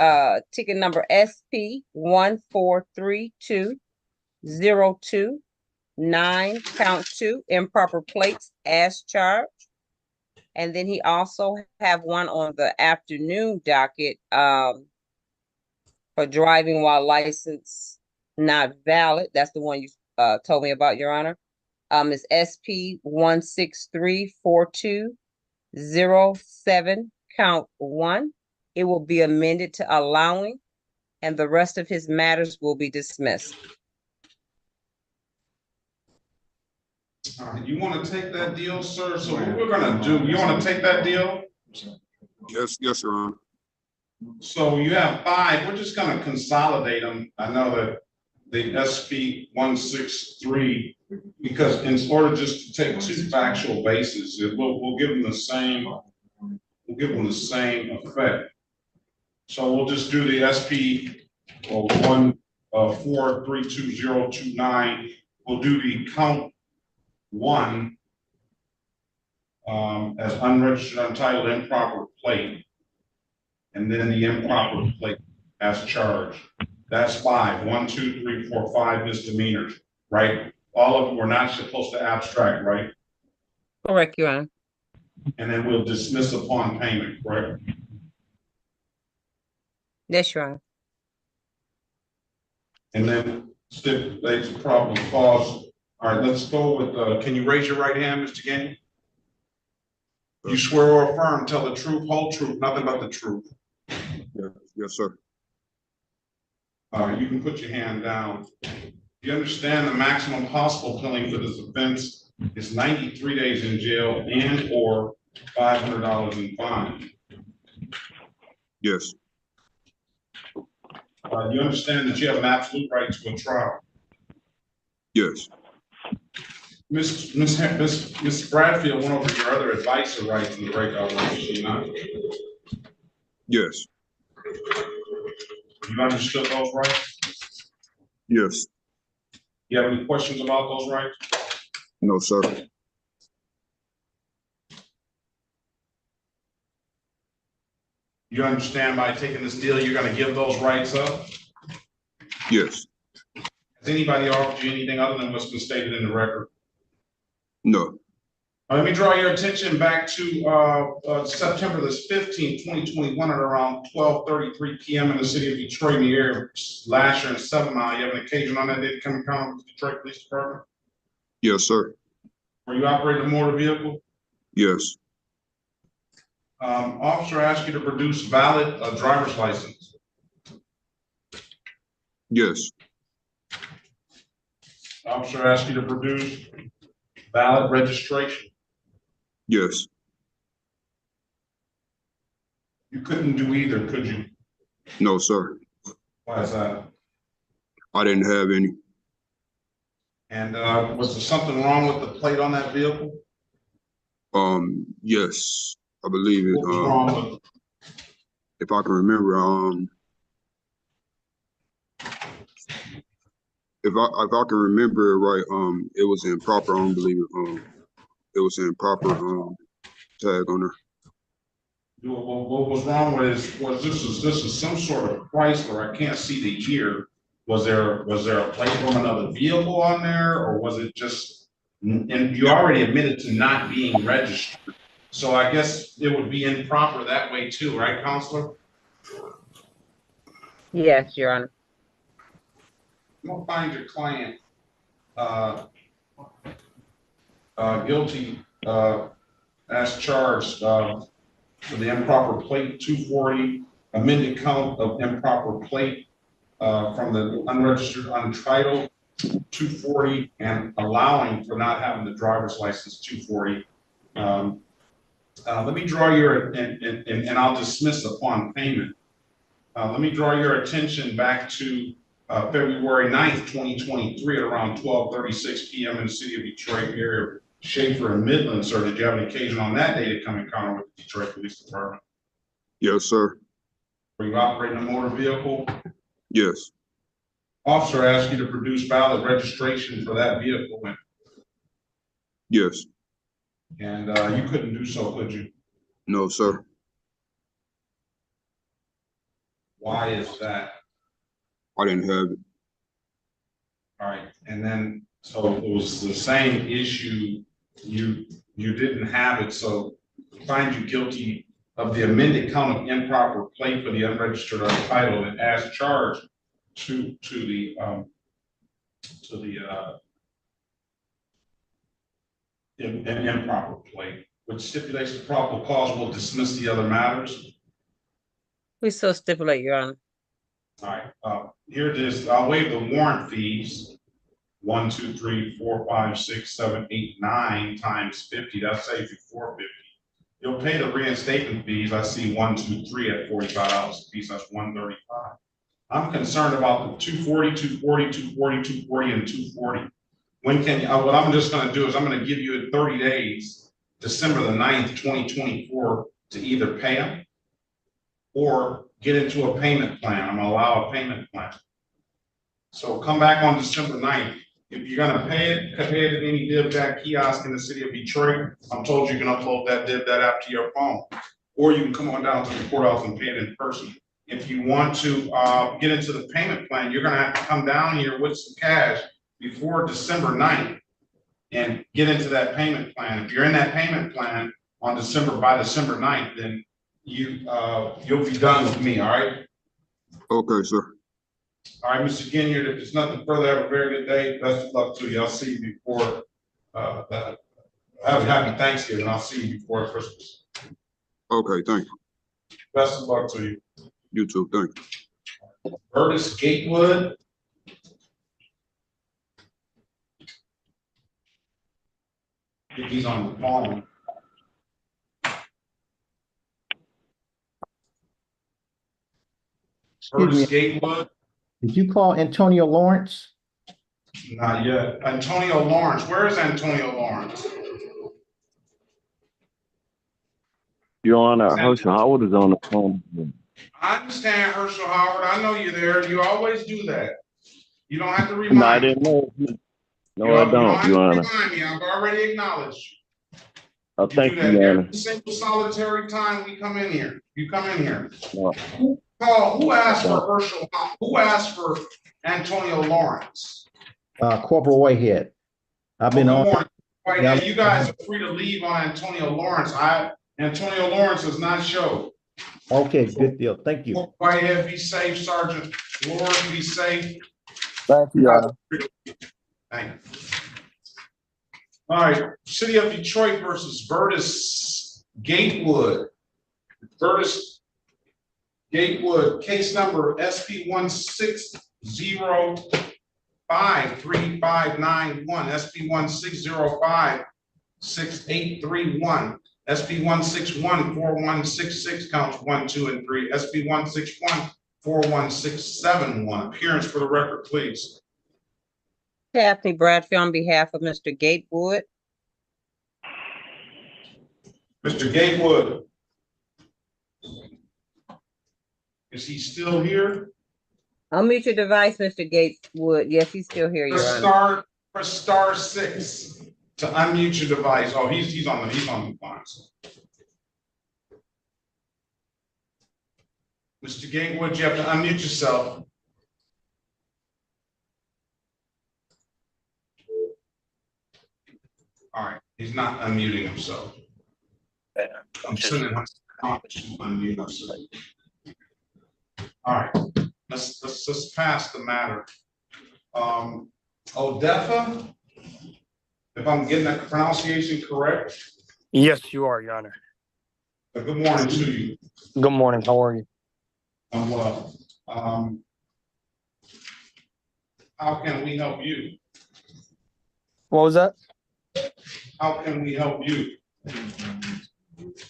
ticket number SP 1432029, count 2, improper plates as charged. And then he also have one on the afternoon docket for driving while license not valid. That's the one you told me about, Your Honor. It's SP 1634207, count 1. It will be amended to allowing, and the rest of his matters will be dismissed. You want to take that deal, sir? So what we're gonna do, you want to take that deal? Yes, yes, Your Honor. So you have 5, we're just gonna consolidate them. I know that the SP 163, because in order just to take 2 factual bases, we'll give them the same, effect. So we'll just do the SP 1432029. We'll do the count 1 as unregistered, untitled, improper plate, and then the improper plate as charged. That's 5. 1, 2, 3, 4, 5 misdemeanors, right? All of them were not supposed to abstract, right? Correct, Your Honor. And then we'll dismiss upon payment, correct? Yes, Your Honor. And then stipulates a probable cause. All right, let's go with, can you raise your right hand, Mr. Gainey? You swear or affirm, tell the truth, whole truth, nothing but the truth. Yes, sir. All right, you can put your hand down. You understand the maximum possible penalty for this offense is 93 days in jail and or $500 in fine. Yes. You understand that you have an absolute right to a trial. Yes. Miss Bradfield went over your other advisor rights in the breakout room, did she not? Yes. You understood those rights? Yes. You have any questions about those rights? No, sir. You understand by taking this deal, you're gonna give those rights up? Yes. Has anybody offered you anything other than what's been stated in the record? No. Let me draw your attention back to September the 15th, 2021 at around 12:33 p.m. in the city of Detroit in the area of Lasher and 7 Mile. You have an occasion on that day to come in contact with the Detroit Police Department? Yes, sir. Were you operating a motor vehicle? Yes. Officer asked you to produce valid driver's license. Yes. Officer asked you to produce valid registration. Yes. You couldn't do either, could you? No, sir. Why is that? I didn't have any. And was there something wrong with the plate on that vehicle? Yes, I believe it. What was wrong with it? If I can remember, if I can remember it right, it was improper. I don't believe it. It was improper tag on there. What was wrong with it was this is some sort of Chrysler. I can't see the year. Was there a plate from another vehicle on there, or was it just? And you already admitted to not being registered, so I guess it would be improper that way too, right, Counselor? Yes, Your Honor. I'm gonna find your client guilty as charged for the improper plate 240, amended count of improper plate from the unregistered untitled 240, and allowing for not having the driver's license 240. Let me draw your, and I'll dismiss upon payment. Let me draw your attention back to February 9th, 2023 at around 12:36 p.m. in the city of Detroit area, Schaefer and Midland, sir. Did you have an occasion on that day to come in contact with the Detroit Police Department? Yes, sir. Are you operating a motor vehicle? Yes. Officer asked you to produce valid registration for that vehicle, Yes. and you couldn't do so, could you? No, sir. Why is that? I didn't have it. All right, and then, so it was the same issue, you didn't have it, so find you guilty of the amended count of improper plate for the unregistered title and as charged to the an improper plate, which stipulates the probable cause will dismiss the other matters. We still stipulate, Your Honor. All right, here it is. I'll waive the warrant fees. 1, 2, 3, 4, 5, 6, 7, 8, 9 times 50. That saves you $450. You'll pay the reinstatement fees. I see 1, 2, 3 at $45 a piece. That's $135. I'm concerned about the 240, 240, 240, 240, and 240. When can you, what I'm just going to do is I'm going to give you 30 days, December the 9th, 2024, to either pay them or get into a payment plan. I'm going to allow a payment plan. So come back on December 9th. If you're going to pay it at any DivDat kiosk in the city of Detroit, I'm told you can upload that DivDat app to your phone, or you can come on down to the courthouse and pay it in person. If you want to get into the payment plan, you're going to have to come down here with some cash before December 9th and get into that payment plan. If you're in that payment plan on by December 9th, then you'll be done with me, all right? Okay, sir. All right, Mr. Ginyard, if there's nothing further, have a very good day. Best of luck to you. I'll see you before, have a happy Thanksgiving. I'll see you before Christmas. Okay, thank you. Best of luck to you. You too, thank you. Curtis Gatewood. I think he's on the phone. Curtis Gatewood. Did you call Antonio Lawrence? Not yet. Antonio Lawrence. Where is Antonio Lawrence? Your Honor, Herschel Howard is on the phone. I understand, Herschel Howard. I know you're there. You always do that. You don't have to remind No, I me. didn't know. No, I don't, Your Honor. Remind me. I've already acknowledged you. Oh, thank do you, that Your Honor. every single solitary time we come in here. You come in here. No. Who asked for Herschel? Who asked for Antonio Lawrence? Corporal Whitehead. I've been on. Right now, you guys are free to leave on Antonio Lawrence. Antonio Lawrence does not show. Okay, good deal. Thank you. Whitehead, be safe, Sergeant. Lord, be safe. Thank you, Your Honor. Thank you. All right, City of Detroit versus Vertus Gatewood. Vertus Gatewood, case number SP 160535991, SP 16056831, SP 1614166, counts 1, 2, and 3, SP 1614167. Appearance for the record, please. Daphne Bradfield on behalf of Mr. Gatewood. Mr. Gatewood. Is he still here? Unmute your device, Mr. Gatewood. Yes, he's still here, Your Honor. Press star 6 to unmute your device. Oh, he's on the line. Mr. Gatewood, you have to unmute yourself. All right, he's not unmuting himself. I'm sending him to unmute himself. All right, let's pass the matter. Odefa, if I'm getting that pronunciation correct. Yes, you are, Your Honor. Good morning to you. Good morning. How are you? I'm well. How can we help you? What was that? How can we help you?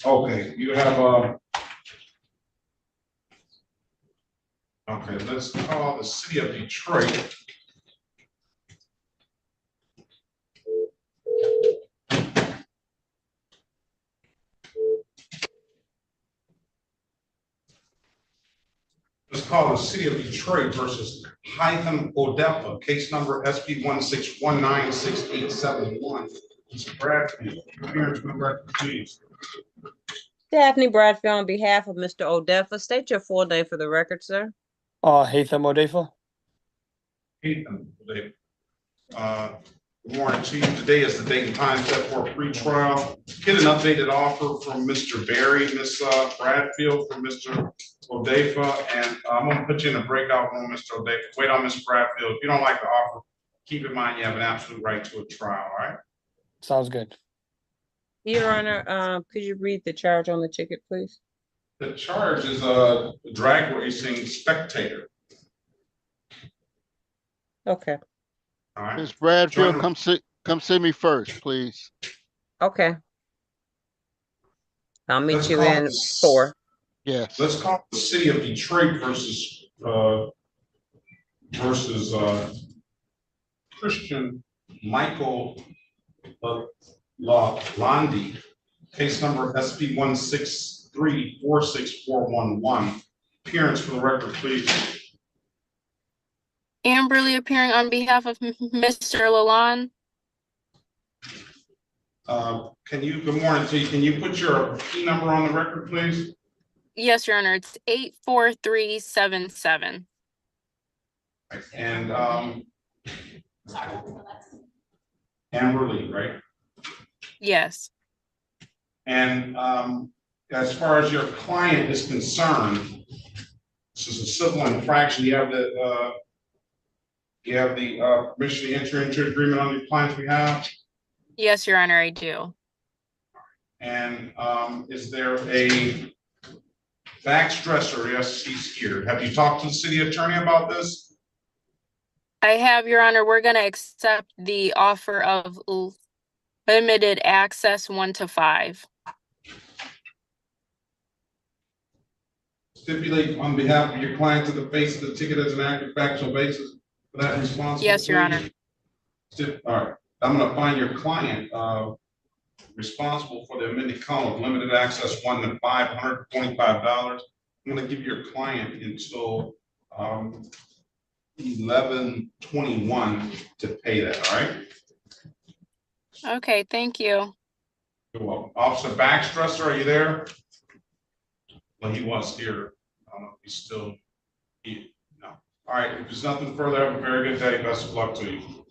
Okay, you have okay, let's call the city of Detroit. call the City of Detroit versus Hytham Odefa, case number SP 1619687. Mr. Bradfield, appearance for the record, please. Daphne Bradfield on behalf of Mr. Odefa. State your full name for the record, sir. Haitham Odefa. Hytham Odefa. Good morning to you. Today is the date and time set for a pretrial. Get an updated offer from Mr. Barry, Ms. Bradfield, from Mr. Odefa, and I'm gonna put you in a breakout room, Mr. Odefa. Wait on Ms. Bradfield. If you don't like the offer, keep in mind you have an absolute right to a trial, all right? Sounds good. Your Honor, could you read the charge on the ticket, please? The charge is a drag racing spectator. Okay. All right. Ms. Bradfield, come see me first, please. Okay. I'll meet Let's you call in this- 4. Yes. Let's call the City of Detroit versus Christian Michael Londi, case number SP 163-46411. Appearance for the record, please. Amberly appearing on behalf of Mr. Lalonde. Good morning to you. Can you put your key number on the record, please? Yes, Your Honor, it's 84377. And Amberly, right? Yes. And as far as your client is concerned, this is a civil infraction. You have the permission to enter into agreement on your client's behalf? Yes, Your Honor, I do. And is there a back stressor? Yes, he's here. Have you talked to the city attorney about this? I have, Your Honor, we're gonna accept the offer of limited access 1 to 5. Stipulate on behalf of your client to the face of the ticket as an accurate factual basis for that response? Yes, Your Honor. All right, I'm gonna find your client responsible for the amended count of limited access 1 to 5, $125. I'm gonna give your client until 11/21 to pay that, all right? Okay, thank you. You're welcome. Officer Backstresser, are you there? Well, he was here. I don't know if he's still here. No. All right, if there's nothing further, have a very good day. Best of luck to you.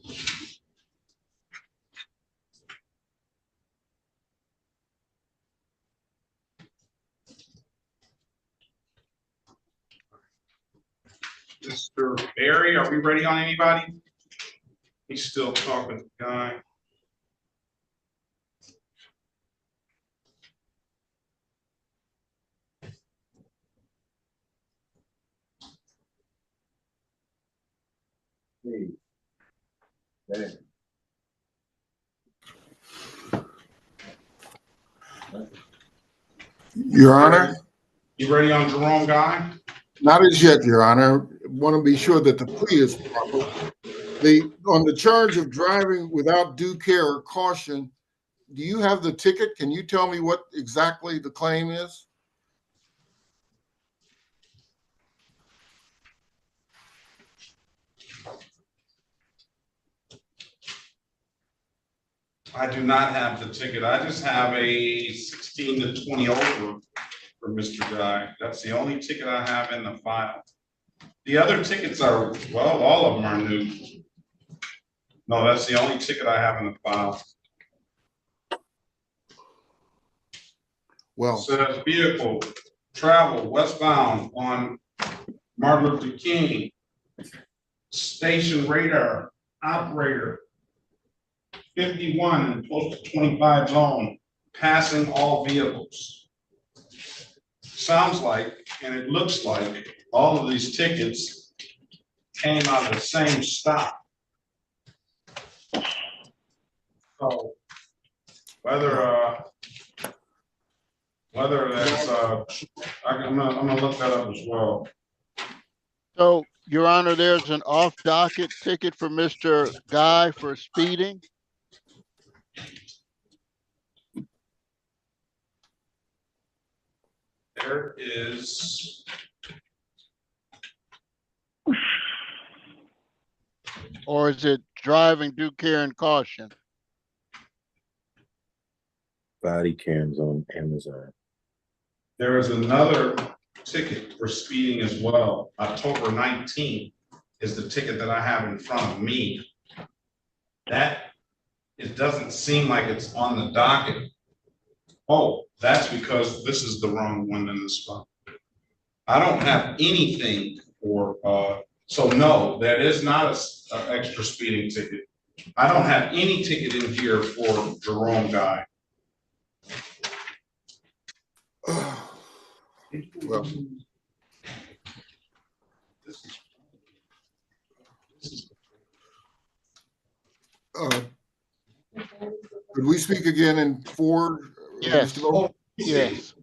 Mr. Barry, are we ready on anybody? He's still talking to the guy. Your Honor, You ready on Jerome Guy? not as yet, Your Honor. Want to be sure that the plea is proper. On the charge of driving without due care or caution, do you have the ticket? Can you tell me what exactly the claim is? I do not have the ticket. I just have a 16 to 20 over for Mr. Guy. That's the only ticket I have in the file. The other tickets are, well, all of them are new. No, that's the only ticket I have in the file. Well, it says vehicle travel westbound on Martin Luther King. Station radar operator 51 and close to 25 zone, passing all vehicles. Sounds like, and it looks like, all of these tickets came out of the same stop. So whether that's I'm gonna look that up as well. So, Your Honor, there's an off-docket ticket for Mr. Guy for speeding. There is Or is it driving due care and caution? Body cams on Amazon. There is another ticket for speeding as well. October 19th is the ticket that I have in front of me. That, it doesn't seem like it's on the docket. Oh, that's because this is the wrong one in this one. I don't have anything for, so no, that is not a extra speeding ticket. I don't have any ticket in here for Jerome Guy. Well, could we speak again in 4? Yes. Mr. Bowman? Yes.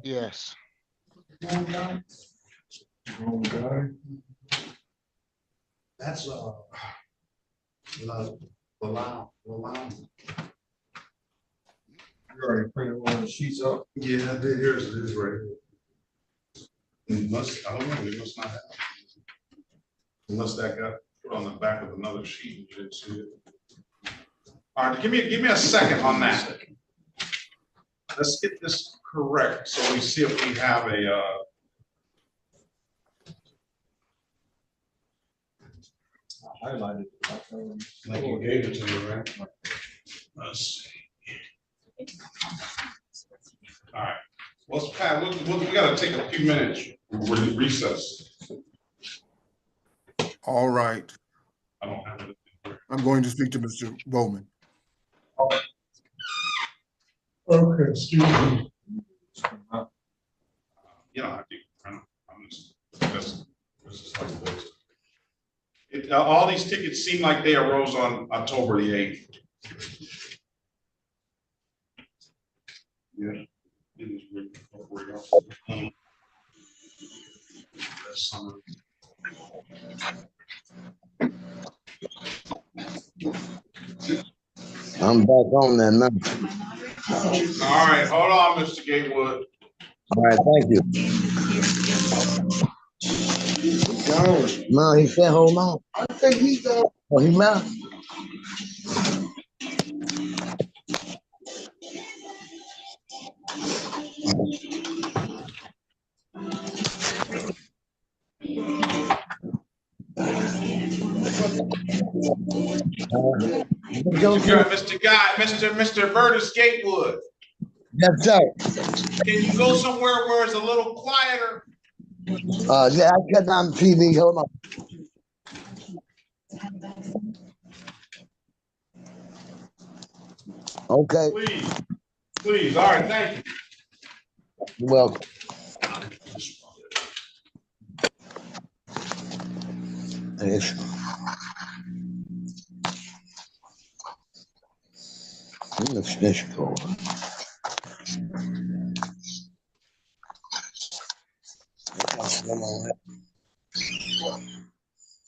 Yes. That's Lalonde. You already printed one of the sheets up? Yeah, here's it is right here. It must, I don't know, it must not have. Unless that got put on the back of another sheet and you didn't see it. All right, give me a second on that. Let's get this correct so we see if we have a highlighted. Like you gave it to me, right? Let's see. All right. Let's Pat, we gotta take a few minutes. We're recess. All right. I don't have it. I'm going to speak to Mr. Bowman. Okay, excuse me. You don't have to. I'm just, this is like this. All these tickets seem like they arose on October the 8th. Yeah. It is written over here. That's summer. I'm back on that now. All right, hold on, Mr. Gatewood. All right, thank you. No, he said, hold on. I think he's gone. Oh, he left. Mr. Vertus Gatewood. Yes, sir. Can you go somewhere where it's a little quieter? Yeah, I cut down the TV. Hold on. Okay. Please. All right, thank you. You're welcome. Yes. Let's finish call.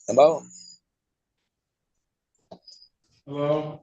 Hello? Hello?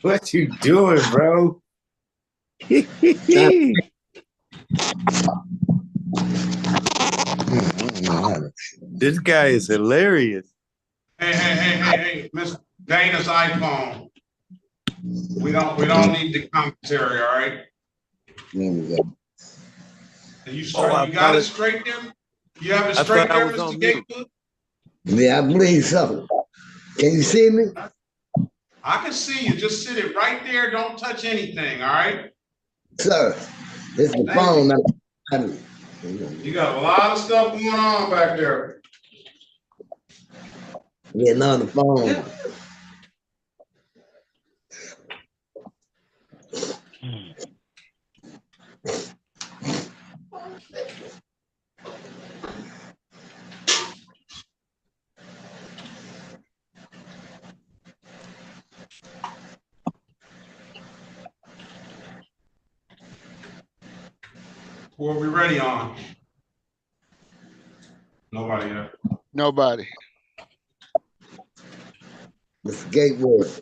What you doing, bro? This guy is hilarious. Hey, Miss Dana's iPhone. We don't need the commentary, all right? You got it straight there? You have it straight there, Mr. Gatewood? Yeah, I believe so. Can you see me? I can see you. Just sit it right there. Don't touch anything, all right? Sir, it's the phone. You got a lot of stuff going on back there. Getting on the phone. Who are we ready on? Nobody yet. Nobody. Mr. Gatewood.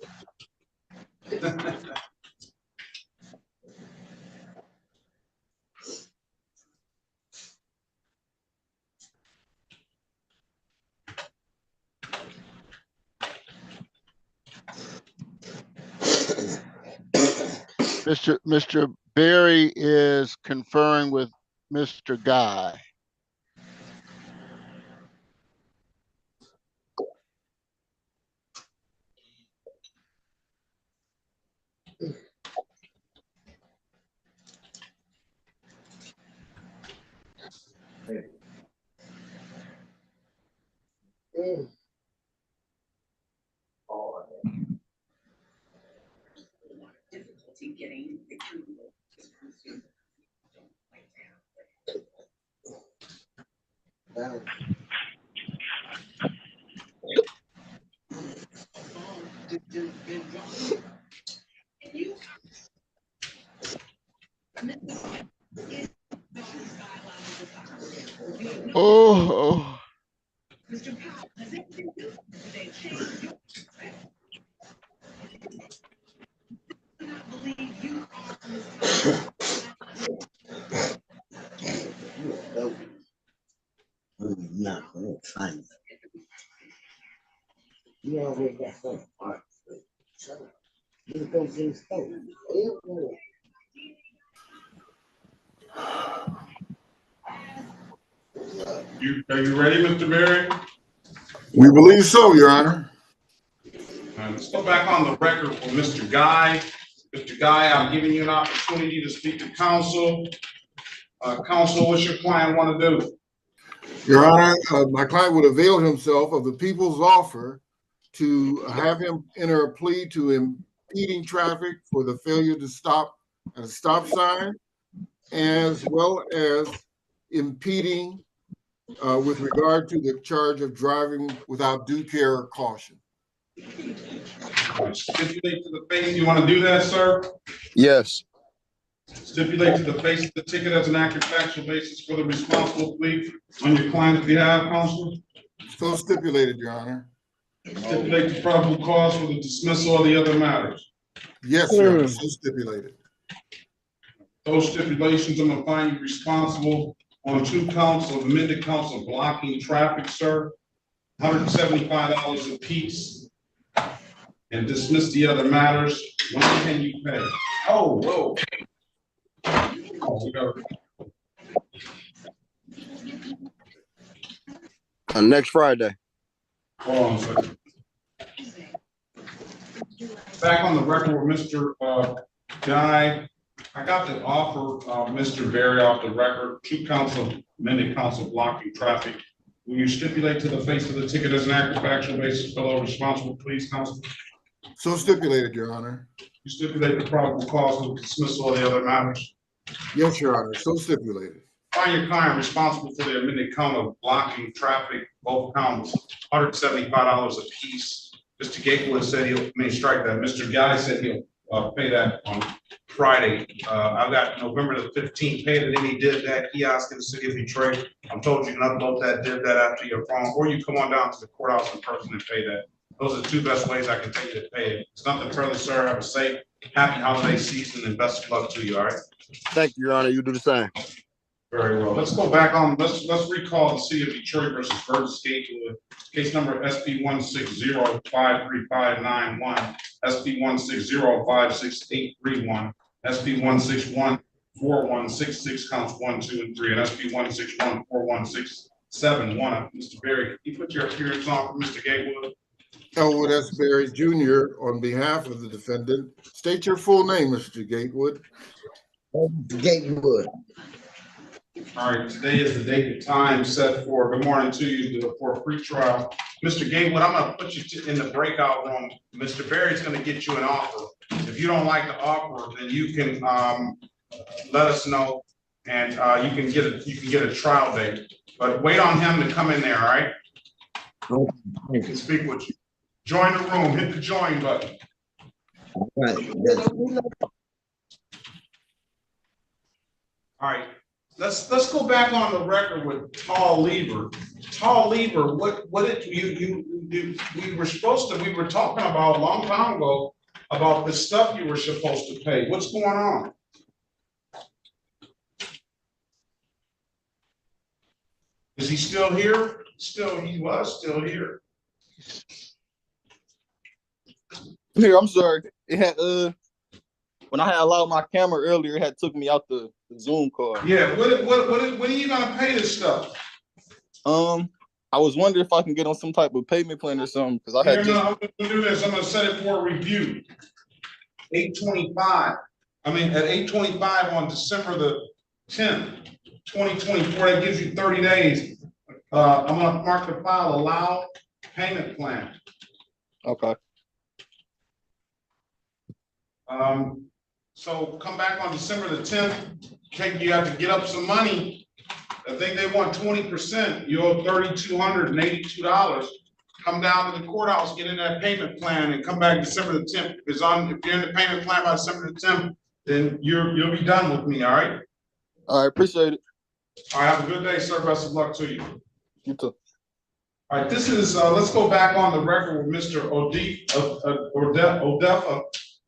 Mr. Berry is conferring with Mr. Guy. Oh. Not fine. You already got some part. You go get the stove. Are you ready, Mr. Berry? We believe so, Your Honor. Let's go back on the record for Mr. Guy. Mr. Guy, I'm giving you an opportunity to speak to counsel. Counsel, what's your client want to do? Your Honor, my client would avail himself of the people's offer to have him enter a plea to impeding traffic for the failure to stop at a stop sign, as well as impeding with regard to the charge of driving without due care or caution. Stipulate to the face. You want to do that, sir? Yes. Stipulate to the face of the ticket as an accurate factual basis for the responsible plea on your client's behalf, counsel? So stipulated, Your Honor. Stipulate the probable cause for the dismissal of the other matters. Yes, Your Honor, so stipulated. Those stipulations, I'm gonna find you responsible on 2 counts of amended counts of blocking traffic, sir. $175 apiece. And dismiss the other matters. When can you pay? Oh, whoa. Next Friday. Hold on a second. Back on the record with Mr. Guy, I got the offer of Mr. Berry off the record, 2 counts of amended counts of blocking traffic. Will you stipulate to the face of the ticket as an accurate factual basis, fellow responsible police counsel? So stipulated, Your Honor. You stipulate the probable cause of dismissal of the other matters? Yes, Your Honor, so stipulated. Find your client responsible for the amended count of blocking traffic, both counts, $175 a piece. Mr. Gatewood said strike that. Mr. Guy said he'll pay that on Friday. I've got November the 15th paid it, and he did that kiosk in the city of Detroit. I'm told you can upload that, did that after your phone, or you come on down to the courthouse in person and pay that. Those are the 2 best ways I can tell you to pay it. It's nothing further, sir. Have a safe, happy holiday season, and best of luck to you, all right? Thank you, Your Honor. You do the same. Very well. Let's go back on, let's recall the city of Detroit versus Burgess Gatewood. Case number SP 160-53591, SP 160-56831, SP 161-4166 counts 1, 2, and 3, and SP 161-4167. Mr. Berry, can you put your appearance on for Mr. Gatewood? Elwood S. Berry Jr. on behalf of the defendant. State your full name, Mr. Gatewood. Gatewood. All right, today is the date and time set for, good morning to you, for pretrial. Mr. Gatewood, I'm gonna put you in the breakout room. Mr. Berry's gonna get you an offer. If you don't like the offer, then you can let us know, and you can get a trial date. But wait on him to come in there, all right? He can speak with you. Join the room, hit the join button. All right. All right, let's go back on the record with Tall Lever. Tall Lever, what did we were talking about a long time ago about the stuff you were supposed to pay. What's going on? Is he still here? He was still here. Here, I'm sorry. It had when I had allowed my camera earlier, it had took me out the Zoom call. Yeah, when are you gonna pay this stuff? I was wondering if I can get on some type of payment plan or something because I had I'm gonna do this. I'm gonna set it for a review. 8/25. I mean, at 8/25 on December the 10th, 2024. That gives you 30 days. I'm gonna mark the file allow payment plan. Okay. So come back on December the 10th. You have to get up some money. I think they want 20%. You owe $3,282. Come down to the courthouse, get in that payment plan, and come back December the 10th. If you're in the payment plan by December the 10th, then you'll be done with me. All right. All right. Appreciate it. All right. Have a good day, sir. Best of luck to you. You too. All right. This is let's go back on the record with Mr. Odefa.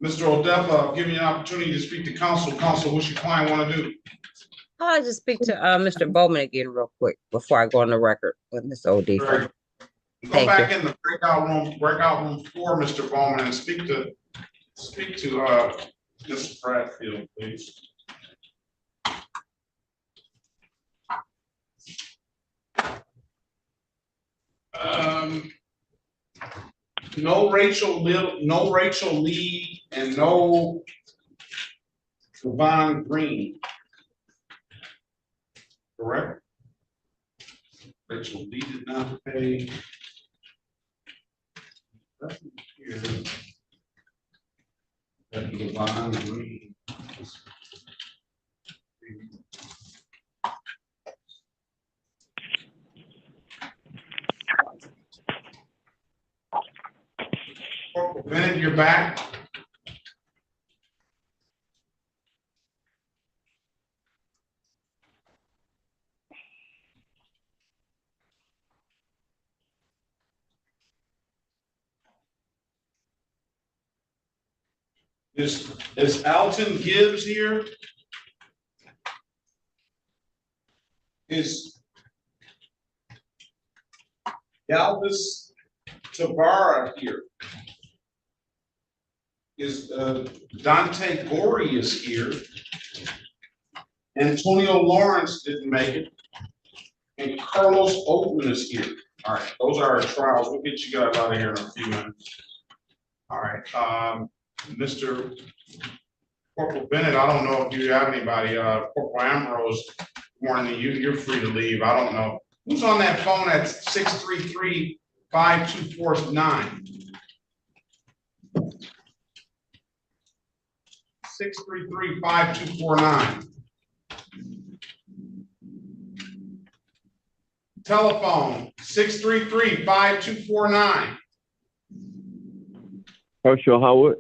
Mr. Odefa, I'll give you an opportunity to speak to counsel. Counsel, what's your client want to do? I'll just speak to Mr. Bowman again real quick before I go on the record with Ms. Odefa. Go back in the breakout room 4, Mr. Bowman, and speak to Mr. Bradfield, please. No Rachel Lee, and no Devon Green. Correct? Rachel Lee did not pay. Here. Devon Green. Bennett, you're back. Is Alton Gibbs here? Is Galvis Tabara here? Is Dante Gorey is here? Antonio Lawrence didn't make it. And Carlos Oakman is here. All right, those are our trials. We'll get you guys out of here in a few minutes. All right, Mr. Corporal Bennett, I don't know if you have anybody. Corporal Ambrose, warning you're free to leave. I don't know. Who's on that phone at 633-5249? 633-5249. Telephone 633-5249. Herschel Howard.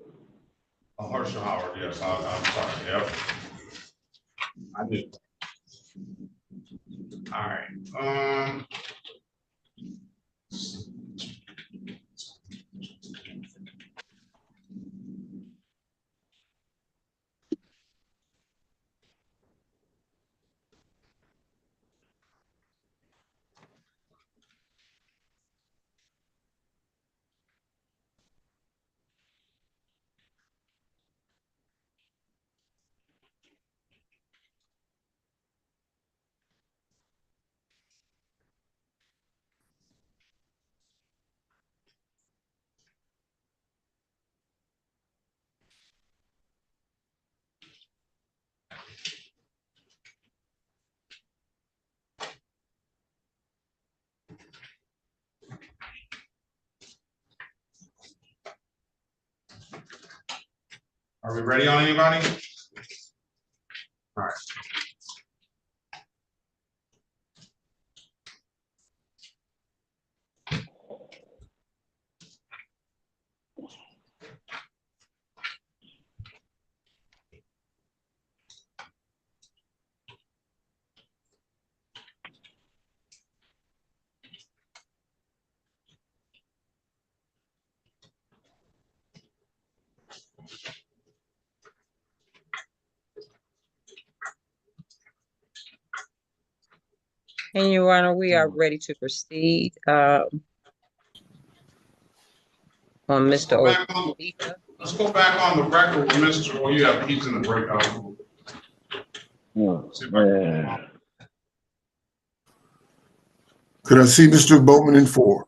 Oh, Herschel Howard, yes, I'm sorry, yep. I did. All right, Are we ready on anybody? All right. And Your Honor, we are ready to proceed, on Let's Mr. go back on, Odika. let's go back on the record with Mr. Oh, yeah, he's in the breakout. Man. Could I see Mr. Boatman in 4?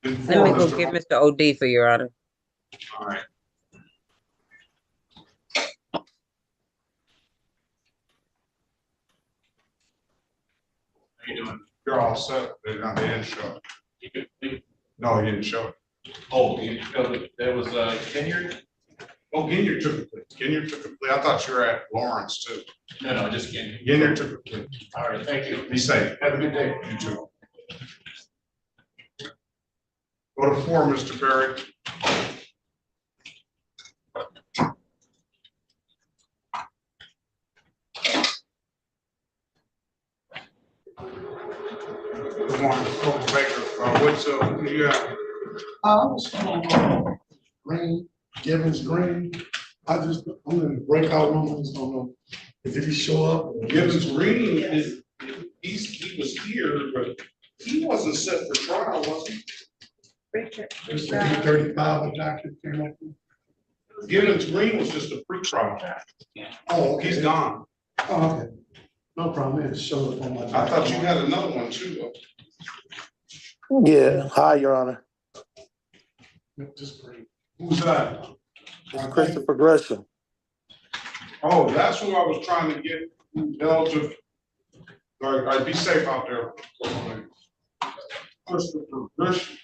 In Let 4, me go Mr. get Mr. Odifa, Your Honor. All right. How you doing? You're all set. They didn't show. No, he didn't show. Oh, there was Ginyard? Oh, Ginyard took a plea. Ginyard took a plea. I thought you were at Lawrence too. No, just Ginyard. Ginyard took a plea. All right, thank you. Be safe. Have a good day. You too. Go to 4, Mr. Berry. Good morning, Corporal Baker. Who you have? I was on Green, Gibbons Green. I'm in the breakout room. I just don't know. Did he show up? Gibbons Green is, he was here, but he wasn't set for trial, was he? It's 35, the doctor came up with. Gibbons Green was just a pre-trial. Oh, okay. He's gone. Oh, okay. No problem. It showed up on my. I thought you had another one too, though. Yeah, hi, Your Honor. Just Green. Who's that? Christopher Gresham. Oh, that's who I was trying to get eligible. All right, be safe out there. Christopher Gresham.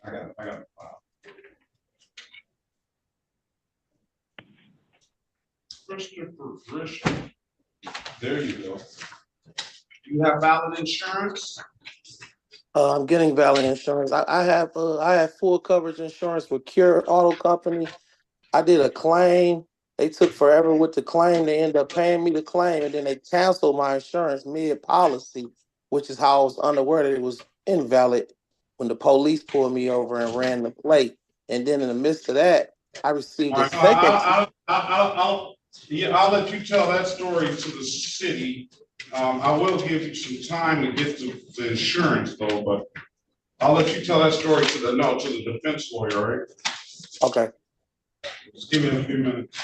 I got it. Christopher Gresham. There you go. Do you have valid insurance? I'm getting valid insurance. I have full coverage insurance with Cure Auto Company. I did a claim. They took forever with the claim. They ended up paying me the claim, and then they canceled my insurance mid-policy, which is how I was unaware that it was invalid when the police pulled me over and ran the plate. And then in the midst of that, I received a second. I'll let you tell that story to the city. I will give you some time to get the insurance though, but I'll let you tell that story to the defense lawyer, all right? Okay. Just give me a few minutes.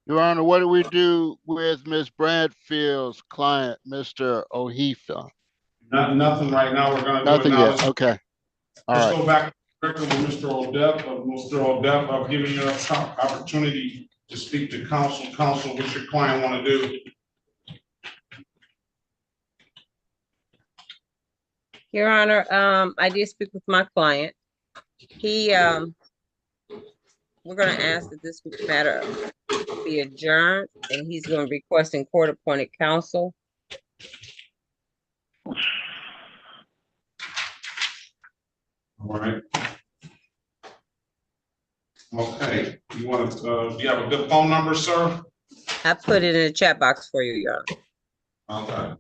Your Honor, what do we do with Ms. Bradfield's client, Mr. Ohifa? Nothing right now. We're gonna do Nothing it now. yet. Okay. All Let's right. go back to the record with Mr. Odep. Mr. Odep, I've given you an opportunity to speak to counsel. Counsel, what's your client want to do? Your Honor, I did speak with my client. He, we're gonna ask that this matter be adjourned, and he's gonna be requesting court-appointed counsel. All right. Okay, you want to, do you have a good phone number, sir? I put it in the chat box for you, Your Honor. Okay.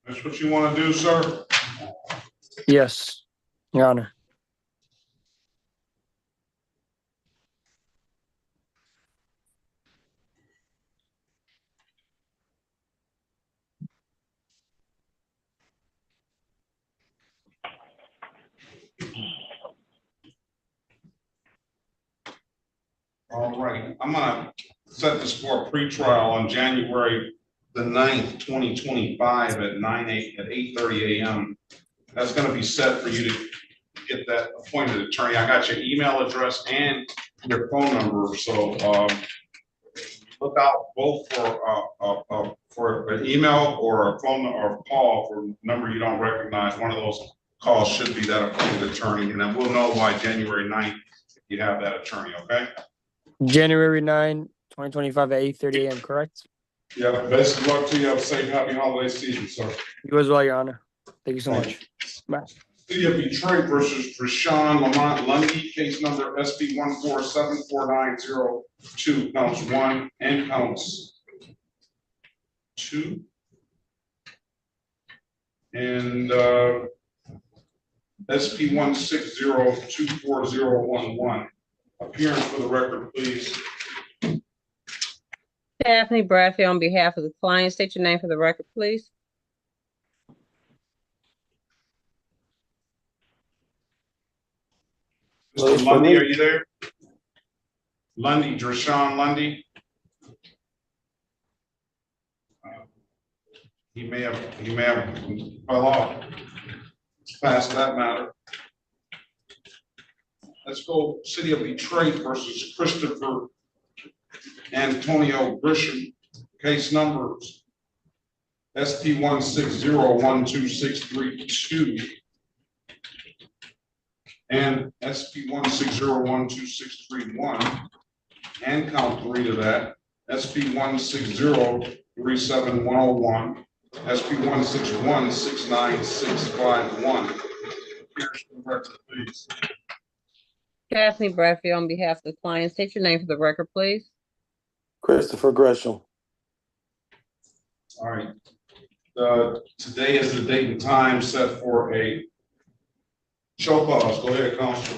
That's what you want to do, sir? Yes, Your Honor. All right, I'm gonna set this for a pretrial on January the 9th, 2025 at 8:30 a.m. That's gonna be set for you to get that appointed attorney. I got your email address and your phone number, so look out both for an email or a phone or a call for a number you don't recognize. One of those calls should be that appointed attorney, and then we'll know by January 9th if you have that attorney, okay? January 9, 2025 at 8:30 a.m., correct? Yeah, best of luck to you. Have a safe, happy holiday season, sir. You as well, Your Honor. Thank you so much. Bye. City of Detroit versus Rashawn Lamont Lundy, case number SP 1474902, counts 1 and counts 2. And SP 1602411. Appearance for the record, please. Daphne Bradfield on behalf of the client. State your name for the record, please. Mr. Lundy, are you there? Lundy, Drashawn Lundy. He may have fell off. It's past that matter. Let's go City of Detroit versus Christopher Antonio Grisham. Case numbers SP 1601263 and SP 1601261 and count 3 to that, SP 1603701, SP 1616961. Here's the record, please. Daphne Bradfield on behalf of the client. State your name for the record, please. Christopher Gresham. All right. Today is the date and time set for a show cause. Go ahead, counsel.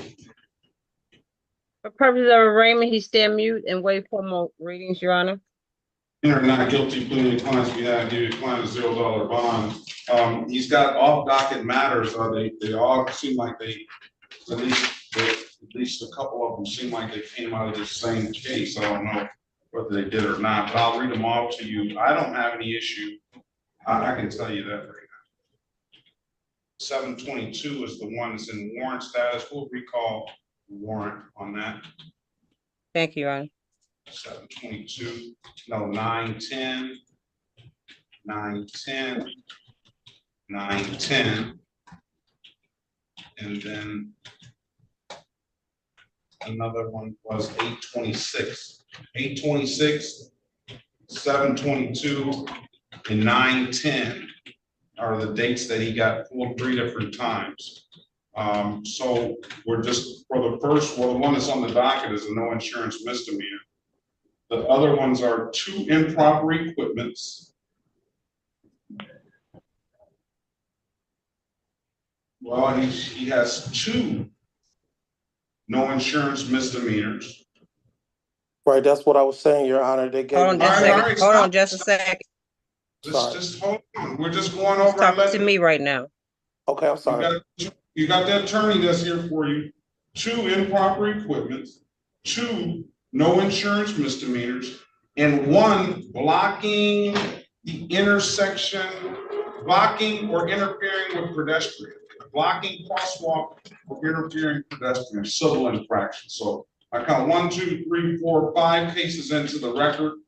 For purposes of arraignment, he stand mute and waive formal readings, Your Honor. Enter not guilty plea in the client's behalf due to decline a $0 bond. He's got off docket matters. They all seem like at least a couple of them seem like they came out of the same case. I don't know whether they did or not, but I'll read them off to you. I don't have any issue. I can tell you that right now. 722 is the one that's in warrant status. We'll recall the warrant on that. Thank you, Your Honor. 722, no, 910, 910, 910, and then another one was 826, 826, 722, and 910 are the dates that he got pulled 3 different times. So we're just, for the first, well, the one that's on the docket is a no insurance misdemeanor. The other ones are 2 improper equipments. Well, he has 2 no insurance misdemeanors. Right, that's what I was saying, Your Honor. They gave Hold on just a second. Hold on just a second. Just hold on. We're just going over. Talking to me right now. Okay, I'm sorry. You got that attorney that's here for you. 2 improper equipments, 2 no insurance misdemeanors, and 1 blocking the intersection, blocking or interfering with pedestrian, blocking crosswalk or interfering with pedestrian, civil infraction. So I count 1, 2, 3, 4, 5 cases into the record,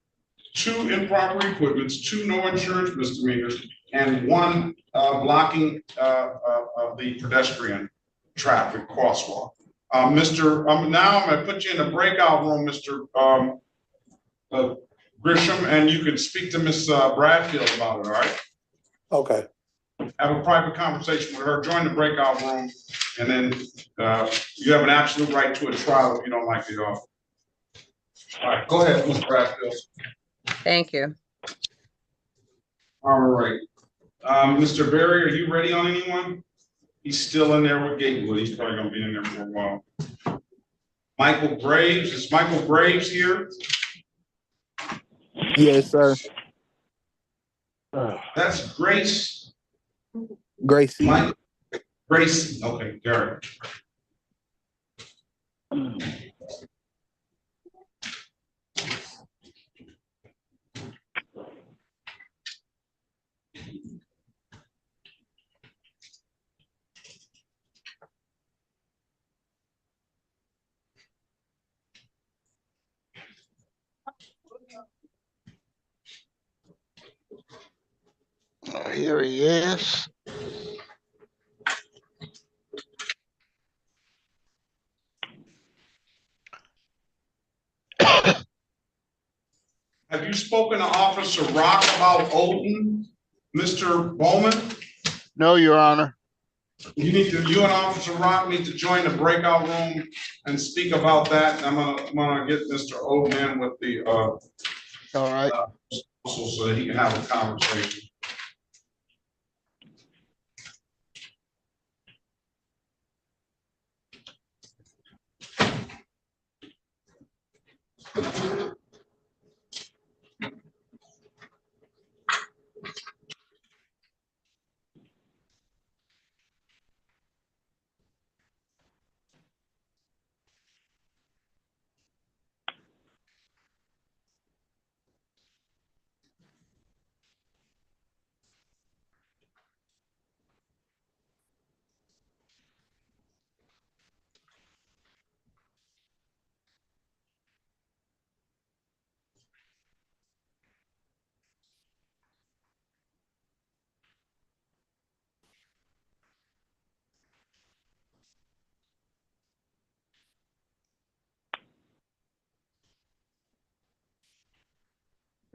2 improper equipments, 2 no insurance misdemeanors, and 1 blocking of the pedestrian traffic crosswalk. Now I'm going to put you in the breakout room, Mr. Grisham, and you can speak to Ms. Bradfield about it, all right? Okay. Have a private conversation with her, join the breakout room, and then you have an absolute right to a trial if you don't like the offer. All right, go ahead, Ms. Bradfield. Thank you. All right. Mr. Berry, are you ready on anyone? He's still in there with Gatewood. He's probably gonna be in there for a while. Michael Graves, is Michael Graves here? Yes, sir. That's Grace. Gracie. Michael Gracie. Okay, Derek. Here he is. Have you spoken to Officer Rock about Olden, Mr. Bowman? No, Your Honor. You and Officer Rock need to join the breakout room and speak about that. I'm gonna get Mr. Olden in with the, all right. So that he can have a conversation.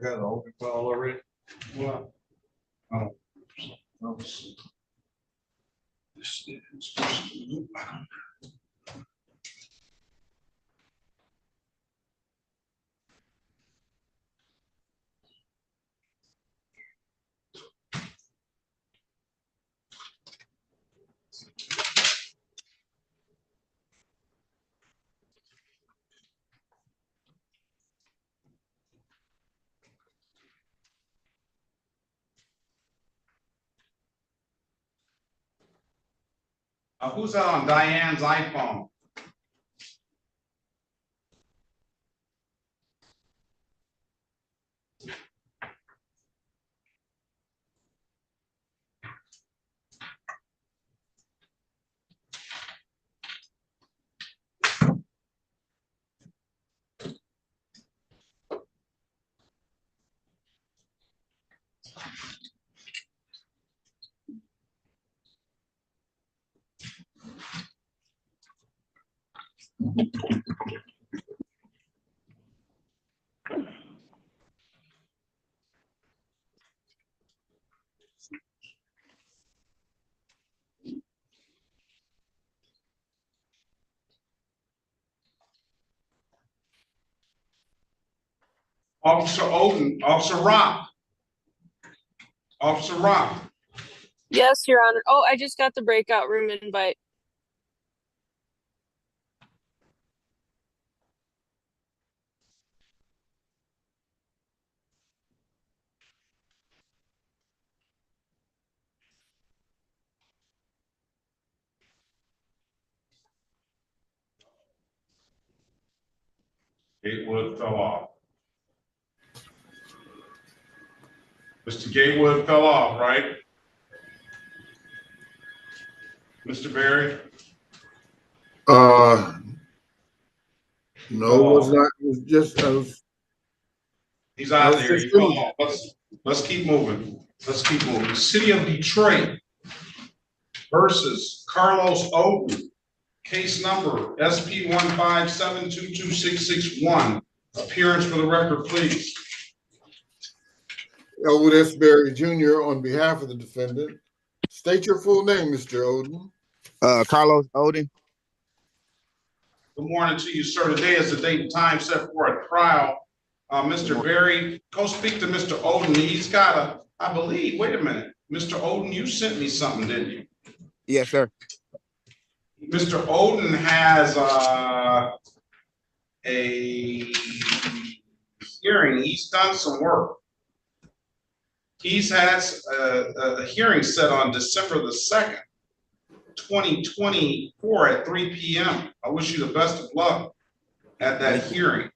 Got an open file already? What? Oh. This is. Who's that on Diane's iPhone? Officer Odin, Officer Rock. Officer Rock. Yes, Your Honor. Oh, I just got the breakout room invite. Gatewood fell off. Mr. Gatewood fell off, right? Mr. Berry? No, it was not, it was just, He's out there. He fell off. Let's keep moving. Let's keep moving. City of Detroit versus Carlos Odin. Case number SP 157226661. Appearance for the record, please. Elwood S. Berry Jr. on behalf of the defendant. State your full name, Mr. Odin. Carlos Odin. Good morning to you, sir. Today is the date and time set for a trial. Mr. Berry, go speak to Mr. Odin. He's got a, I believe, wait a minute. Mr. Odin, you sent me something, didn't you? Yes, sir. Mr. Odin has a hearing. He's done some work. He's has a hearing set on December the 2nd, 2024 at 3 p.m. I wish you the best of luck at that hearing.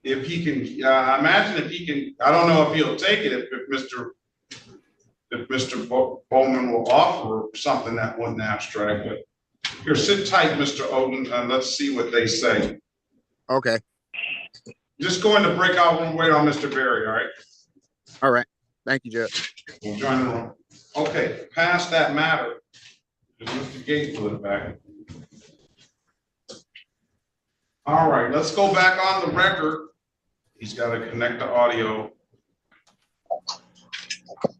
If he can, imagine if he can, I don't know if he'll take it if Mr. Bowman will offer something that wasn't abstract, but here, sit tight, Mr. Odin, and let's see what they say. Okay. Just go in the breakout room, wait on Mr. Berry, all right? All right. Thank you, Judge. We'll join the room. Okay, past that matter, is Mr. Gatewood back? All right, let's go back on the record. He's got to connect the audio.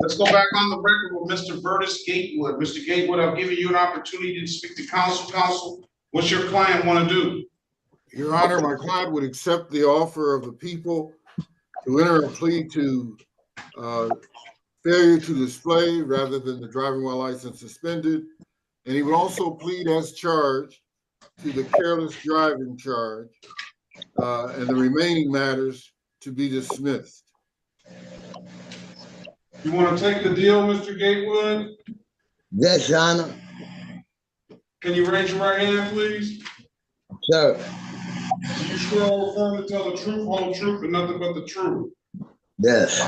Let's go back on the record with Mr. Burtis Gatewood. Mr. Gatewood, I've given you an opportunity to speak to counsel. Counsel, what's your client want to do? Your Honor, my client would accept the offer of the people to enter a plea to failure to display rather than the driving while license suspended. And he would also plead as charged to the careless driving charge and the remaining matters to be dismissed. You want to take the deal, Mr. Gatewood? Yes, Your Honor. Can you raise your right hand, please? Sir. Do you swear or affirm to tell the truth, whole truth, and nothing but the truth? Yes.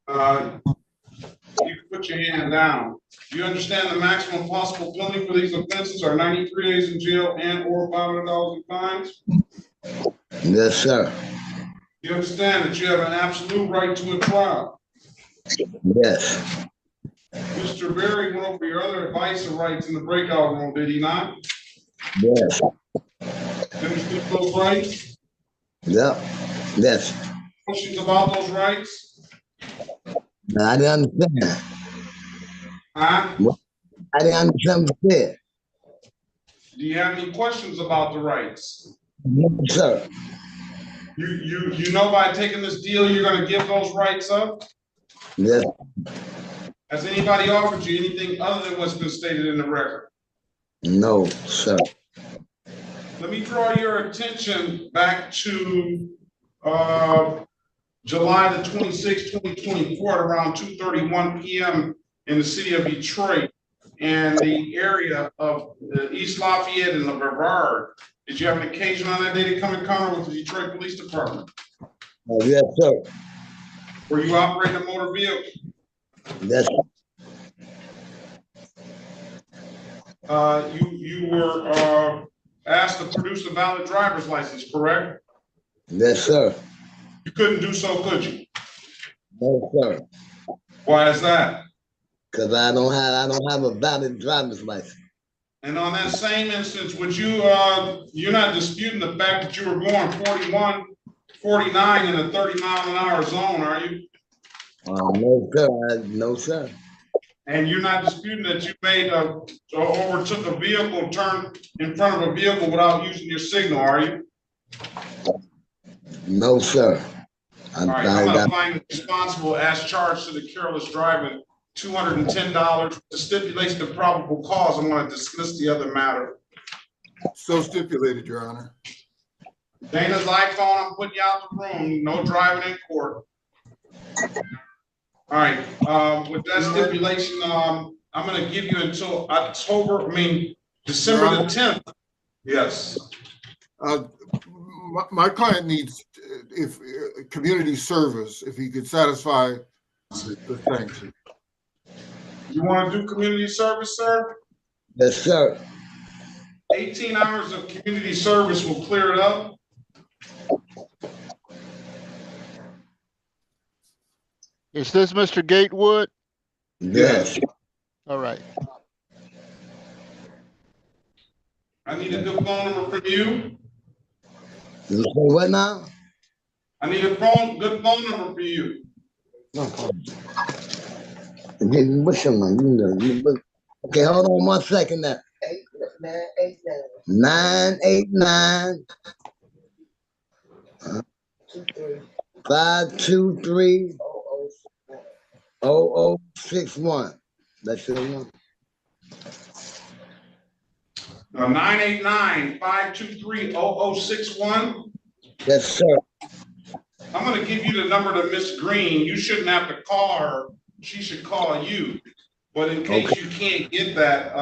You can put your hand down. Do you understand the maximum possible penalty for these offenses are 93 days in jail and or $500 in fines? Yes, sir. You understand that you have an absolute right to a trial? Yes. Mr. Berry went over your other advice and rights in the breakout room, did he not? Yes. You understood those rights? Yep. Yes. Questions about those rights? I didn't understand. Huh? I didn't understand what you said. Do you have any questions about the rights? Yes, sir. You know by taking this deal, you're going to give those rights up? Yes. Has anybody offered you anything other than what's been stated in the record? No, sir. Let me draw your attention back to July the 26th, 2024 at around 2:31 p.m. in the city of Detroit and the area of the East Lafayette and the Brevard. Did you have an occasion on that day to come in contact with the Detroit Police Department? Yes, sir. Were you operating a motor vehicle? Yes. You were asked to produce a valid driver's license, correct? Yes, sir. You couldn't do so, could you? No, sir. Why is that? Because I don't have a valid driver's license. And on that same instance, would you you're not disputing the fact that you were going 41, 49 in a 30-mile-an-hour zone, are you? No, sir. No, sir. And you're not disputing that you made overtook a vehicle, turned in front of a vehicle without using your signal, are you? No, sir. All right, I'm going to find responsible as charged to the careless driving, $210 to stipulate the probable cause. I'm going to dismiss the other matter. So stipulated, Your Honor. Dana's iPhone, I'm putting you out the room. No driving in court. All right, with that stipulation, I'm going to give you until December the 10th. Yes. My client needs, if community service, if he could satisfy the sanction. You want to do community service, sir? Yes, sir. 18 hours of community service will clear it up. Is this Mr. Gatewood? Yes. All right. I need a good phone number from you. You say what now? I need a good phone number for you. What's your number? Okay, hold on 1 second now. 989 523 0061. That's your one. 989-523-0061. Yes, sir. I'm going to give you the number to Miss Green. You shouldn't have to call her. She should call you. But in case you can't get that,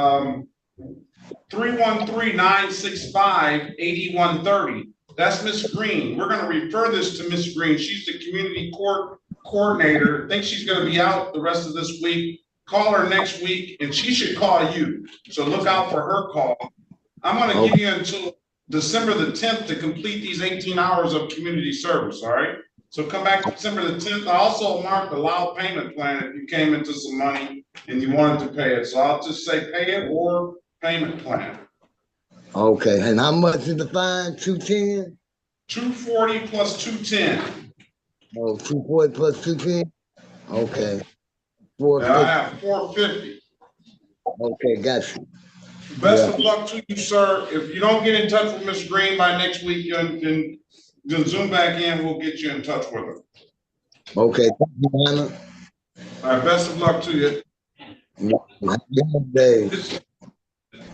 313-965-8130. That's Miss Green. We're going to refer this to Miss Green. She's the community court coordinator. I think she's going to be out the rest of this week. Call her next week, and she should call you. So look out for her call. I'm going to give you until December the 10th to complete these 18 hours of community service, all right? So come back December the 10th. I also marked allowed payment plan if you came into some money and you wanted to pay it. So I'll just say pay it or payment plan. Okay, and how much is the fine? 210? 240 plus 210. Oh, 240 plus 210? Okay. And I 450. have 450. Okay, got you. Best of luck to you, sir. If you don't get in touch with Ms. Green by next week, then zoom back in, we'll get you in touch with her. Okay, thank you, Anna. All right, best of luck to you.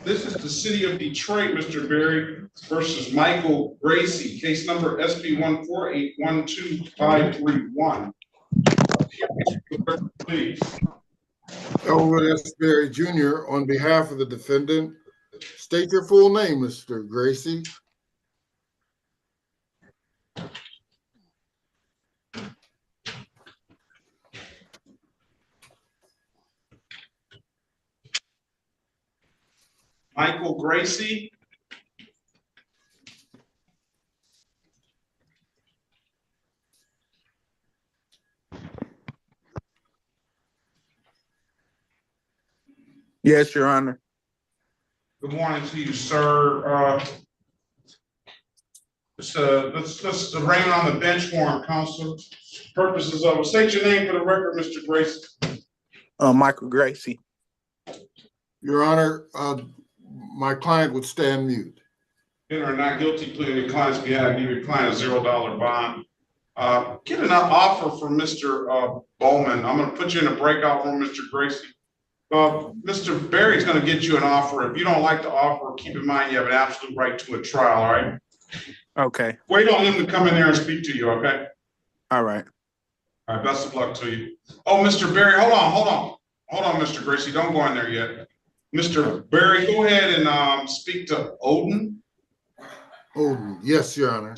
This is the city of Detroit, Mr. Berry versus Michael Gracie, case number SP 14812-531. Please. Elwood S. Berry Jr., on behalf of the defendant, state your full name, Mr. Gracie. Michael Gracie. Yes, Your Honor. Good morning to you, sir. Let's arraign on the bench for him, counsel. Purposes of, state your name for the record, Mr. Gracie. Michael Gracie. Your Honor, my client would stand mute. Or not guilty plea on your client's behalf, give your client a $0 bond. Get an offer from Mr. Bowman. I'm gonna put you in a breakout room, Mr. Gracie. Mr. Berry's gonna get you an offer. If you don't like the offer, keep in mind you have an absolute right to a trial, all right? Okay. Wait on him to come in there and speak to you, okay? All right. All right, best of luck to you. Oh, Mr. Berry, hold on, Mr. Gracie, don't go in there yet. Mr. Berry, go ahead and speak to Odin. Odin, yes, Your Honor.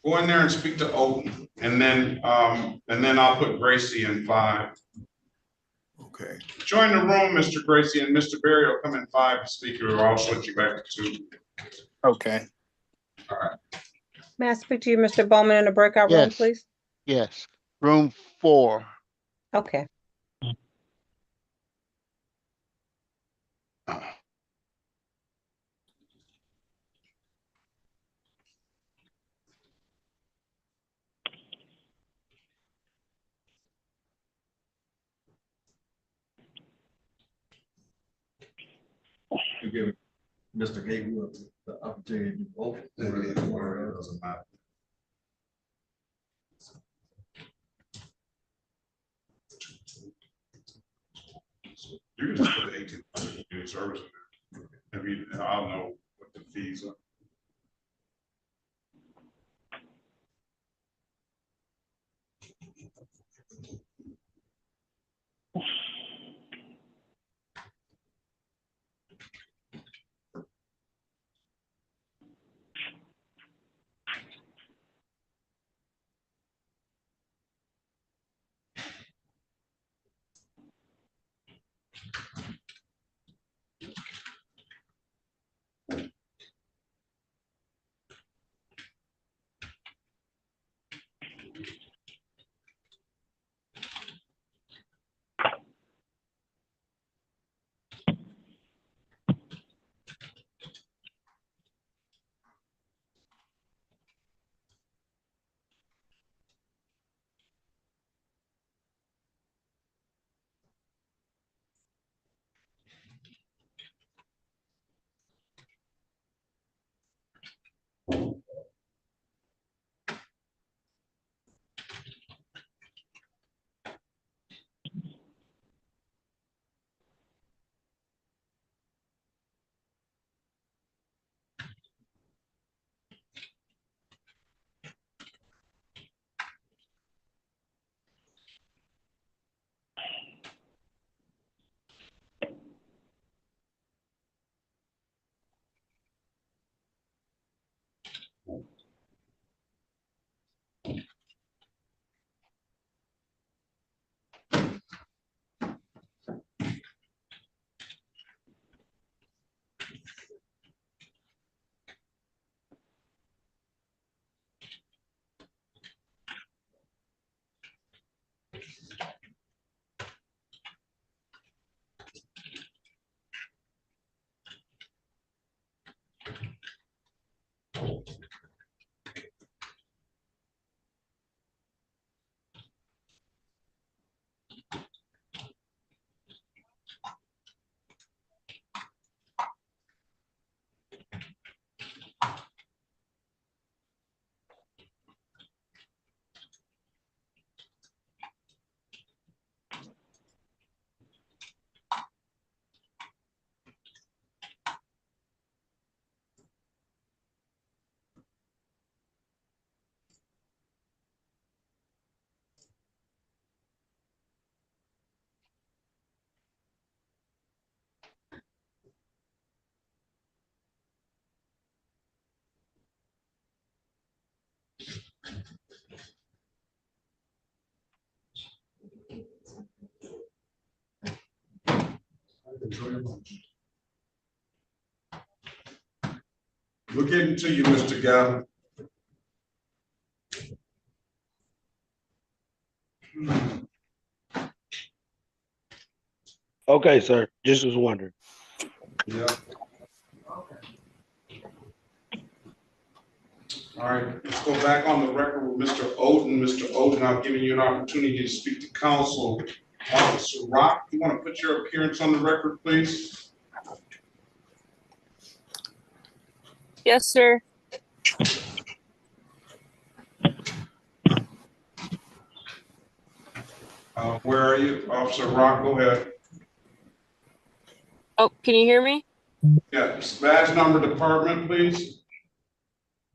Go in there and speak to Odin, and then I'll put Gracie in 5. Okay. Join the room, Mr. Gracie, and Mr. Berry will come in 5 to speak, or I'll switch you back to 2. Okay. All right. May I speak to you, Mr. Bowman, in the breakout room, Yes. please? Yes, room 4. Okay. To give Mr. Haywood the opportunity to vote. Doesn't matter. You can just put 1800 community service in there. I mean, I'll know what the fees are. We're getting to you, Mr. Gavin. Okay, sir. Just was wondering. Yeah. All right, let's go back on the record with Mr. Oden. Mr. Oden, I've given you an opportunity to speak to counsel. Officer Rock, you want to put your appearance on the record, please? Yes, sir. Where are you? Officer Rock, go ahead. Oh, can you hear me? Yeah, badge number, department, please.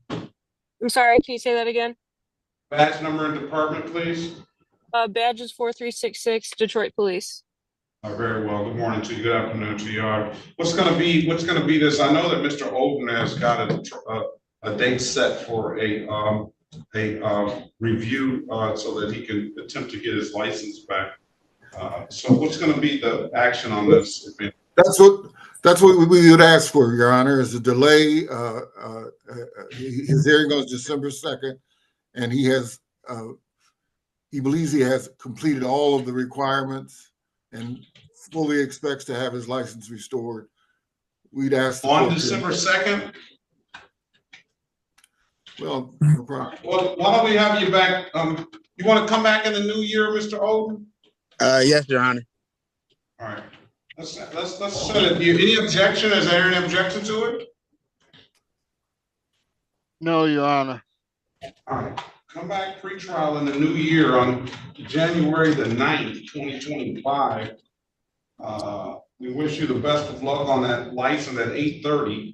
I'm sorry, can you say that again? Badge number and department, please. Badge is 4366, Detroit Police. Very well. Good morning to you. Good afternoon to you. What's going to be this? I know that Mr. Oden has got a date set for a review so that he can attempt to get his license back. So what's going to be the action on this? That's what we would ask for, Your Honor, is a delay. His hearing goes December 2nd, and he believes he has completed all of the requirements and fully expects to have his license restored. We'd ask on December 2nd. Well, no problem. Well, why don't we have you back? You want to come back in the new year, Mr. Oden? Yes, Your Honor. All right. Let's set it. Any objection? Is there any objection to it? No, Your Honor. All right. Come back pretrial in the new year on January the 9th, 2025. We wish you the best of luck on that license at 8:30.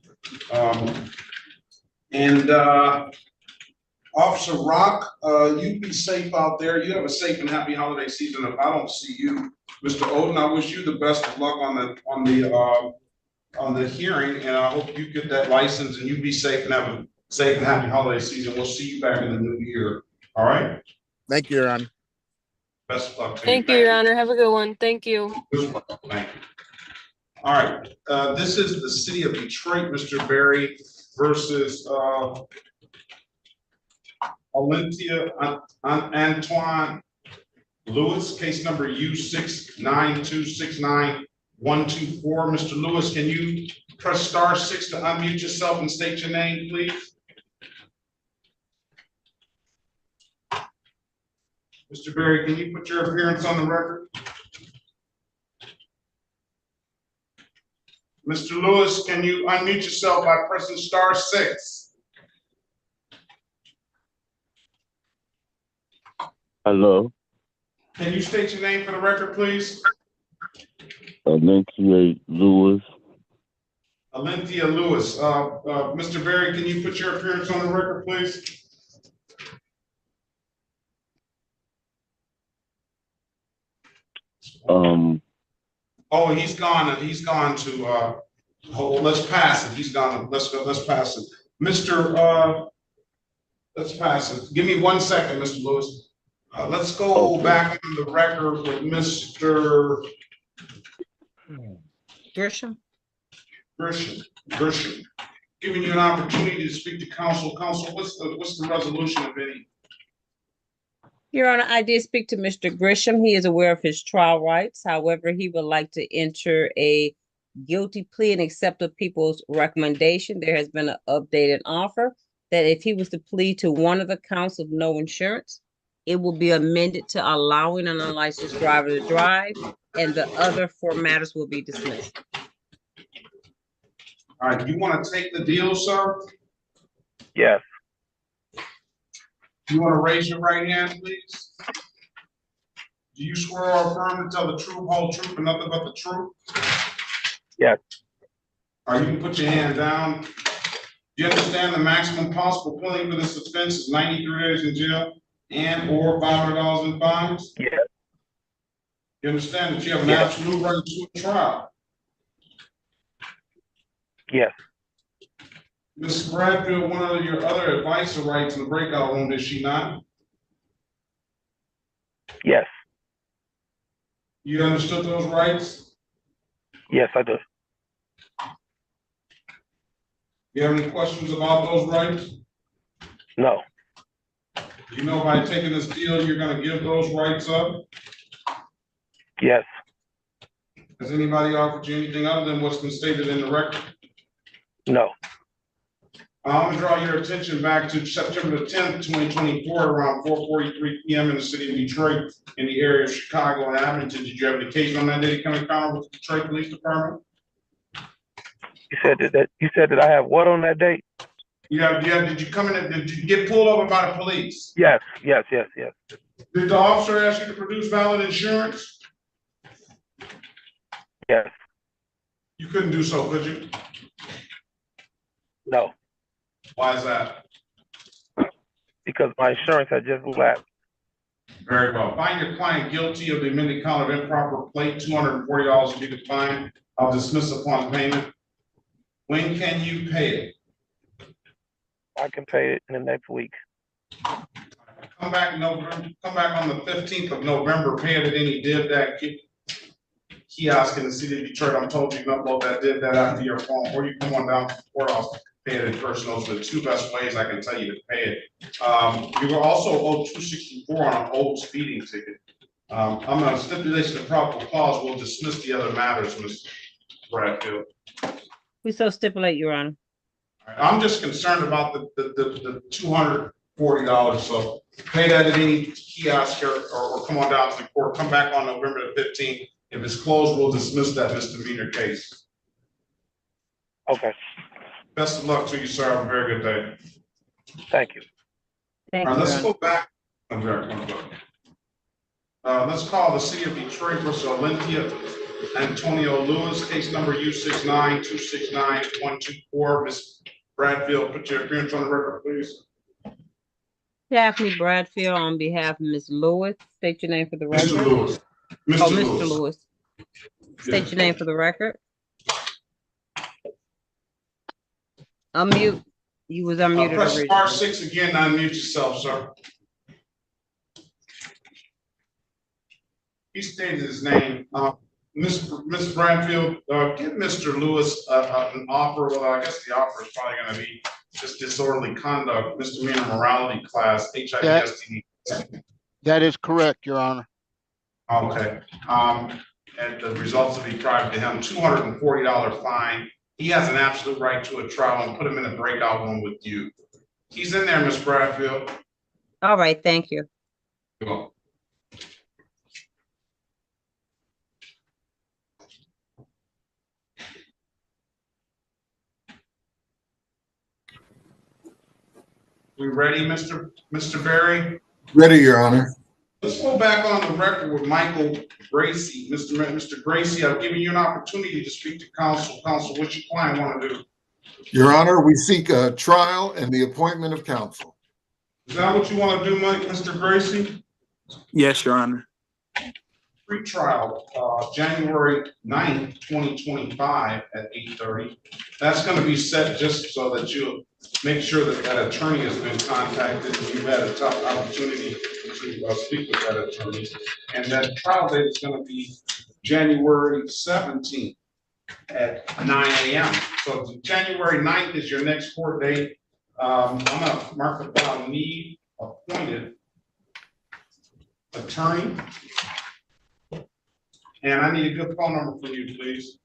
Officer Rock, you be safe out there. You have a safe and happy holiday season. If I don't see you, Mr. Oden, I wish you the best of luck on the hearing, and I hope you get that license and you be safe and have a safe and happy holiday season. We'll see you back in the new year. All right. Thank you, Your Honor. Best of luck to you. Thank you, Your Honor. Have a good one. Thank you. Thank you. All right. This is the city of Detroit, Mr. Berry versus Olympia Antoine Lewis, case number U69269-124. Mr. Lewis, can you press *6 to unmute yourself and state your name, please? Mr. Berry, can you put your appearance on the record? Mr. Lewis, can you unmute yourself by pressing *6? Hello. Can you state your name for the record, please? Olympia Lewis. Olympia Lewis. Mr. Berry, can you put your appearance on the record, please? Oh, he's gone. He's gone to. Let's pass it. He's gone. Let's go. Let's pass it, Mr. Let's pass it. Give me 1 second, Mr. Lewis. Let's go back on the record with Mr. Grisham. Grisham. Giving you an opportunity to speak to counsel. Counsel, what's the resolution of any? Your Honor, I did speak to Mr. Grisham. He is aware of his trial rights. However, he would like to enter a guilty plea and accept the people's recommendation. There has been an updated offer that if he was to plead to one of the counts of no insurance, it will be amended to allowing an unlicensed driver to drive, and the other 4 matters will be dismissed. All right, you want to take the deal, sir? Yes. You want to raise your right hand, please? Do you swear or affirm to tell the truth, whole truth, and nothing but the truth? Yes. All right, you can put your hand down. Do you understand the maximum possible penalty for this offense is 93 days in jail and/or $500 in fines? Yes. You understand that you have an absolute right to a trial? Yes. Ms. Bradfield, one of your other advisor rights in the breakout room, is she not? Yes. You understood those rights? Yes, I do. You have any questions about those rights? No. You know, by taking this deal, you're gonna give those rights up? Yes. Has anybody offered you anything other than what's been stated in the record? No. I want to draw your attention back to September the 10th, 2024, around 4:43 p.m. in the city of Detroit, in the area of Chicago and Abington. Did you have an occasion on that day to come in contact with the Detroit Police Department? You said that I have what on that date? Yeah, did you come in and did you get pulled over by the police? Yes. Did the officer ask you to produce valid insurance? Yes. You couldn't do so, could you? No. Why is that? Because my insurance had just lapsed. Very well. Find your client guilty of the amended count of improper plate, $240 will be the fine. I'll dismiss upon payment. When can you pay it? I can pay it in the next week. Come back on the 15th of November, pay it at any did that kiosk in the city of Detroit. I'm told you can upload that did that after your phone, or you come on down to the courthouse, pay it in person. Those are the two best ways I can tell you to pay it. You were also owed $264 on an old speeding ticket. I'm a stipulation of probable cause. We'll dismiss the other matters, Mr. Bradfield. We so stipulate, Your Honor. I'm just concerned about the $240. So pay that at any kiosk or come on down to the court. Come back on November the 15th. If it's closed, we'll dismiss that misdemeanor case. Okay. Best of luck to you, sir. Have a very good day. Thank you. All right, let's go back. Let's call the city of Detroit versus Olympia Antonio Lewis, case number U69269124. Ms. Bradfield, put your appearance on the record, please. Daphne Bradfield on behalf of Ms. Lewis. State your name for the record. Mr. Lewis. Mr. Lewis. State your name for the record. Unmute. You was unmuted. Press originally. *6 again, unmute yourself, sir. He stated his name. Ms. Bradfield, give Mr. Lewis an offer. Well, I guess the offer is probably going to be just disorderly conduct, misdemeanor morality class, HIVSD. That is correct, Your Honor. Okay. And the results will be private to him. $240 fine. He has an absolute right to a trial, and put him in a breakout room with you. He's in there, Ms. Bradfield. All right, thank you. You're welcome. We ready, Mr. Berry? Ready, Your Honor. Let's go back on the record with Michael Gracie. Mr. Gracie, I've given you an opportunity to speak to counsel. Counsel, what your client want to do? Your Honor, we seek a trial and the appointment of counsel. Is that what you want to do, Mr. Gracie? Yes, Your Honor. Pretrial, January 9th, 2025 at 8:30. That's going to be set just so that you'll make sure that that attorney has been contacted and you've had a tough opportunity to speak with that attorney. And that trial date is going to be January 17th at 9 a.m. So January 9th is your next court date. I'm going to mark the file need appointed attorney. And I need a good phone number for you, please.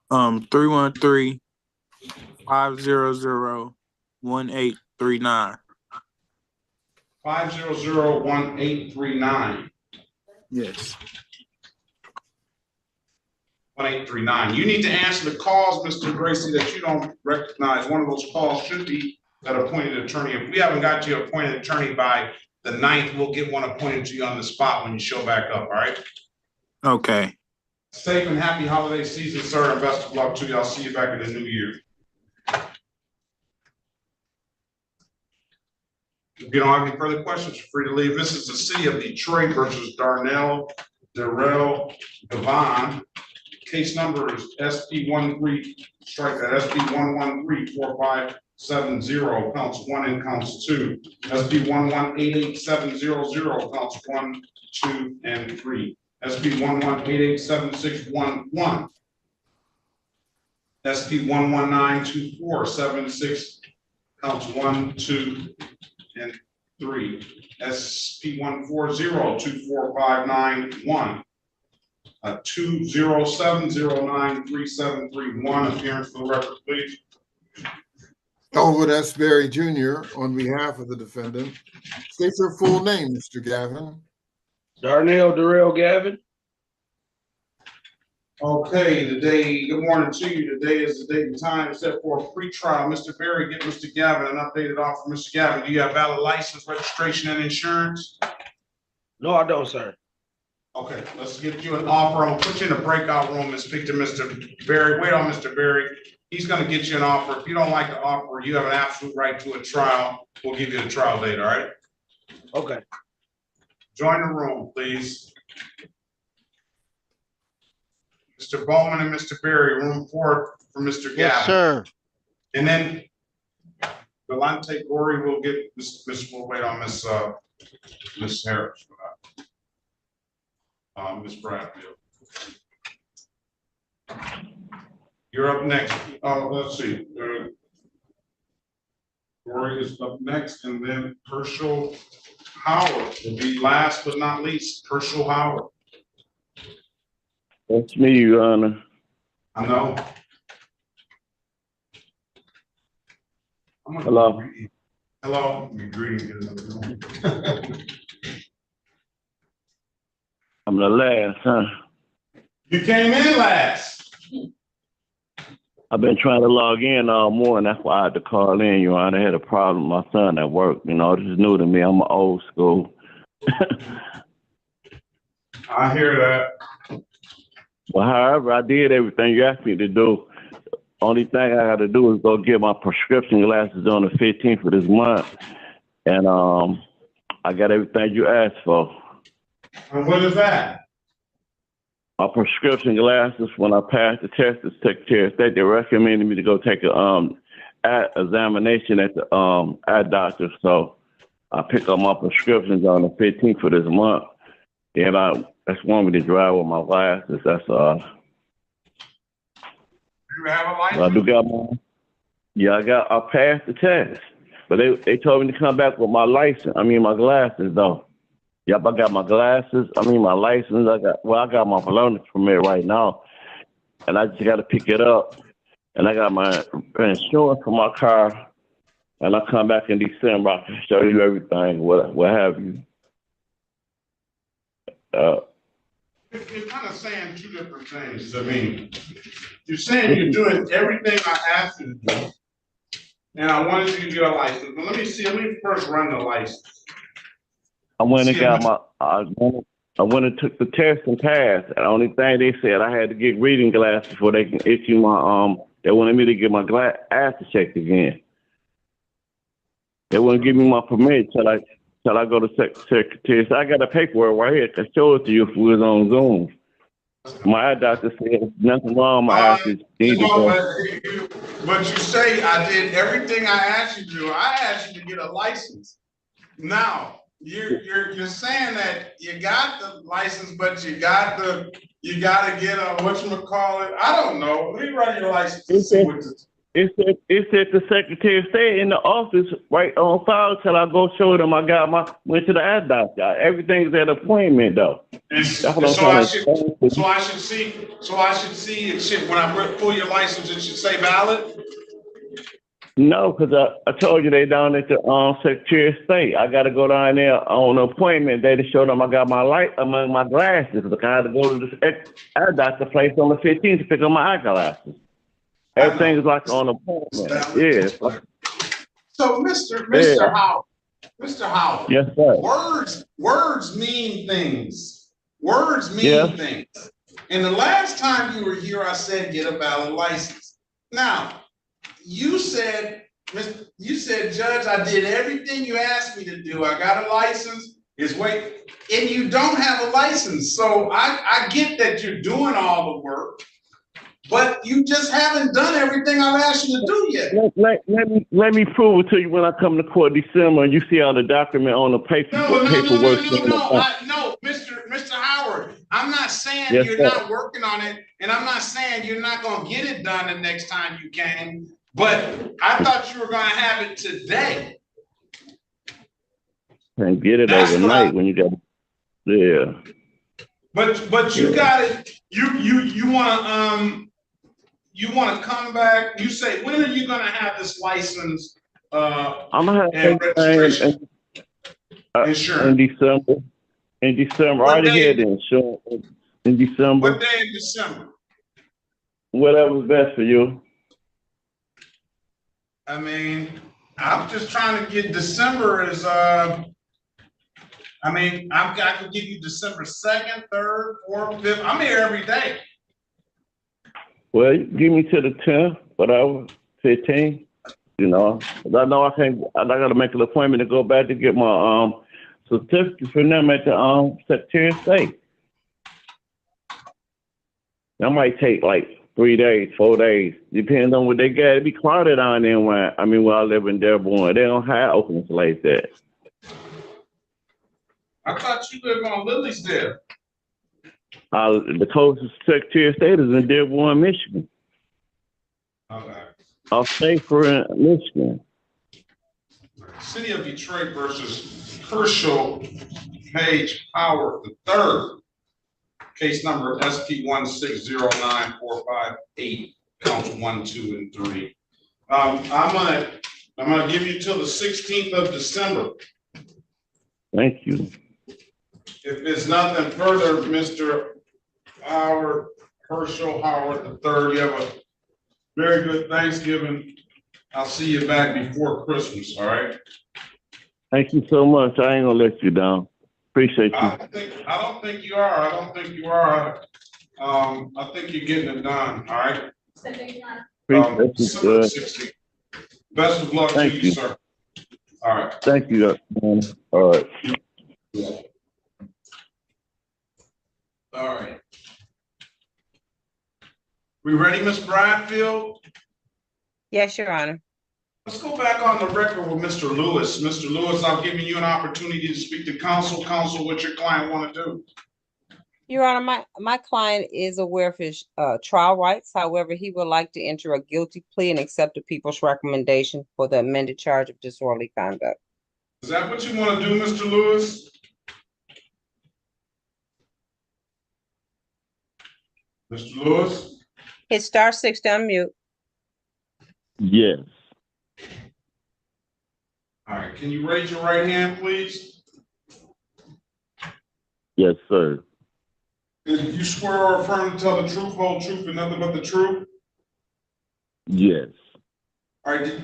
313-500-1839. 500-1839. Yes. 1839. You need to answer the calls, Mr. Gracie, that you don't recognize. One of those calls should be that appointed attorney. If we haven't got you appointed attorney by the 9th, we'll get one appointed to you on the spot when you show back up, all right? Okay. Safe and happy holiday season, sir, and best of luck to you. I'll see you back in the new year. If you don't have any further questions, you're free to leave. This is the city of Detroit versus Darnell Devon. Case number is SP13, strike that, SP1134570, counts 1 and counts 2. SP118870, counts 1, 2, and 3. SP11887611, SP 1192476, counts 1, 2, and 3. SP 1402459 207093731. Appearance for the record, please. Elwood S. Berry Jr. on behalf of the defendant. State your full name, Mr. Gavin. Darnell Durrell Gavin. Okay, good morning to you. Today is the date and time set for a pretrial. Mr. Berry, get Mr. Gavin an updated offer. Mr. Gavin, do you have valid license, registration, and insurance? No, I don't, sir. Okay, let's get you an offer. I'm gonna put you in the breakout room and speak to Mr. Berry. Wait on Mr. Berry. He's gonna get you an offer. If you don't like the offer, you have an absolute right to a trial. We'll give you the trial date, all right? Okay. Join the room, please. Mr. Bowman and Mr. Berry, room 4 for Mr. Gavin. Yes, sir. And then Delante Gorey will get we'll wait on Miss Harris for that. Miss Bradfield. You're up next. Let's see. Gorey is up next, and then Herschel Howard will be last but not least. Herschel Howard. That's me, Your Honor. I know. Hello. Hello. Greeting. I'm the last, huh? You came in last. I've been trying to log in all morning. That's why I had to call in, Your Honor. I had a problem with my son at work. You know, this is new to me. I'm old school. I hear that. Well, however, I did everything you asked me to do. Only thing I got to do is go get my prescription glasses on the 15th of this month. And I got everything you asked for. And what is that? My prescription glasses, when I passed the test, the Secretary of State, they recommended me to go take a eye examination at the eye doctor. So I pick up my prescriptions on the 15th of this month. And I just want me to drive with my glasses. That's You have a license? I do got my. Yeah, I passed the test, but they told me to come back with my license. I mean my glasses though. Yep, I got my glasses. I mean my license. I got my learning permit right now, and I just got to pick it up. And I got my insurance for my car, and I come back in December. I can show you everything. What have you? You're kind of saying two different things. I mean, you're saying you're doing everything I asked you to do, and I wanted you to get a license. But let me first run the license. I went and took the test and passed. The only thing they said I had to get reading glasses before they can issue my they wanted me to get my glasses checked again. They wouldn't give me my permit till I go to Secretary. So I got a paperwork right here. I can show it to you if we was on Zoom. My eye doctor said there's nothing wrong with my eyes. But you say I did everything I asked you to do. I asked you to get a license. Now you're saying that you got the license, but you got to get a whatchamacallit. I don't know. Let me run your license and see what this. It said the Secretary of State in the office right on file till I go show them went to the eye doctor. Everything's at appointment though. So I should see it should, when I pull your license, it should say valid? No, because I told you they down at the Secretary of State. I got to go down there on an appointment day to show them I got my glasses. Because I had to go to the eye doctor place on the 15th to pick up my eyeglasses. Everything is like on appointment. Yeah. So Mr. Howard. Yes, sir. Words mean things. Words mean things. And the last time you were here, I said get a valid license. Now, you said, Judge, I did everything you asked me to do. I got a license. And you don't have a license. So I get that you're doing all the work, but you just haven't done everything I've asked you to do yet. Let me prove it to you when I come to court December and you see all the document on the paperwork. No, Mr. Howard, I'm not saying Yes, you're sir. not working on it, and I'm not saying you're not gonna get it done the next time you came, but I thought you were gonna have it today. And get it That's what overnight when you got, yeah. But you got it, you wanna come back, you say, when are you gonna have this license, I'm gonna have and registration? Insurance. In December, I What already day? had the insurance in December. What day in December? Whatever's best for you. I mean, I'm just trying to get December is, I mean, I can give you December 2nd, 3rd, 4th, 5th. I'm here every day. Well, you give me to the 10th, whatever, 15. You know, 'cause I know I can't. I gotta make an appointment to go back to get my certificate from them at the Secretary of State. That might take like 3 days, 4 days, depending on what they got. It be crowded down there where I live in Dearborn. They don't have openings like that. I thought you lived on Lilliesdale. The closest Secretary of State is in Dearborn, Michigan. Okay. I'll stay for Michigan. City of Detroit versus Herschel Page Howard III. Case number SP 1609458, counts 1, 2, and 3. I'm gonna give you till the 16th of December. Thank you. If there's nothing further, Mr. Howard, Herschel Howard III, you have a very good Thanksgiving. I'll see you back before Christmas, all right? Thank you so much. I ain't gonna let you down. Appreciate you. I don't think you are. I think you're getting it done, all right? December 16th. Best of luck to you, sir. All right. Thank you. All right. All right. We ready, Ms. Bradfield? Yes, Your Honor. Let's go back on the record with Mr. Lewis. Mr. Lewis, I've given you an opportunity to speak to counsel. Counsel, what your client want to do? Your Honor, my client is aware of his trial rights. However, he would like to enter a guilty plea and accept the people's recommendation for the amended charge of disorderly conduct. Is that what you want to do, Mr. Lewis? Mr. Lewis? Hit *6 to unmute. Yes. All right, can you raise your right hand, please? Yes, sir. Did you swear or affirm to tell the truth, whole truth, and nothing but the truth? Yes. All right,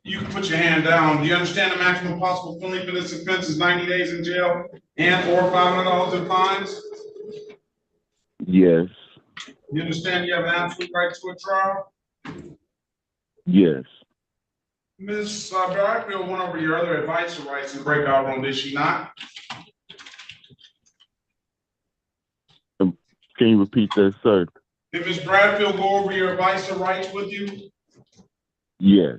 you can put your hand down. Do you understand the maximum possible penalty for this offense is 90 days in jail and or $500 in fines? Yes. You understand you have an absolute right to a trial? Yes. Ms. Bradfield went over your other advisory rights in breakout room, did she not? Can you repeat that, sir? Did Ms. Bradfield go over your advisory rights with you? Yes.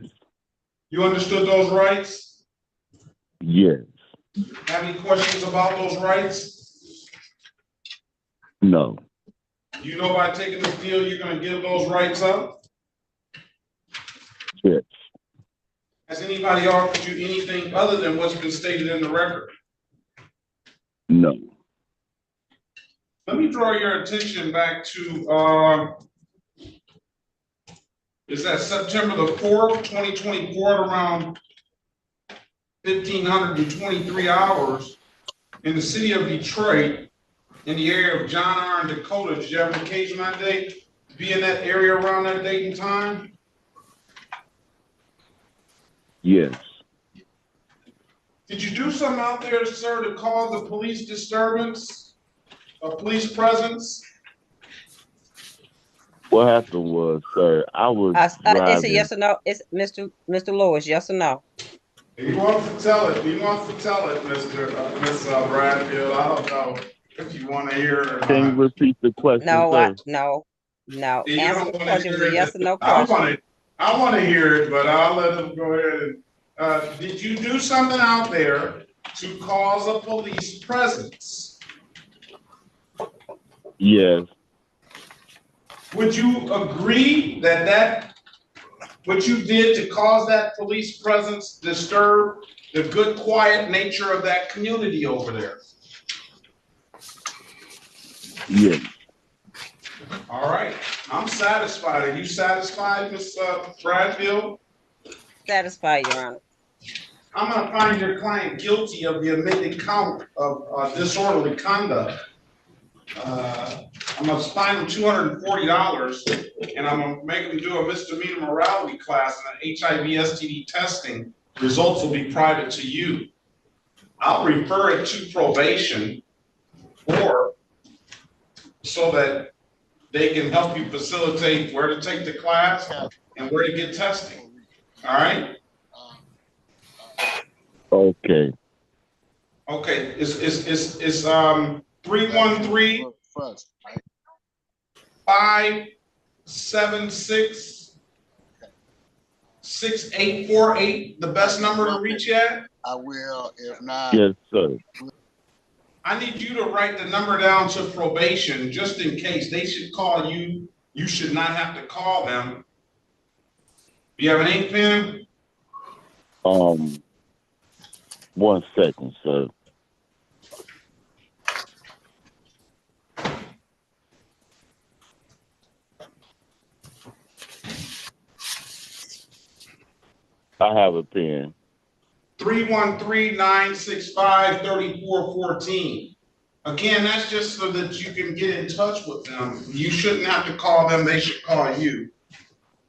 You understood those rights? Yes. Have any questions about those rights? No. You know by taking this deal, you're gonna give those rights up? Yes. Has anybody offered you anything other than what's been stated in the record? No. Let me draw your attention back to, is that September the 4th, 2024, at around 1523 hours in the city of Detroit, in the area of John R. and Dakota. Did you have an occasion that day to be in that area around that date and time? Yes. Did you do something out there, sir, to cause a police disturbance, a police presence? What happened was, sir, I was driving. It's a yes or no. It's Mr. Lewis, yes or no? He wants to tell it. He wants to tell it, Miss Bradfield. I don't know if you want to hear it or not. Can you repeat the question, No, sir? no. You Answer don't the wanna question. It's hear a it. yes or no question. I want to hear it, but I'll let him go ahead and, did you do something out there to cause a police presence? Yes. Would you agree that what you did to cause that police presence disturb the good, quiet nature of that community over there? Yes. All right, I'm satisfied. Are you satisfied, Ms. Bradfield? Satisfied, Your Honor. I'm gonna find your client guilty of the amended count of disorderly conduct. I'm gonna fine him $240, and I'm gonna make him do a misdemeanor morality class and an HIV STD testing. Results will be private to you. I'll refer it to probation, or so that they can help you facilitate where to take the class and where to get testing. All right? Okay. Okay, it's 313 576 6848, the best number to reach at? I will, if not. Yes, sir. I need you to write the number down to probation, just in case. They should call you. You should not have to call them. You have an ink pen? 1 second, sir. I have a pen. 313-965-3414. Again, that's just so that you can get in touch with them. You shouldn't have to call them, they should call you.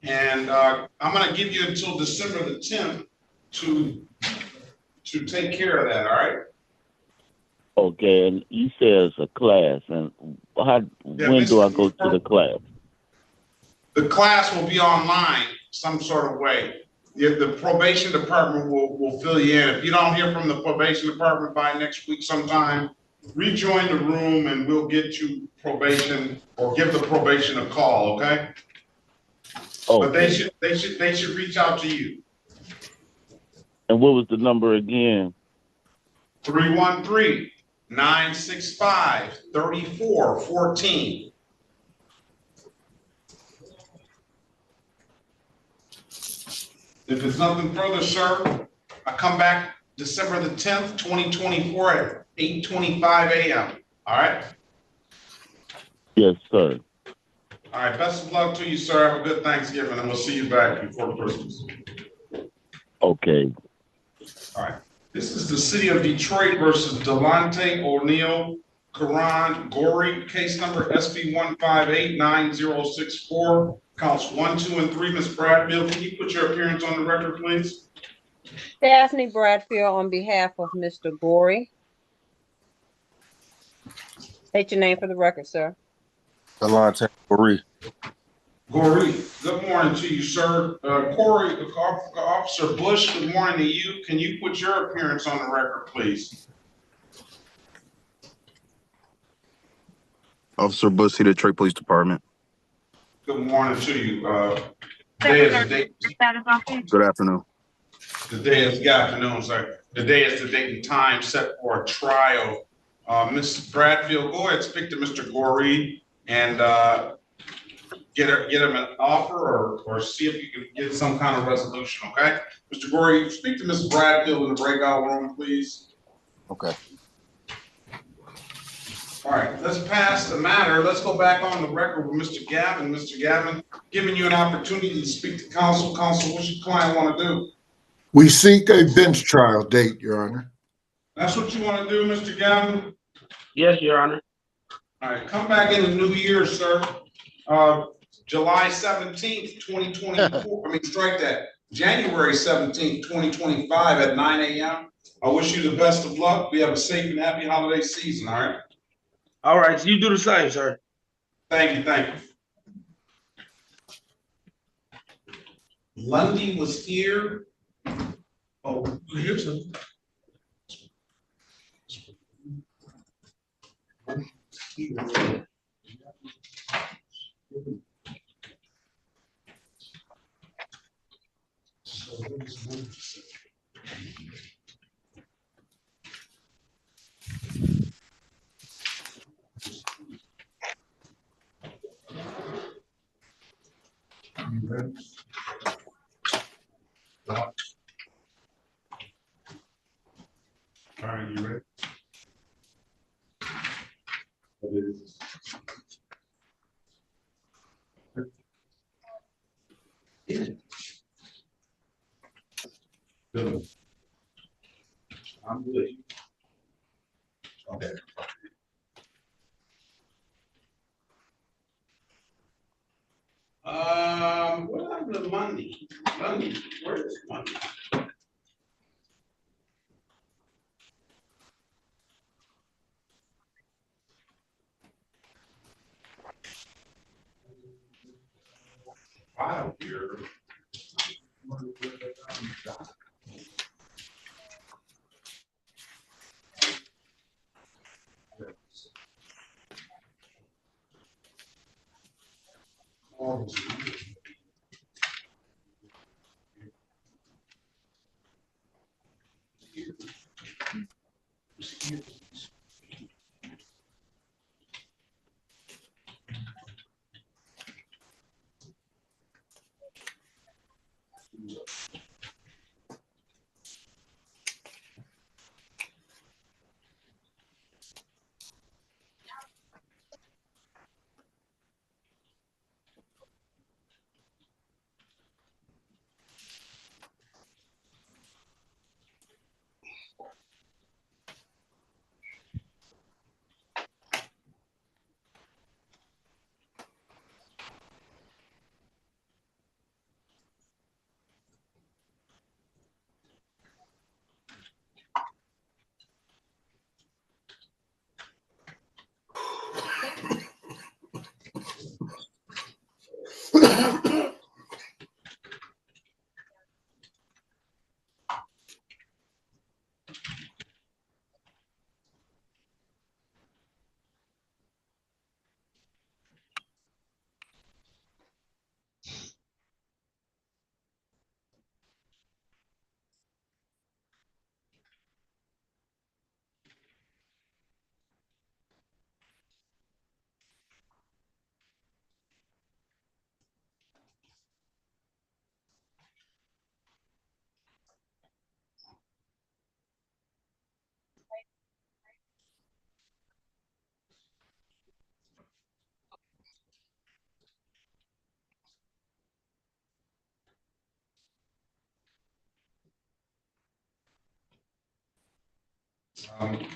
And I'm gonna give you until December the 10th to take care of that, all right? Okay, and you said it's a class, and when do I go to the class? The class will be online some sort of way. The probation department will fill you in. If you don't hear from the probation department by next week sometime, rejoin the room and we'll get you probation, or give the probation a call, okay? But they should reach out to you. And what was the number again? 313-965-3414. If there's nothing further, sir, I come back December the 10th, 2024 at 8:25 a.m. All right? Yes, sir. All right, best of luck to you, sir. Have a good Thanksgiving, and we'll see you back before Christmas. Okay. All right. This is the City of Detroit versus Delonte O'Neal Karan Gorey, case number SB 1589064. Counts 1, 2, and 3. Ms. Bradfield, can you put your appearance on the record, please? Daphne Bradfield on behalf of Mr. Gorey. State your name for the record, sir. Delonte Gorey. Gorey, good morning to you, sir. Corey, Officer Bush, good morning to you. Can you put your appearance on the record, please? Officer Bush, Detroit Police Department. Good morning to you. Today is the date. Good afternoon. Today is the afternoon, sir. Today is the date and time set for a trial. Ms. Bradfield, go ahead, speak to Mr. Gorey and get him an offer or see if you can get some kind of resolution, okay? Mr. Gorey, speak to Ms. Bradfield in the breakout room, please. Okay. All right, let's pass the matter. Let's go back on the record with Mr. Gavin. Mr. Gavin, giving you an opportunity to speak to counsel. Counsel, what's your client want to do? We seek a bench trial date, Your Honor. That's what you want to do, Mr. Gavin? Yes, Your Honor. All right, come back in the new year, sir. July 17th, 2024. I mean, strike that. January 17th, 2025 at 9 a.m. I wish you the best of luck. We have a safe and happy holiday season, all right? All right, so you do the same, sir. Thank you, thank you. Lundy was here. Oh, here's a. You ready? All right, you ready? What is it? Good. I'm good. Okay. What happened to money? Money, where is money? File here.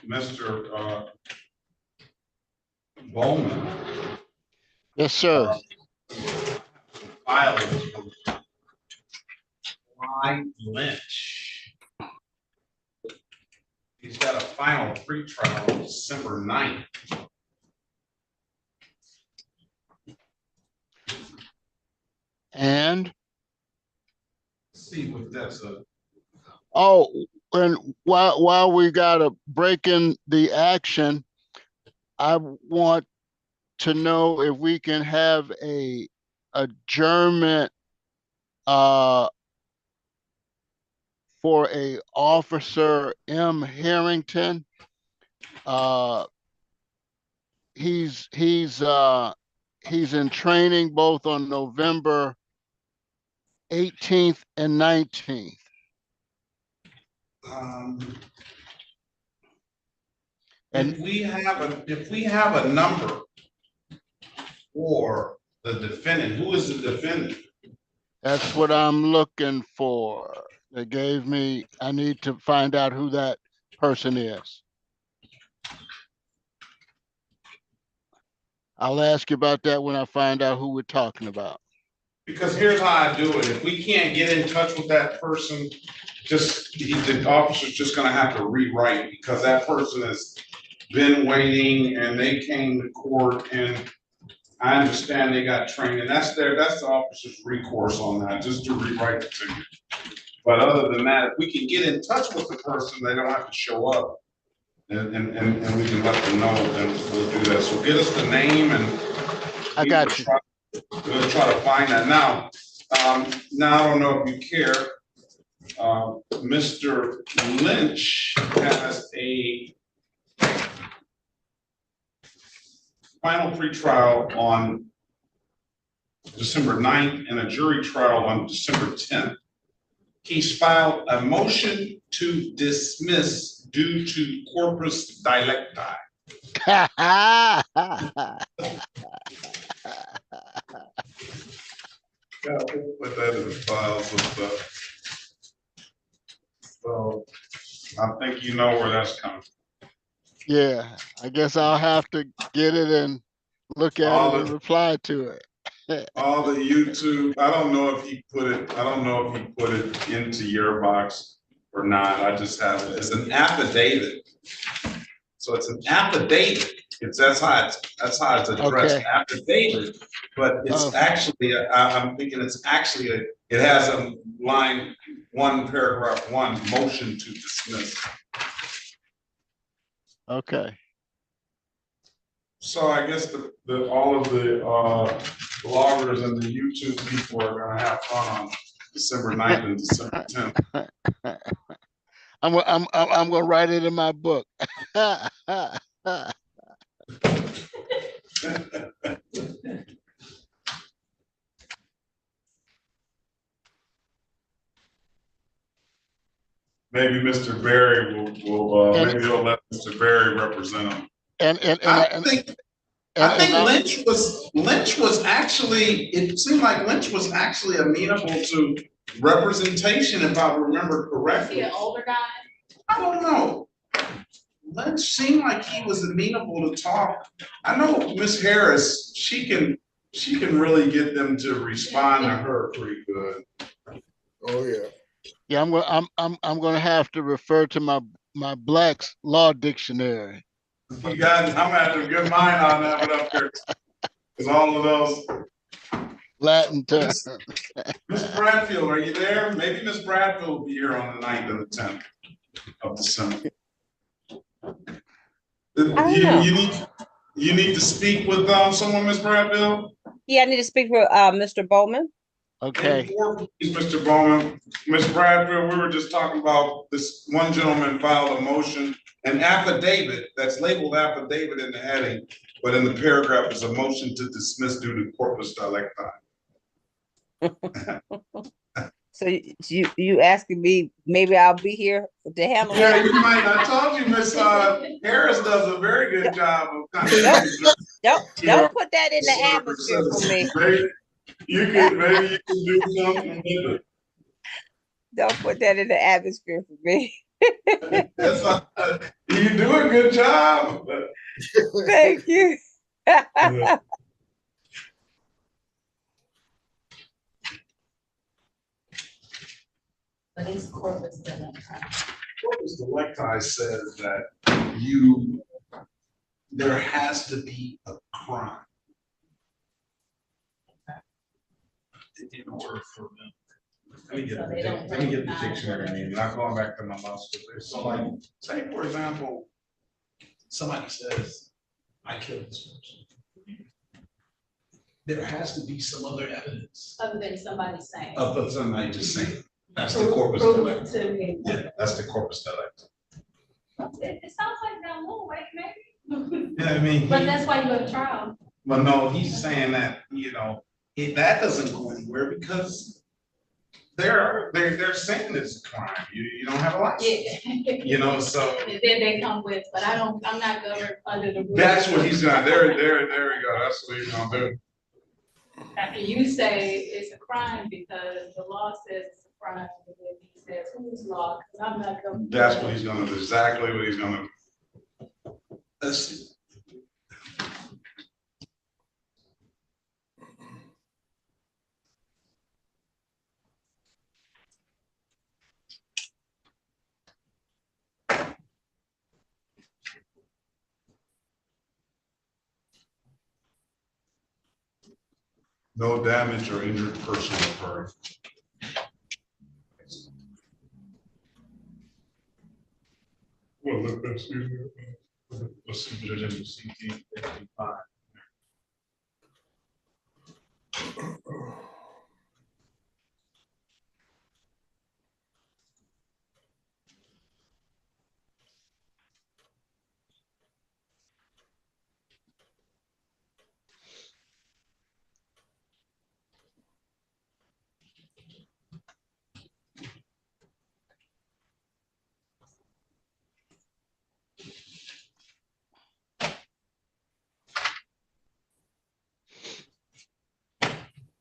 Mr. Bowman. Yes, sir. Filings for Clyde Lynch. He's got a final pretrial on December 9th. And Let's see what that's a. oh, and while we got a break in the action, I want to know if we can have a adjournment for a Officer M. Harrington. He's in training both on November 18th and 19th. And if we have a number for the defendant, who is the defendant? That's what I'm looking for. They gave me, I need to find out who that person is. I'll ask you about that when I find out who we're talking about. Because here's how I do it. If we can't get in touch with that person, the officer's just gonna have to rewrite, because that person has been waiting and they came to court, and I understand they got training. That's the officer's recourse on that, just to rewrite it to you. But other than that, if we can get in touch with the person, they don't have to show up. And we can let them know, then we'll do that. So get us the name, and I got you. We'll try to find that. Now I don't know if you care. Mr. Lynch has a final pretrial on December 9th, and a jury trial on December 10th. He's filed a motion to dismiss due to corpus delicti. Uh, Put that in the files of stuff. So I think you know where that's coming from. Yeah, I guess I'll have to get it and look at it and reply to it. All the YouTube, I don't know if he put it into your box or not. I just have it. It's an affidavit. So it's an affidavit. That's how it's addressed, Okay. affidavit. But it's actually, I'm thinking it's actually it has a line 1, paragraph 1, motion to dismiss. Okay. So I guess all of the bloggers and the YouTube people are gonna have fun on December 9th and December 10th. I'm gonna write it in my book. Maybe Mr. Berry will maybe he'll let Mr. Berry represent him. I think Lynch was actually, it seemed like Lynch was actually amenable to representation, if I remember correctly. Is he an older guy? I don't know. Lynch seemed like he was amenable to talk. I know Miss Harris, she can really get them to respond to her pretty good. Oh yeah. Yeah, I'm gonna have to refer to my Black's Law Dictionary. You guys, I'm gonna have to get mine on that one up there. Because all of those Latin terms. Miss Bradfield, are you there? Maybe Miss Bradfield will be here on the 9th and the 10th of December. You need to speak with someone, Miss Bradfield? Yeah, I need to speak with Mr. Bowman. Okay. Mr. Bowman, Miss Bradfield, we were just talking about this one gentleman filed a motion, an affidavit that's labeled affidavit in the heading, but in the paragraph is a motion to dismiss due to corpus delicti. So you asking me, maybe I'll be here to handle Yeah, that? you might. I told you, Miss Harris does a very good job of kind of. Don't put that in the atmosphere for me. Maybe you can do something with it. Don't put that in the atmosphere for me. You do a good job. Thank you. But it's corpus delicti. Corpus delicti says that there has to be a crime in order for them. Let me get the dictionary name. Not going back to my law school. So like, say for example, somebody says, I killed this person. There has to be some other evidence. Other than somebody saying. Of somebody just saying. That's the corpus Prove delicti. it to me. Yeah, that's the corpus delicti. It sounds like that little way, maybe. Yeah, I mean. But that's why you go to trial. Well, no, he's saying that, that doesn't go anywhere because they're saying it's a crime. You don't have a license. Yeah. So. And then they come with, but I'm not governed under the rules. That's what he's gonna, there we go. That's what he's gonna do. After you say it's a crime because the law says it's a crime, and then he says whose law? Because I'm not governed. That's what he's gonna do. Exactly what he's gonna do. Let's see. No damage or injured person occurred. Well, look, excuse me. Let's see if there's any CT 55.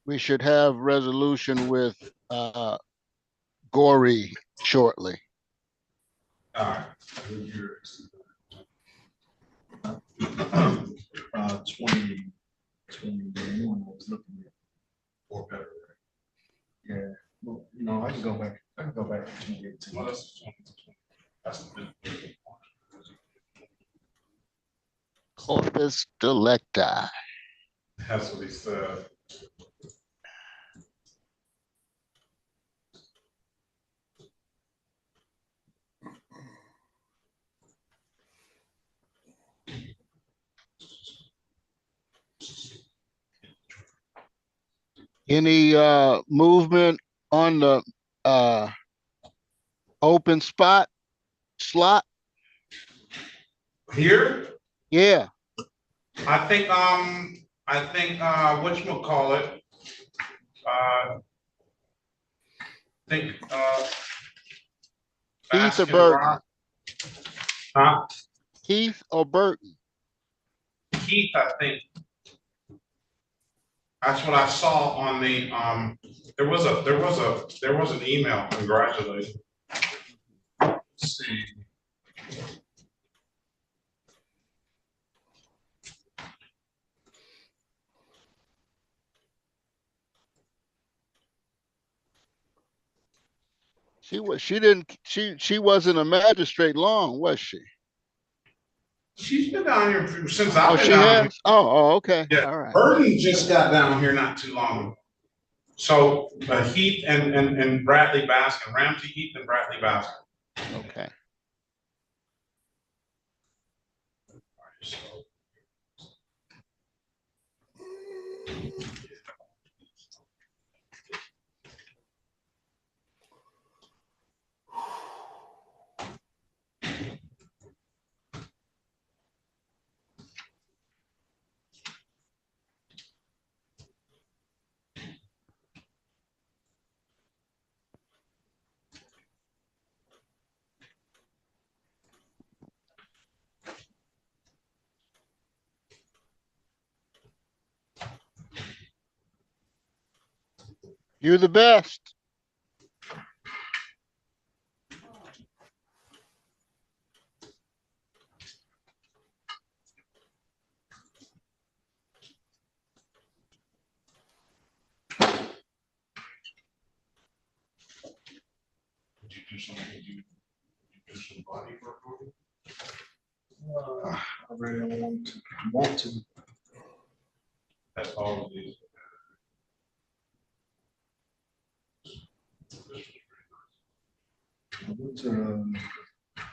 we should have resolution with Gory shortly. All right. 2021, I was looking at or better. Yeah, well, no, I can go back to 2018. Well, that's 2020. That's the big one. Corpus delicti. That's what he said. Any movement on the open slot? Here? Yeah. I think whatchamacallit, think, Keith or Baskin Burton? Rock. Huh? Keith or Burton? Keith, I think. That's what I saw on the, there was an email congratulating. Let's see. She wasn't a magistrate long, was she? She's been down here since I've been she down has? here. Oh, okay. Yeah, All right. Burton just got down here not too long ago. So Heath and Bradley Baskin, Ramsey Heath and Bradley Baskin. Okay. You're the best. Did you do something? Did you do some body work on it? I really don't want to. That's all it is. I went to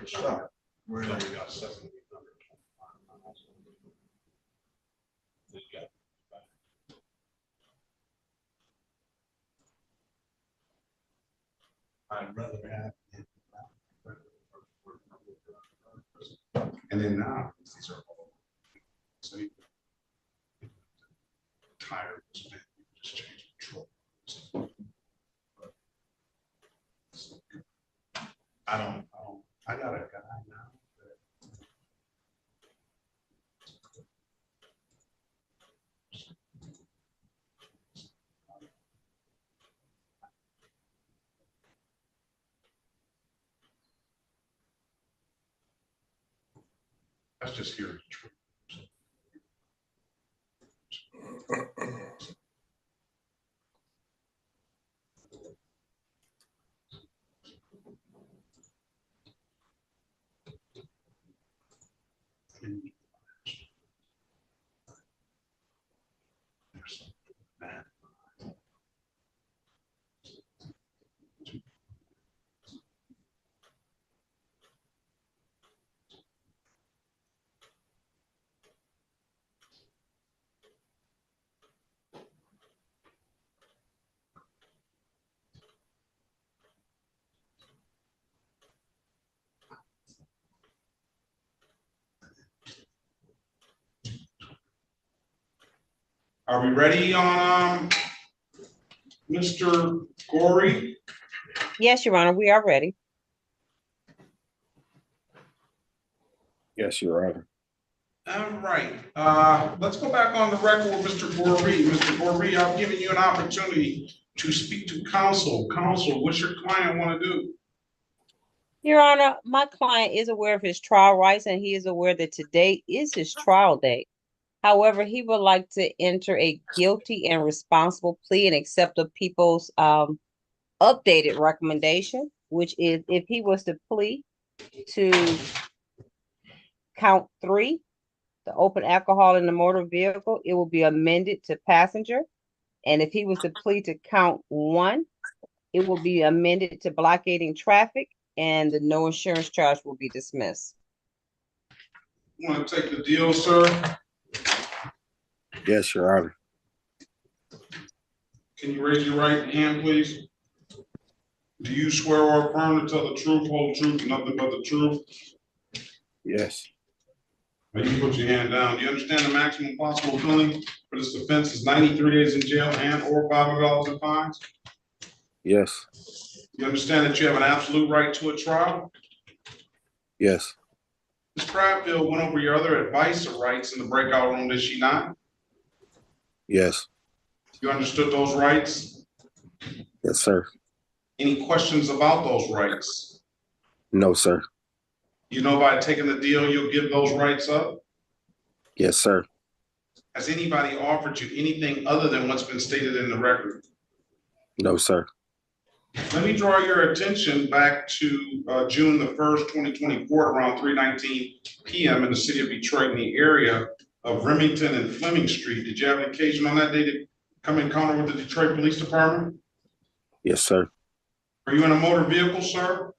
the shop where So we got 7. I'd rather have it. And then now these are all so tired, just change control. I got a guy now. That's just here. Are we ready on Mr. Gory? Yes, Your Honor, we are ready. Yes, Your Honor. All right, let's go back on the record with Mr. Goree. Mr. Goree, I've given you an opportunity to speak to counsel. Counsel, what's your client want to do? Your Honor, my client is aware of his trial rights and he is aware that today is his trial date. However, he would like to enter a guilty and responsible plea and accept the people's updated recommendation, which is if he was to plea to count 3, the open alcohol in the motor vehicle, it will be amended to passenger. And if he was to plead to count 1, it will be amended to blockading traffic and the no insurance charge will be dismissed. You want to take the deal, sir? Yes, Your Honor. Can you raise your right hand, please? Do you swear or affirm to tell the truth, whole truth, and nothing but the truth? Yes. Now you put your hand down. Do you understand the maximum possible penalty for this offense is 93 days in jail and or $500 in fines? Yes. You understand that you have an absolute right to a trial? Yes. Ms. Bradfield went over your other advice or rights in the breakout room, did she not? Yes. You understood those rights? Yes, sir. Any questions about those rights? No, sir. You know by taking the deal, you'll give those rights up? Yes, sir. Has anybody offered you anything other than what's been stated in the record? No, sir. Let me draw your attention back to June the 1st, 2024, around 3:19 p.m. in the city of Detroit in the area of Remington and Fleming Street. Did you have an occasion on that day to come in encounter with the Detroit Police Department? Yes, sir. Were you in a motor vehicle, sir?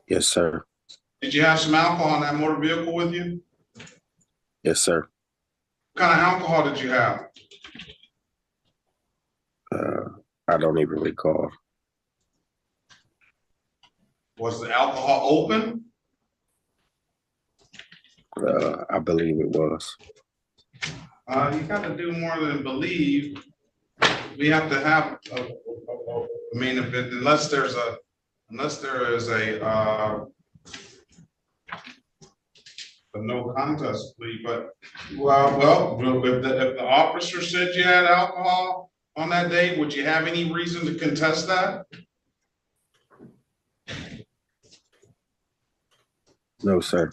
Yes, sir. Did you have some alcohol in that motor vehicle with you? Yes, sir. What kind of alcohol did you have? I don't even recall. Was the alcohol open? I believe it was. You got to do more than believe. We have to have, I mean, unless there is a no contest plea, but if the officer said you had alcohol on that day, would you have any reason to contest that? No, sir.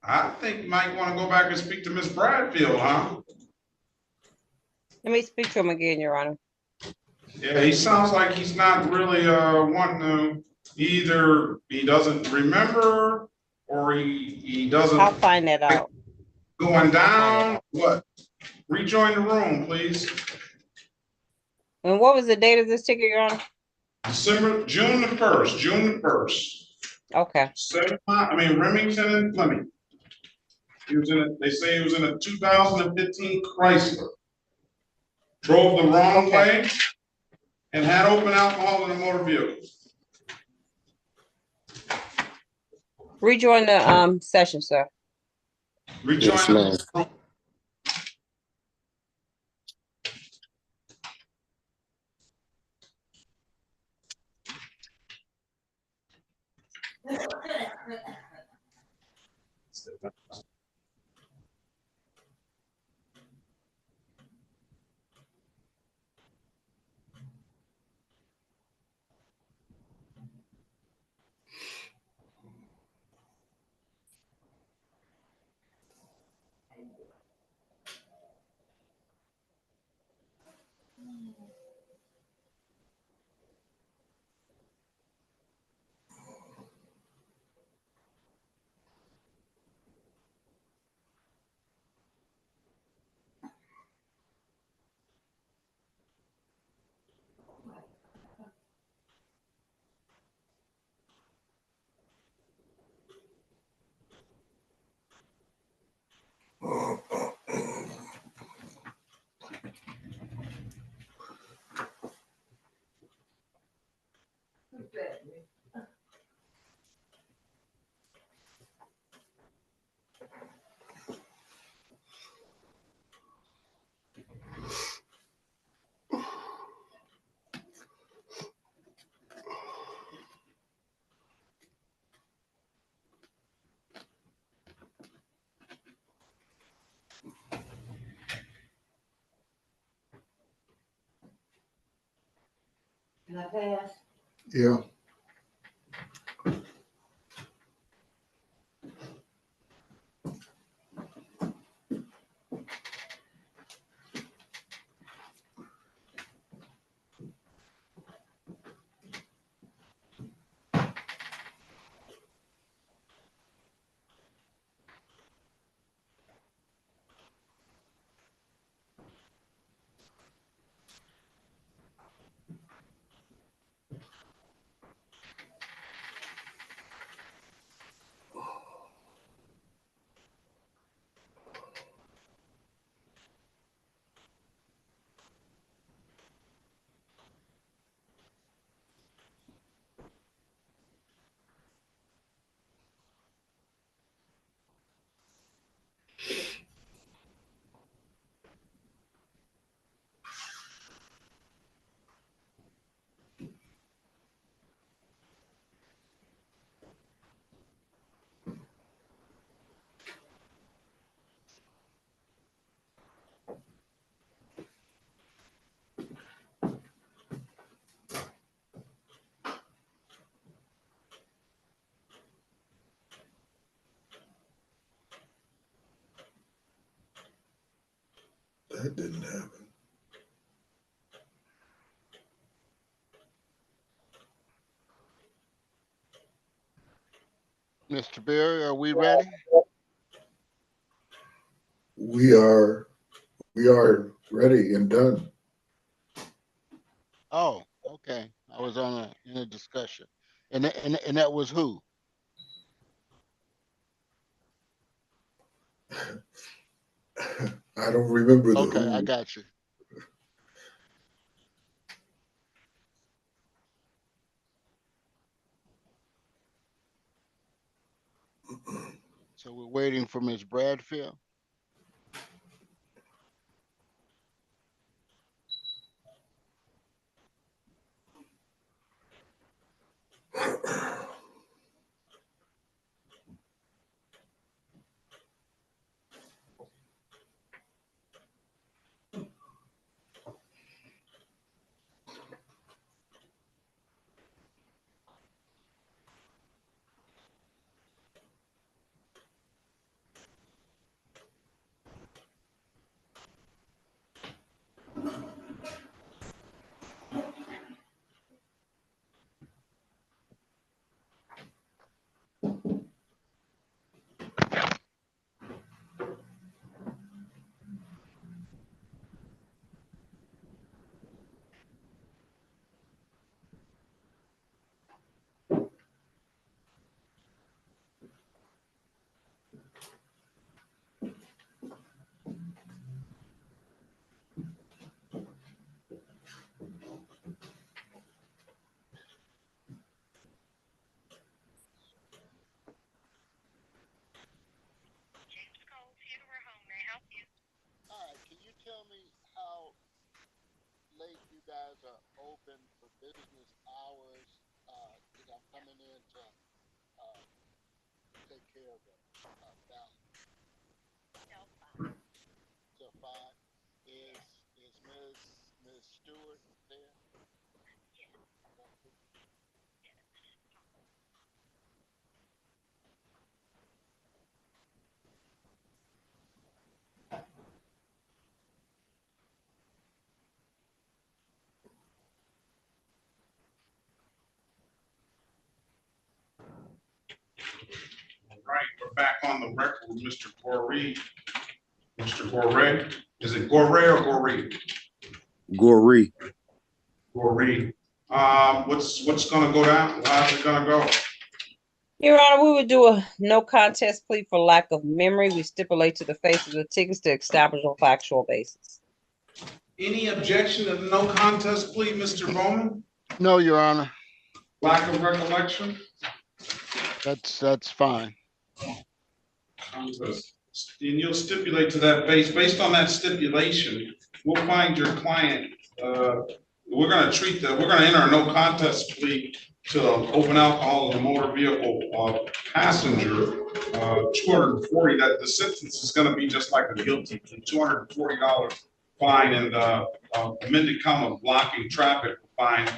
I think you might want to go back and speak to Ms. Bradfield, huh? Let me speak to him again, Your Honor. Yeah, he sounds like he's not really wanting to, either he doesn't remember or he doesn't. I'll find that out. Going down, what? Rejoin the room, please. And what was the date of this ticket, Your Honor? June the 1st. Okay. Remington and Fleming. He was in it, they say he was in a 2015 Chrysler. Drove the wrong way and had open alcohol in a motor vehicle. Rejoin the session, sir. Rejoin Yes, the ma'am. room. Can I pass? Yeah. That didn't happen. Mr. Berry, are we ready? We are ready and done. Oh, okay. I was in a discussion. And that was who? I don't remember the Okay, who. I got you. So we're waiting for Ms. Bradfield. All right, can you tell me how late you guys are open for business hours? Because I'm coming in to take care of the balance. Till 5. Is Ms. Stewart there? All right, we're back on the record with Mr. Goree. Mr. Goree, is it Goree or Goree? Goree. Goree. What's gonna go down? How's it gonna go? Your Honor, we would do a no contest plea for lack of memory. We stipulate to the face of the tickets to establish on factual basis. Any objection to the no contest plea, Mr. Bowman? No, Your Honor. Lack of recollection? That's fine. And you'll stipulate to that based on that stipulation, we'll find your client, we're gonna enter a no contest plea to open alcohol in a motor vehicle passenger, $240, that the sentence is gonna be just like a guilty plea, $240 fine, and amended count of blocking traffic fine,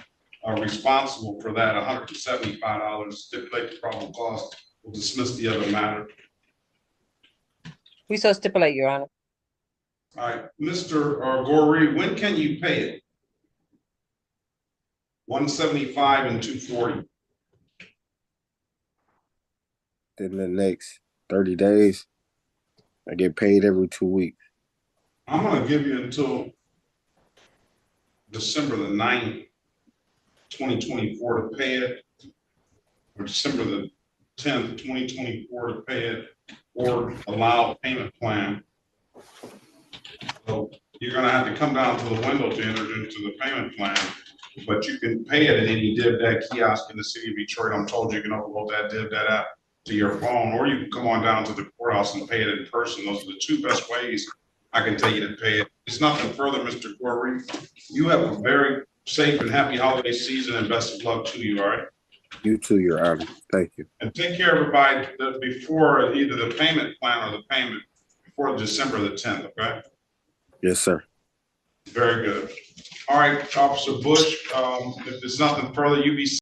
responsible for that, $175, stipulate the probable cause, will dismiss the other matter. We so stipulate, Your Honor. All right, Mr. Goree, when can you pay it? 175 and 240. In the next 30 days, I get paid every 2 weeks. I'm gonna give you until December the 9th, 2024 to pay it, or December the 10th, 2024 to pay it, or allow payment plan. So you're gonna have to come down to the window to enter into the payment plan, but you can pay it at any DivDat kiosk in the city of Detroit. I'm told you can upload that DivDat app to your phone, or you can come on down to the courthouse and pay it in person. Those are the two best ways I can tell you to pay it. It's nothing further, Mr. Goree. You have a very safe and happy holiday season, and best of luck to you, all right? You too, Your Honor. Thank you. And take care, everybody, before either the payment plan or the payment before December the 10th, okay? Yes, sir. Very good. All right, Officer Bush, if there's nothing further, you be